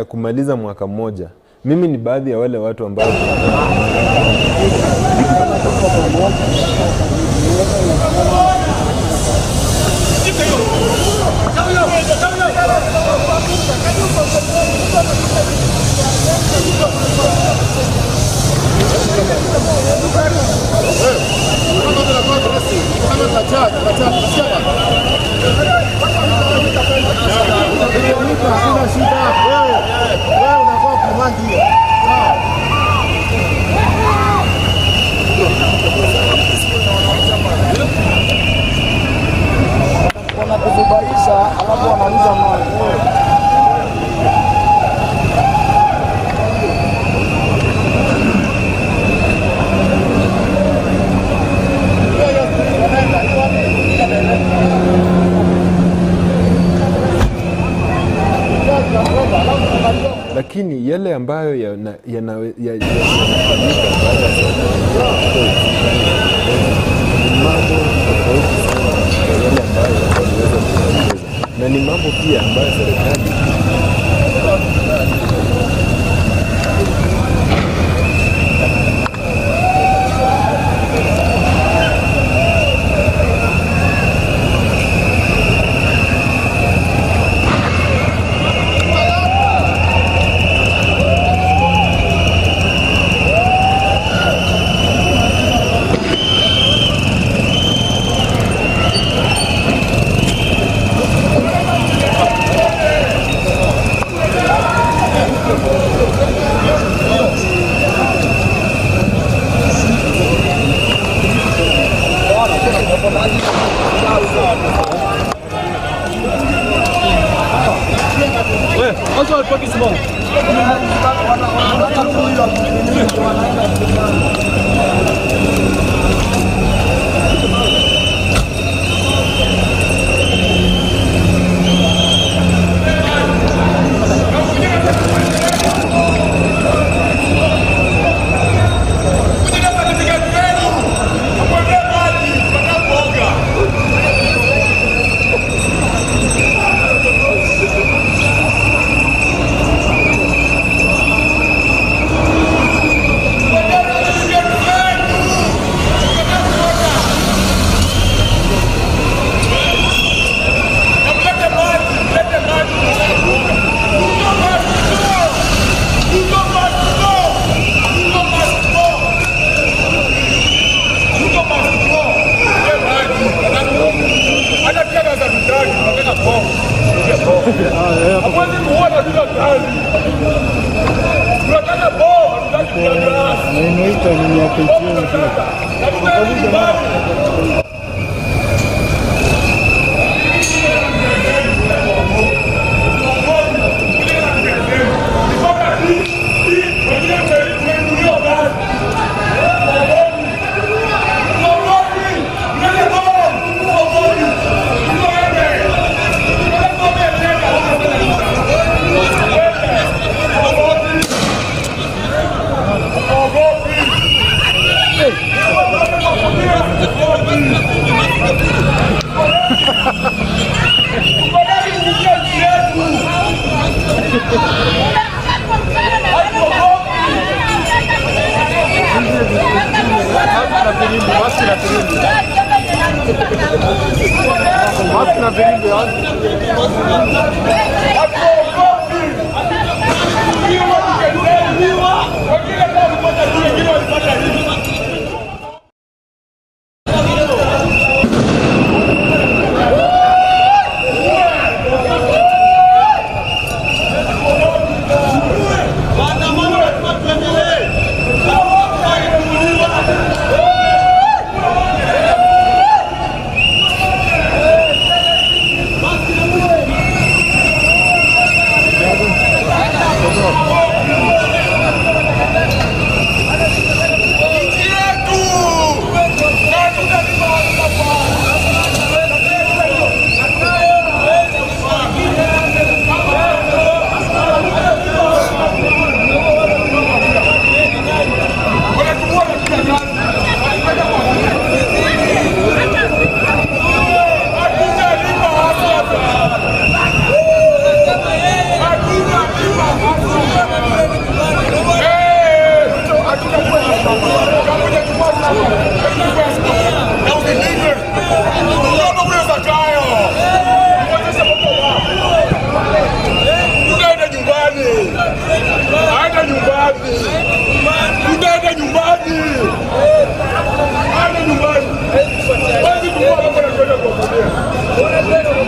kumaliza mwaka mmoja. Mimi ni baadhi ya wale watu ambao
wanakuzubaisha alafu wanauza mali.
lakini yale ambayo yanafanyika na ni mambo pia ambayo serikali
Tutaenda nyumbani. Hadi nyumbani. Wazi kwa hapo kuna kwenda kuongea.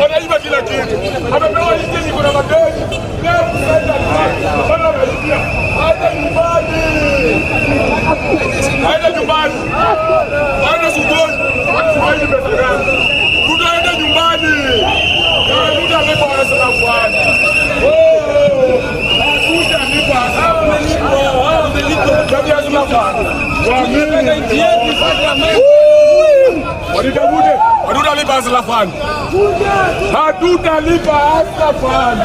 Wanaiba kila kitu. Amepewa hizi kuna madeni. Leo kusaidia. Bana wanaibia. Hadi nyumbani. Hadi nyumbani. Hadi sugoni. Hadi besagani. Tutaenda nyumbani. Tutalipa hasara bwana. Hatutalipa aslafani. Hatutalipa aslafani.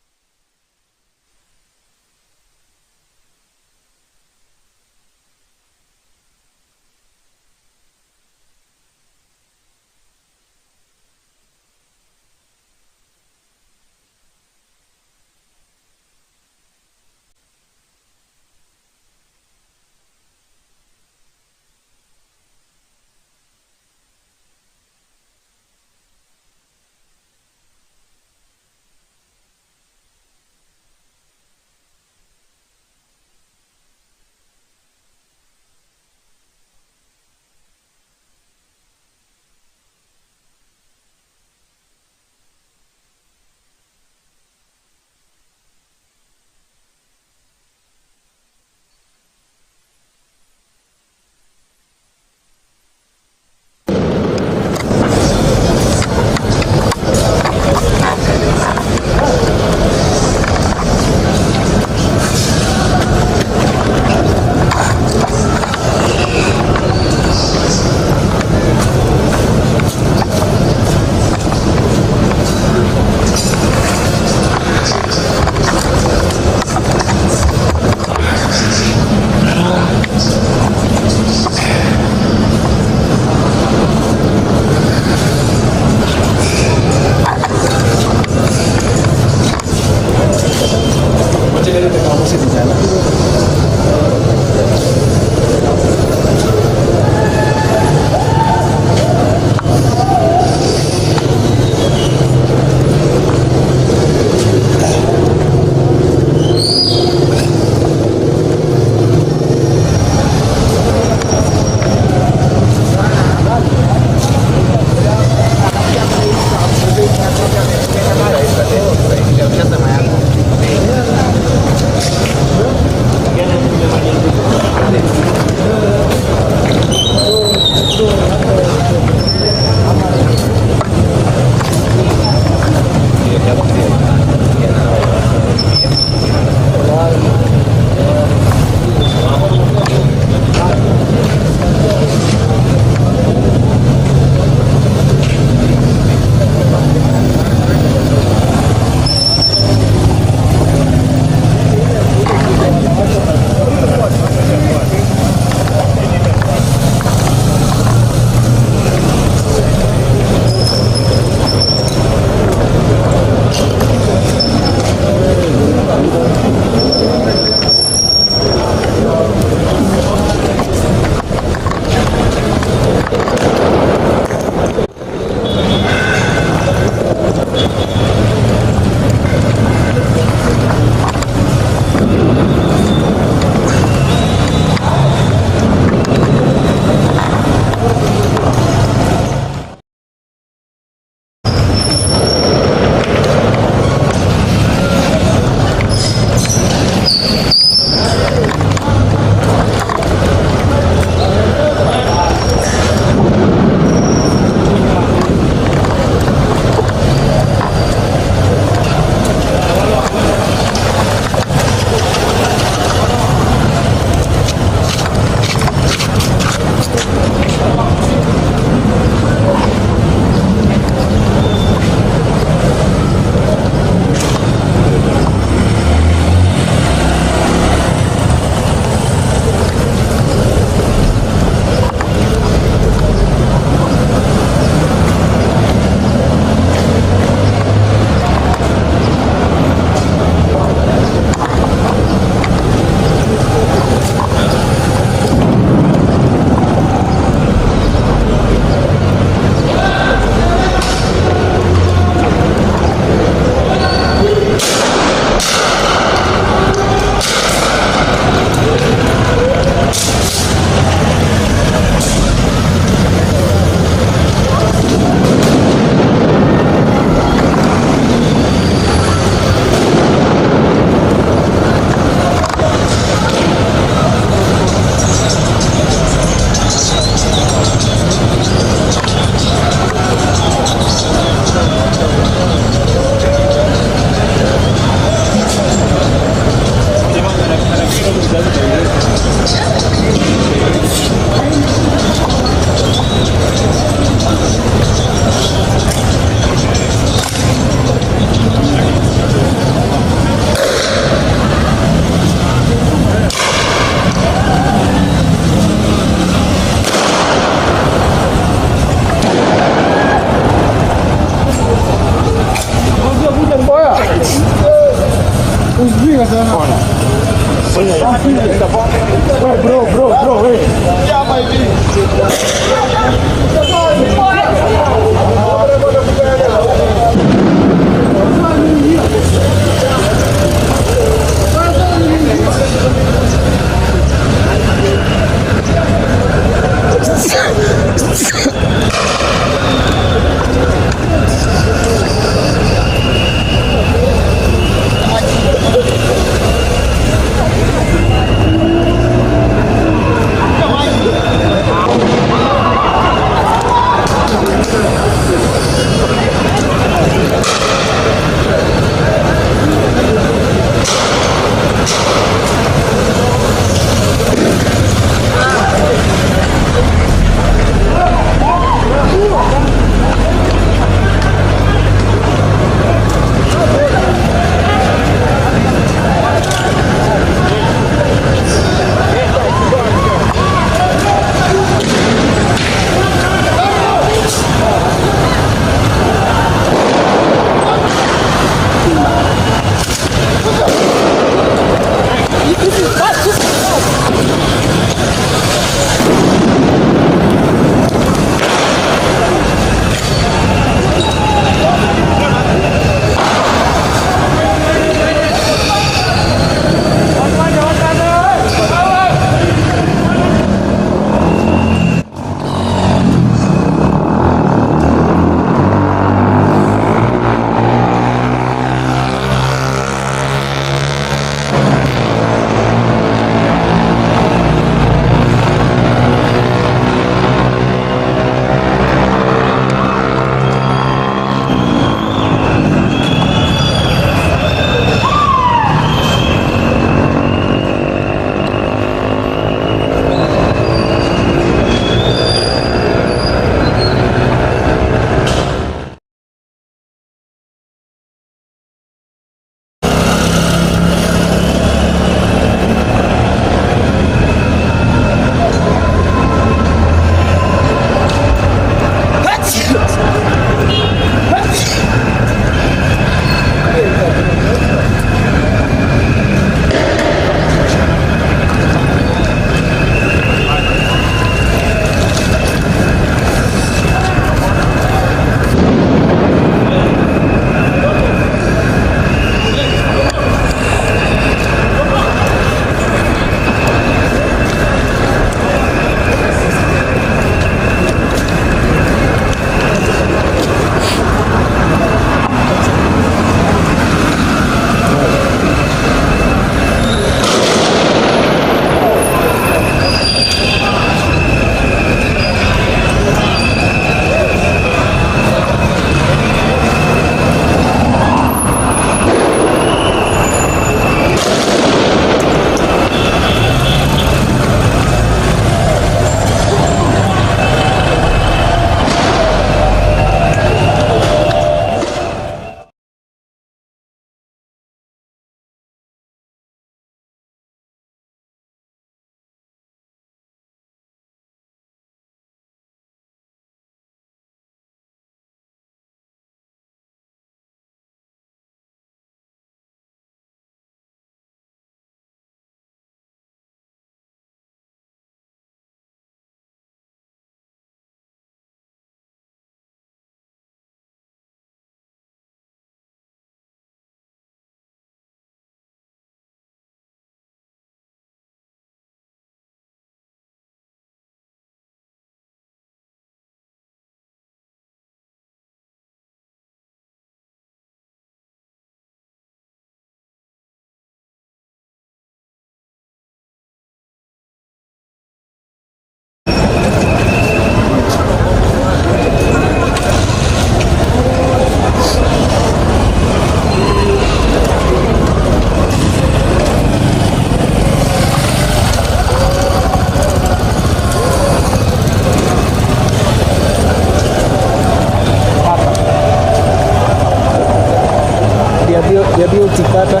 beauty kata.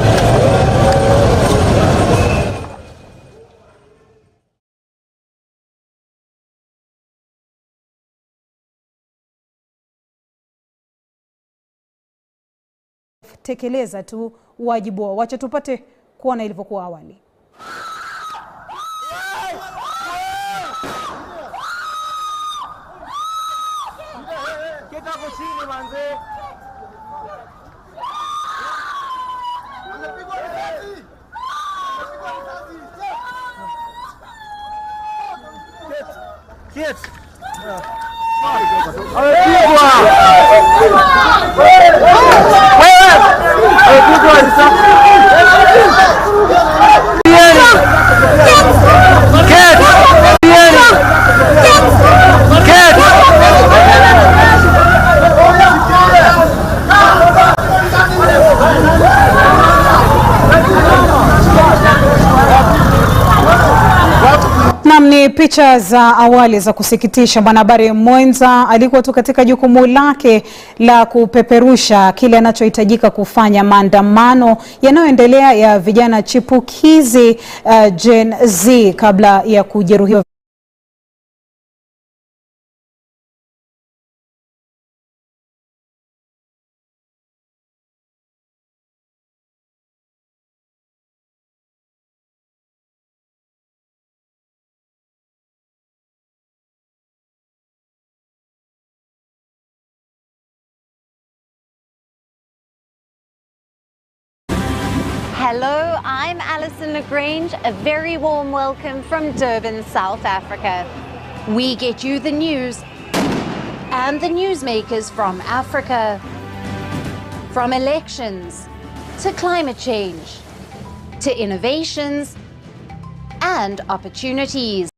Tekeleza tu wajibu wao. Wacha tupate kuona ilivyokuwa awali.
Keta hapo chini manze. Unapigwa risasi. Kit.
Ni picha za awali za kusikitisha. Mwanahabari mwenza alikuwa tu katika jukumu lake la kupeperusha kile anachohitajika kufanya maandamano yanayoendelea ya vijana chipukizi Gen Z kabla ya kujeruhiwa.
Hello, I'm Alison Lagrange. A very warm welcome from Durban, South Africa. We get you the news and the newsmakers from Africa. From elections to climate change to innovations and opportunities.